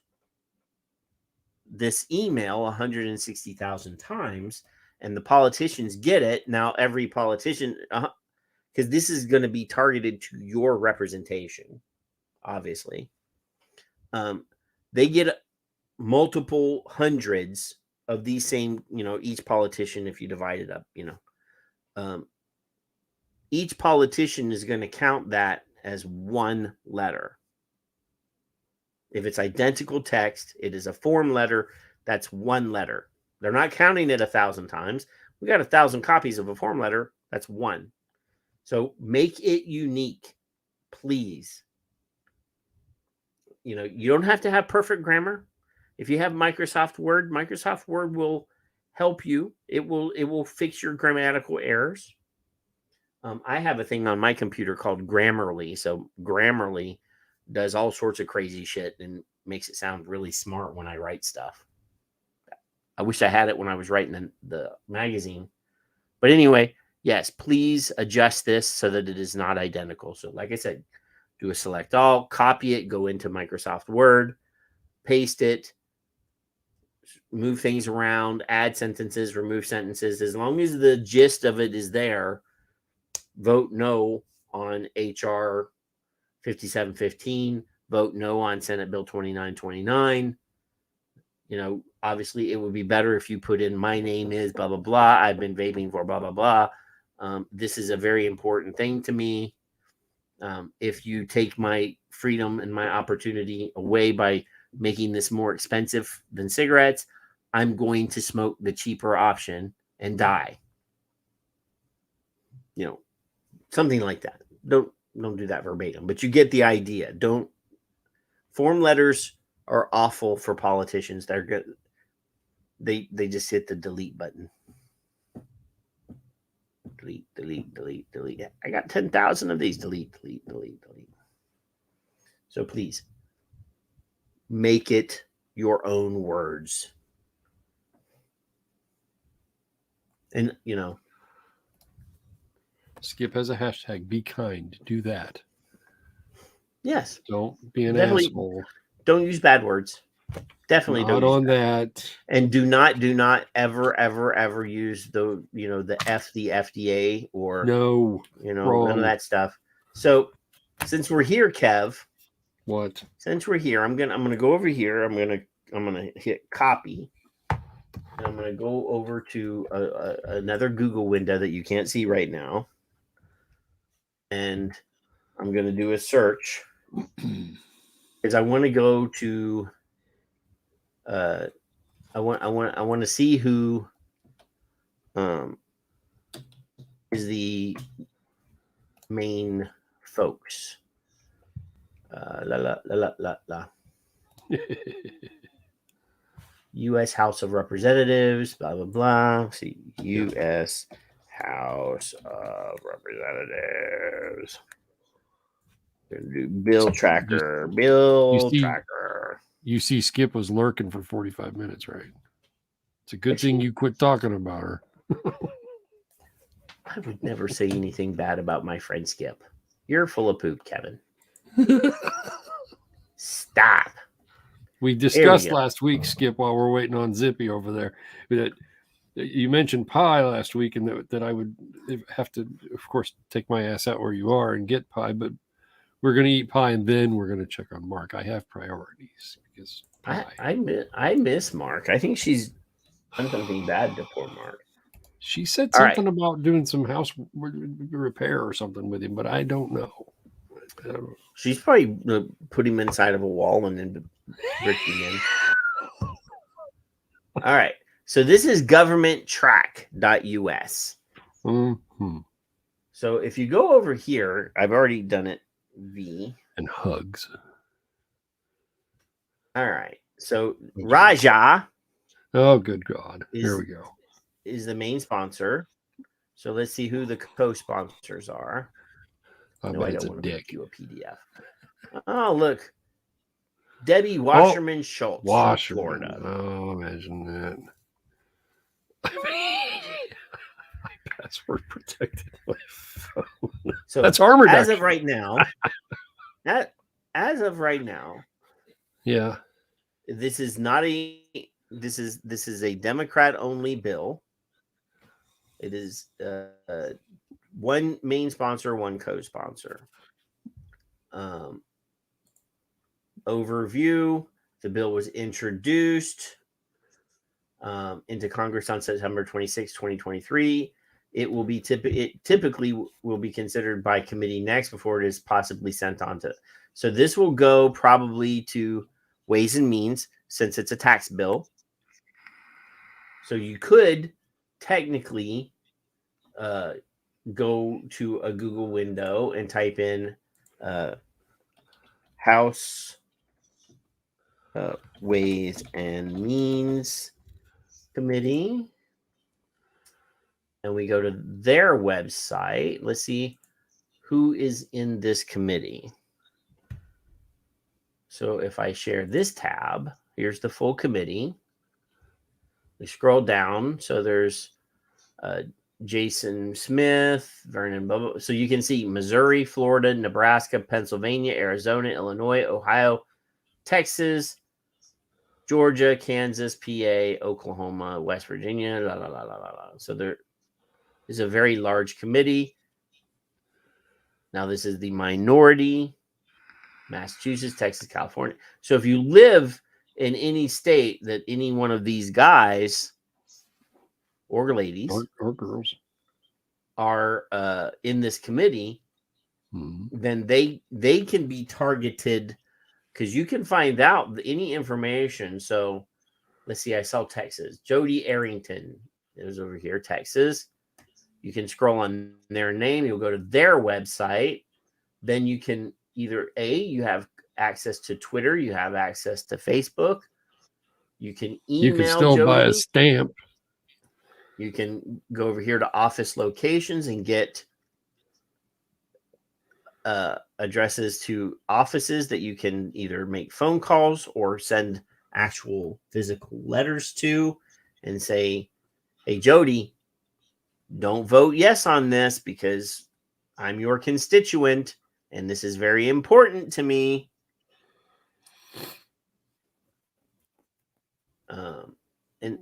this email 160,000 times, and the politicians get it. Now, every politician, because this is going to be targeted to your representation, obviously. They get multiple hundreds of these same, each politician, if you divide it up, each politician is going to count that as one letter. If it's identical text, it is a form letter. That's one letter. They're not counting it 1,000 times. We got 1,000 copies of a form letter. That's one. So make it unique, please. You don't have to have perfect grammar. If you have Microsoft Word will help you. It will fix your grammatical errors. I have a thing on my computer called Grammarly. So Grammarly does all sorts of crazy shit and makes it sound really smart when I write stuff. I wish I had it when I was writing the magazine. But anyway, yes, please adjust this so that it is not identical. So like I said, do a select all, copy it, go into Microsoft Word, paste it, move things around, add sentences, remove sentences. As long as the gist of it is there, vote no on HR 5715, vote no on Senate Bill 2929. Obviously it would be better if you put in my name is blah, blah, blah. I've been vaping for blah, blah, blah. This is a very important thing to me. If you take my freedom and my opportunity away by making this more expensive than cigarettes, I'm going to smoke the cheaper option and die. Something like that. Don't do that verbatim, but you get the idea. Form letters are awful for politicians. They're good. They just hit the delete button. Delete. I got 10,000 of these. Delete. So please make it your own words. And Skip has a hashtag, be kind. Do that. Yes. Don't be an Definitely asshole. Don't use bad words. Definitely Not don't use on that. And do not ever use the FDA or no, none of that stuff. So since we're here, Kev, what? Since we're here, I'm gonna go over here. I'm gonna hit copy. And I'm gonna go over to another Google window that you can't see right now. And I'm going to do a search. is I want to go to. I want to see who is the main folks. U.S. House of Representatives, blah blah blah. See, U.S. House of Representatives. Bill tracker. Bill tracker. You see, Skip was lurking for 45 minutes, right? It's a good thing you quit talking about her. I would never say anything bad about my friend Skip. You're full of poop, Kevin. Stop. We discussed last week, Skip, while we're waiting on Zippy over there, that you mentioned pie last week, and that I would have to, of course, take my ass out where you are and get pie, but we're going to eat pie, and then we're going to check on Mark. I have priorities because I miss Mark. I think she's done something bad to poor Mark. She said something about doing some house repair or something with him, but I don't know. She's probably put him inside of a wall and then bricked him in. All right. So this is governmenttrack.us. Mm-hmm. So if you go over here, I've already done it. V. And hugs. All right. So Raja. Oh, good God. Here we go. Is the main sponsor. So let's see who the co-sponsors are. I don't want to make you a PDF. Oh, look. Debbie Wasserman Schultz, Florida. Oh, imagine that. My password protected my phone. So that's harm reduction. As of right now, yeah. This is not a this is a Democrat only bill. It is one main sponsor, one co-sponsor. Overview. The bill was introduced into Congress on September 26, 2023. It will be typically will be considered by committee next before it is possibly sent on to. So this will go probably to Ways and Means since it's a tax bill. So you could technically go to a Google window and type in House Ways and Means Committee. And we go to their website. Let's see who is in this committee. So if I share this tab, here's the full committee. We scroll down. So there's Jason Smith, Vernon Bobo. So you can see Missouri, Florida, Nebraska, Pennsylvania, Arizona, Illinois, Ohio, Texas, Georgia, Kansas, PA, Oklahoma, West Virginia. La, la, la, la, la, la. So there is a very large committee. Now this is the minority. Massachusetts, Texas, California. So if you live in any state that any one of these guys or ladies or girls are in this committee, then they can be targeted because you can find out any information. So let's see, I saw Texas. Jody Arrington is over here, Texas. You can scroll on their name. You'll go to their website. Then you can either you have access to Twitter, you have access to Facebook. You can email. You can still Jody. buy a stamp. You can go over here to office locations and get addresses to offices that you can either make phone calls or send actual physical letters to and say, hey, Jody, don't vote yes on this because I'm your constituent and this is very important to me. And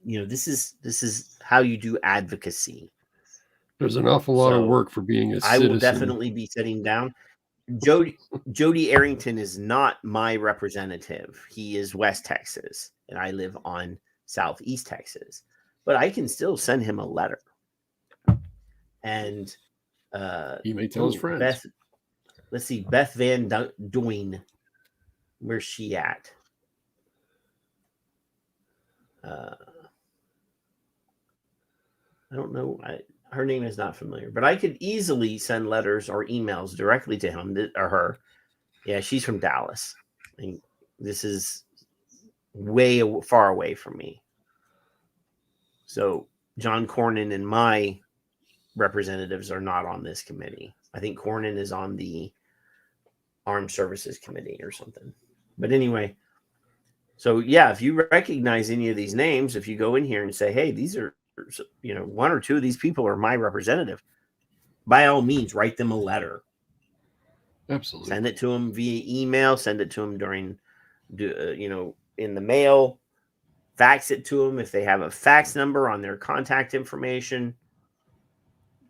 this is how you do advocacy. There's an awful lot of work for being a citizen. I will definitely be sitting down. Jody Arrington is not my representative. He is West Texas, and I live on Southeast Texas. But I can still send him a letter. And he may tell his friends. Let's see, Beth Van Duyn where's she at? I don't know. Her name is not familiar, but I could easily send letters or emails directly to him or her. Yeah, she's from Dallas. And this is way far away from me. So John Cornyn and my representatives are not on this committee. I think Cornyn is on the Armed Services Committee or something. But anyway, so yeah, if you recognize any of these names, if you go in here and say, hey, these are, one or two of these people are my representative, by all means, write them a letter. Absolutely. Send it to them via email, send it to them during, in the mail, fax it to them if they have a fax number on their contact information.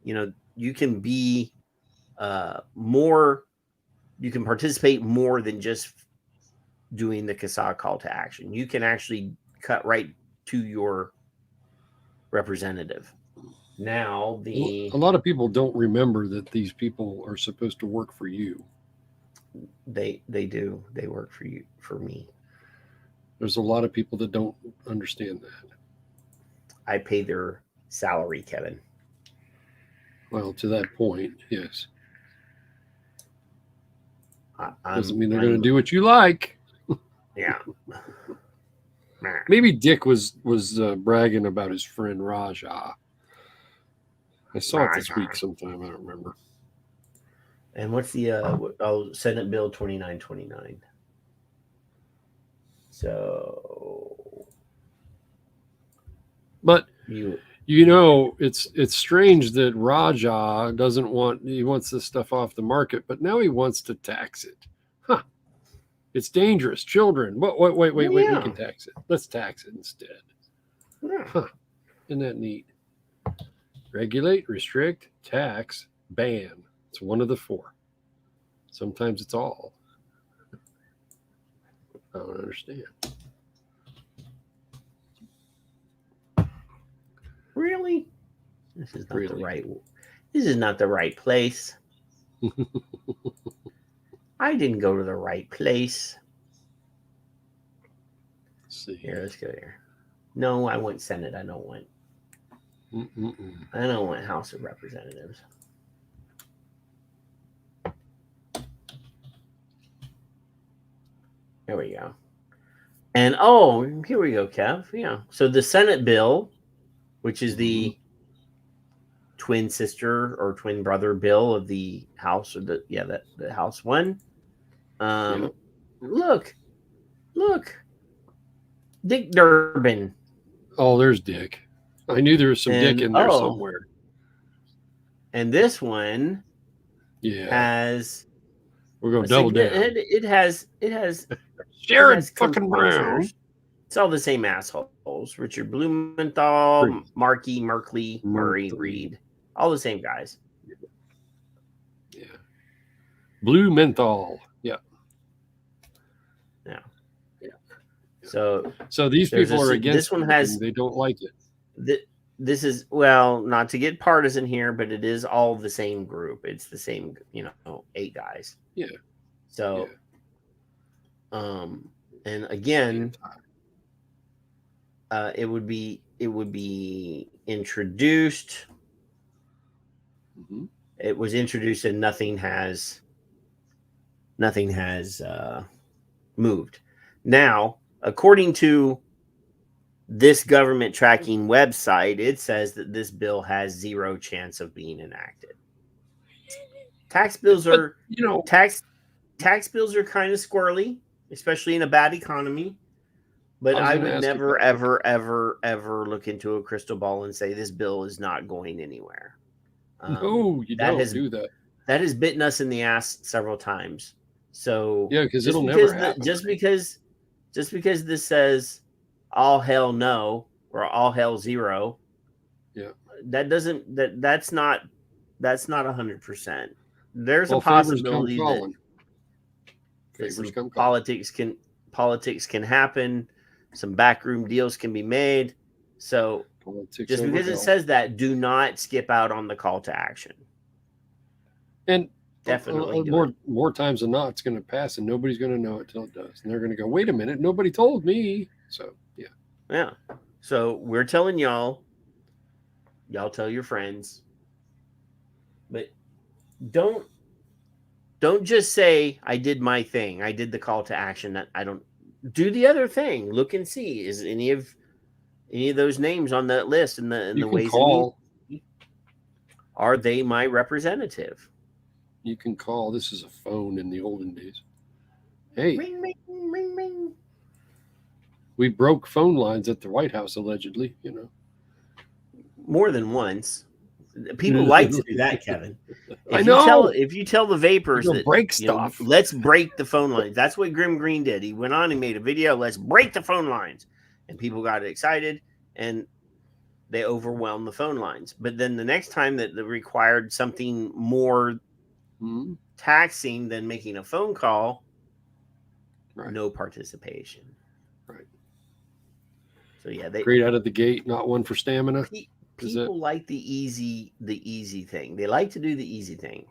You can be you can participate more than just doing the CASA call to action. You can actually cut right to your representative. Now, a lot of people don't remember that these people are supposed to work for you. They do. They work for you, for me. There's a lot of people that don't understand that. I pay their salary, Kevin. Well, to that point, yes. Doesn't mean they're going to do what you like. Yeah. Maybe Dick was bragging about his friend Raja. I saw it this week sometime. I don't remember. And what's the Senate Bill 2929? So, but it's strange that Raja he wants this stuff off the market, but now he wants to tax it. Huh. It's dangerous. Children. Wait. Yeah. We can tax it. Let's tax it instead. Yeah. Huh. Isn't that neat? Regulate, restrict, tax, ban. It's one of the four. Sometimes it's all. I don't understand. Really? This is not the right. This is not the right place. I didn't go to the right place. Let's see. Here, let's go here. No, I want Senate. I don't want. I don't want House of Representatives. There we go. And here we go, Kev. Yeah. So the Senate bill, which is the twin sister or twin brother bill of the House, or the House one. Look, Dick Durbin. Oh, there's Dick. I knew there was some Dick in there somewhere. And this one, has. We're gonna double down. It has Jared fucking Brown. It's all the same assholes. Richard Blumenthal, Markey, Merkley, Murray, Reed. All the same guys. Yeah. Blumenthal. Yeah. Yeah. So these people are against this one has. They don't like it. This is, well, not to get partisan here, but it is all the same group. It's the same, 8 guys. Yeah. So, and again, it would be introduced. Mm-hmm. It was introduced and nothing has moved. Now, according to this government tracking website, it says that this bill has 0 chance of being enacted. Tax bills are, tax bills are kind of squirrely, especially in a bad economy. But I would never, ever, ever, ever look into a crystal ball and say this bill is not going anywhere. No, you don't do that. That has bitten us in the ass several times. So yeah, because it'll never happen. Just because this says all hell no or all hell 0, that's not 100%. There's a possibility that some politics can happen, some backroom deals can be made. So just because it says that, do not skip out on the call to action. And Definitely do it. More times than not, it's going to pass, and nobody's going to know it till it does. And they're going to go, "Wait a minute, nobody told me." So yeah. Yeah. So we're telling y'all. Y'all tell your friends, but don't just say I did my thing. I did the call to action. That I don't do the other thing. Look and see, is any of those names on that list in the ways and means, are they my representative? You can call. This is a phone in the olden days. Hey, ring, ring, ring, ring. We broke phone lines at the White House allegedly. More than once. People like to do that, Kevin. If you tell the vapors that break stuff, let's break the phone lines. That's what Grim Green did. He went on and made a video. Let's break the phone lines, and people got excited and they overwhelmed the phone lines. But then the next time that required something more taxing than making a phone call, no participation. Right. So yeah, they great out of the gate. Not one for stamina. People like the easy thing. They like to do the easy thing.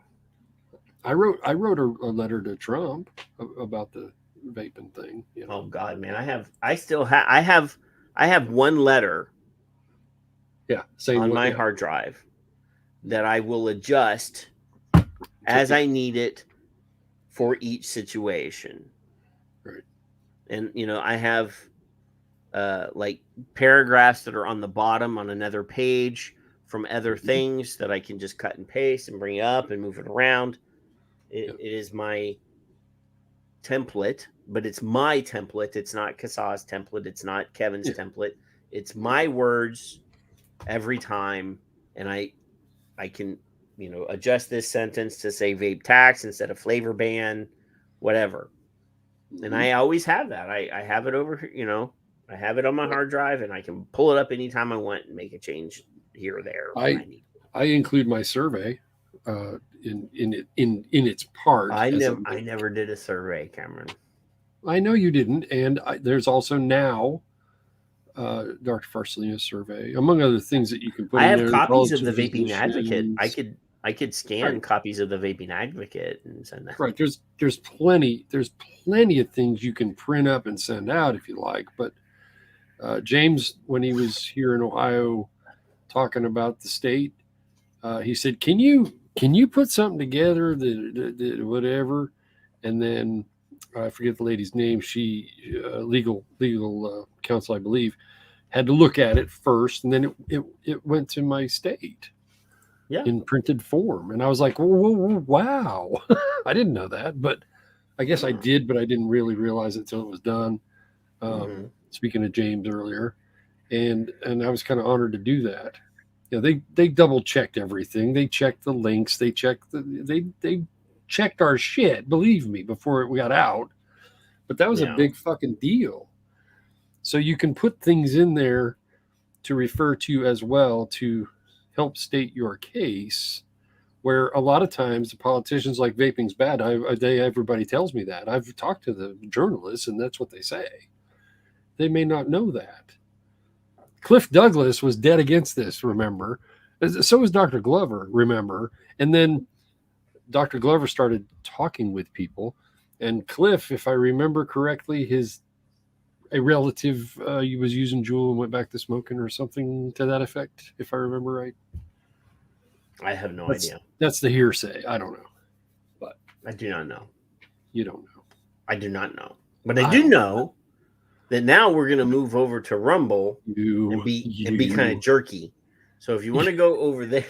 I wrote a letter to Trump about the vaping thing. Oh God, man, I have one letter. Yeah, on my hard drive that I will adjust as I need it for each situation. Right. And I have like paragraphs that are on the bottom on another page from other things that I can just cut and paste and bring up and move it around. It is my template, but it's my template. It's not Kasaw's template. It's not Kevin's template. It's my words every time. And I can, adjust this sentence to say vape tax instead of flavor ban, whatever. And I always have that. I have it over here, I have it on my hard drive, and I can pull it up anytime I want and make a change here or there. I include my survey in its part. I never did a survey, Cameron. I know you didn't, and there's also now Dr. Farsalina's survey, among other things that you can put. I in have there, copies of the Vaping Advocate. I could scan copies of the Vaping Advocate and send that. Right. There's plenty of things you can print up and send out if you like, but. James, when he was here in Ohio talking about the state, he said, can you put something together that whatever? And then I forget the lady's name. She legal counsel, I believe, had to look at it first, and then it went to my state in printed form. And I was like, whoa, wow. I didn't know that, but I guess I did, but I didn't really realize it till it was done. Speaking of James earlier, and I was kind of honored to do that. They double checked everything. They checked the links. They checked they checked our shit. Believe me, before we got out. But that was a big fucking deal. So you can put things in there to refer to as well to help state your case. Where a lot of times the politicians like vaping's bad. Everybody tells me that. I've talked to the journalists, and that's what they say. They may not know that. Cliff Douglas was dead against this, remember? So was Dr. Glover, remember? And then Dr. Glover started talking with people. And Cliff, if I remember correctly, a relative he was using Juul and went back to smoking or something to that effect, if I remember right. I have no idea. That's the hearsay. I don't know. But I do not know. You don't know. I do not know. But I do know that now we're going to move over to Rumble and be kind of jerky. So if you want to go over there,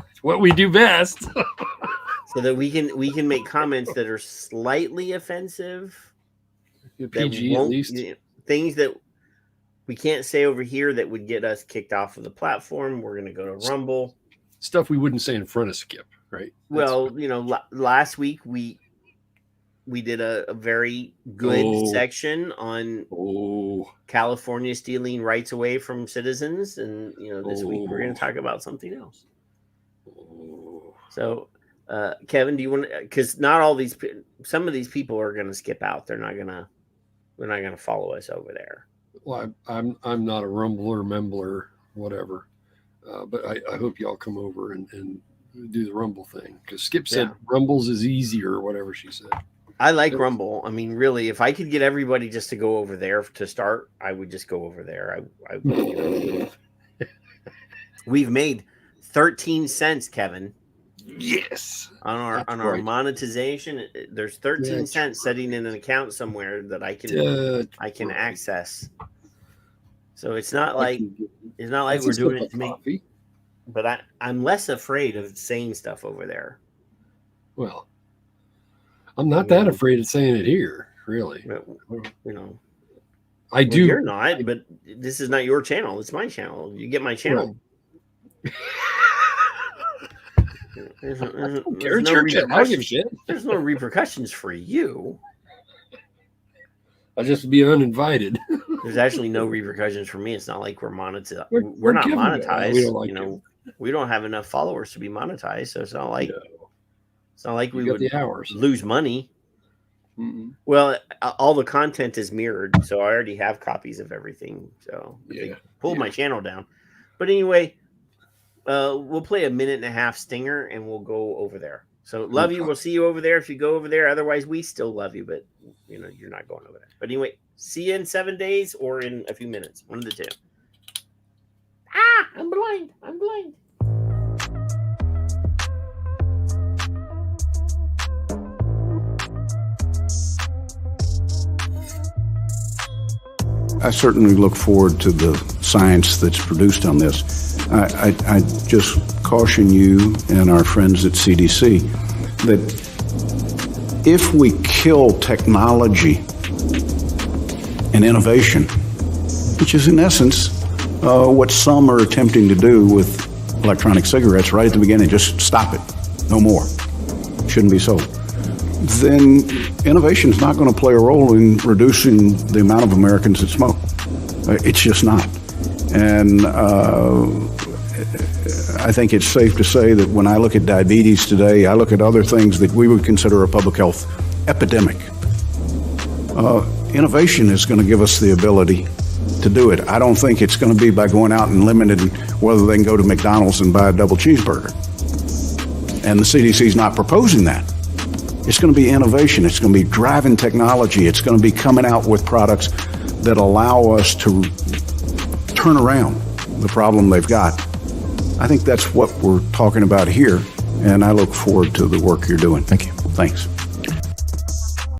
it's what we do best, so that we can make comments that are slightly offensive, PG at least, things that we can't say over here that would get us kicked off of the platform. We're going to go to Rumble. Stuff we wouldn't say in front of Skip, right? Well, last week we did a very good section on California stealing rights away from citizens. And, this week we're going to talk about something else. So, Kevin, do you want to, because not all these, some of these people are going to skip out. They're not going to follow us over there. Well, I'm not a Rumbler, Membler, whatever. But I hope y'all come over and do the Rumble thing, because Skip said Rumbles is easier or whatever she said. I like Rumble. I mean, really, if I could get everybody just to go over there to start, I would just go over there. We've made 13 cents, Kevin. Yes. On our monetization, there's 13 cents sitting in an account somewhere that I can access. So it's not like we're doing it to make. But I'm less afraid of saying stuff over there. Well, I'm not that afraid of saying it here, really. You know, I do. You're not, but this is not your channel. It's my channel. You get my channel. There's no repercussions for you. I'll just be uninvited. There's actually no repercussions for me. It's not like we're monetized. We're not monetized. We don't have enough followers to be monetized, so it's not like we would lose money. Mm-mm. Well, all the content is mirrored, so I already have copies of everything. So they pulled my channel down. But anyway, we'll play a 1.5-minute stinger, and we'll go over there. So love you. We'll see you over there if you go over there. Otherwise, we still love you, but you're not going over there. But anyway, see you in 7 days or in a few minutes. One of the two. I'm blind. I certainly look forward to the science that's produced on this. I just caution you and our friends at CDC that if we kill technology and innovation, which is in essence what some are attempting to do with electronic cigarettes right at the beginning, just stop it, no more, shouldn't be sold, then innovation is not going to play a role in reducing the amount of Americans that smoke. It's just not. And I think it's safe to say that when I look at diabetes today, I look at other things that we would consider a public health epidemic. Innovation is going to give us the ability to do it. I don't think it's going to be by going out and limiting whether they can go to McDonald's and buy a double cheeseburger. And the CDC is not proposing that. It's going to be innovation. It's going to be driving technology. It's going to be coming out with products that allow us to turn around the problem they've got. I think that's what we're talking about here, and I look forward to the work you're doing. Thank you. Thanks.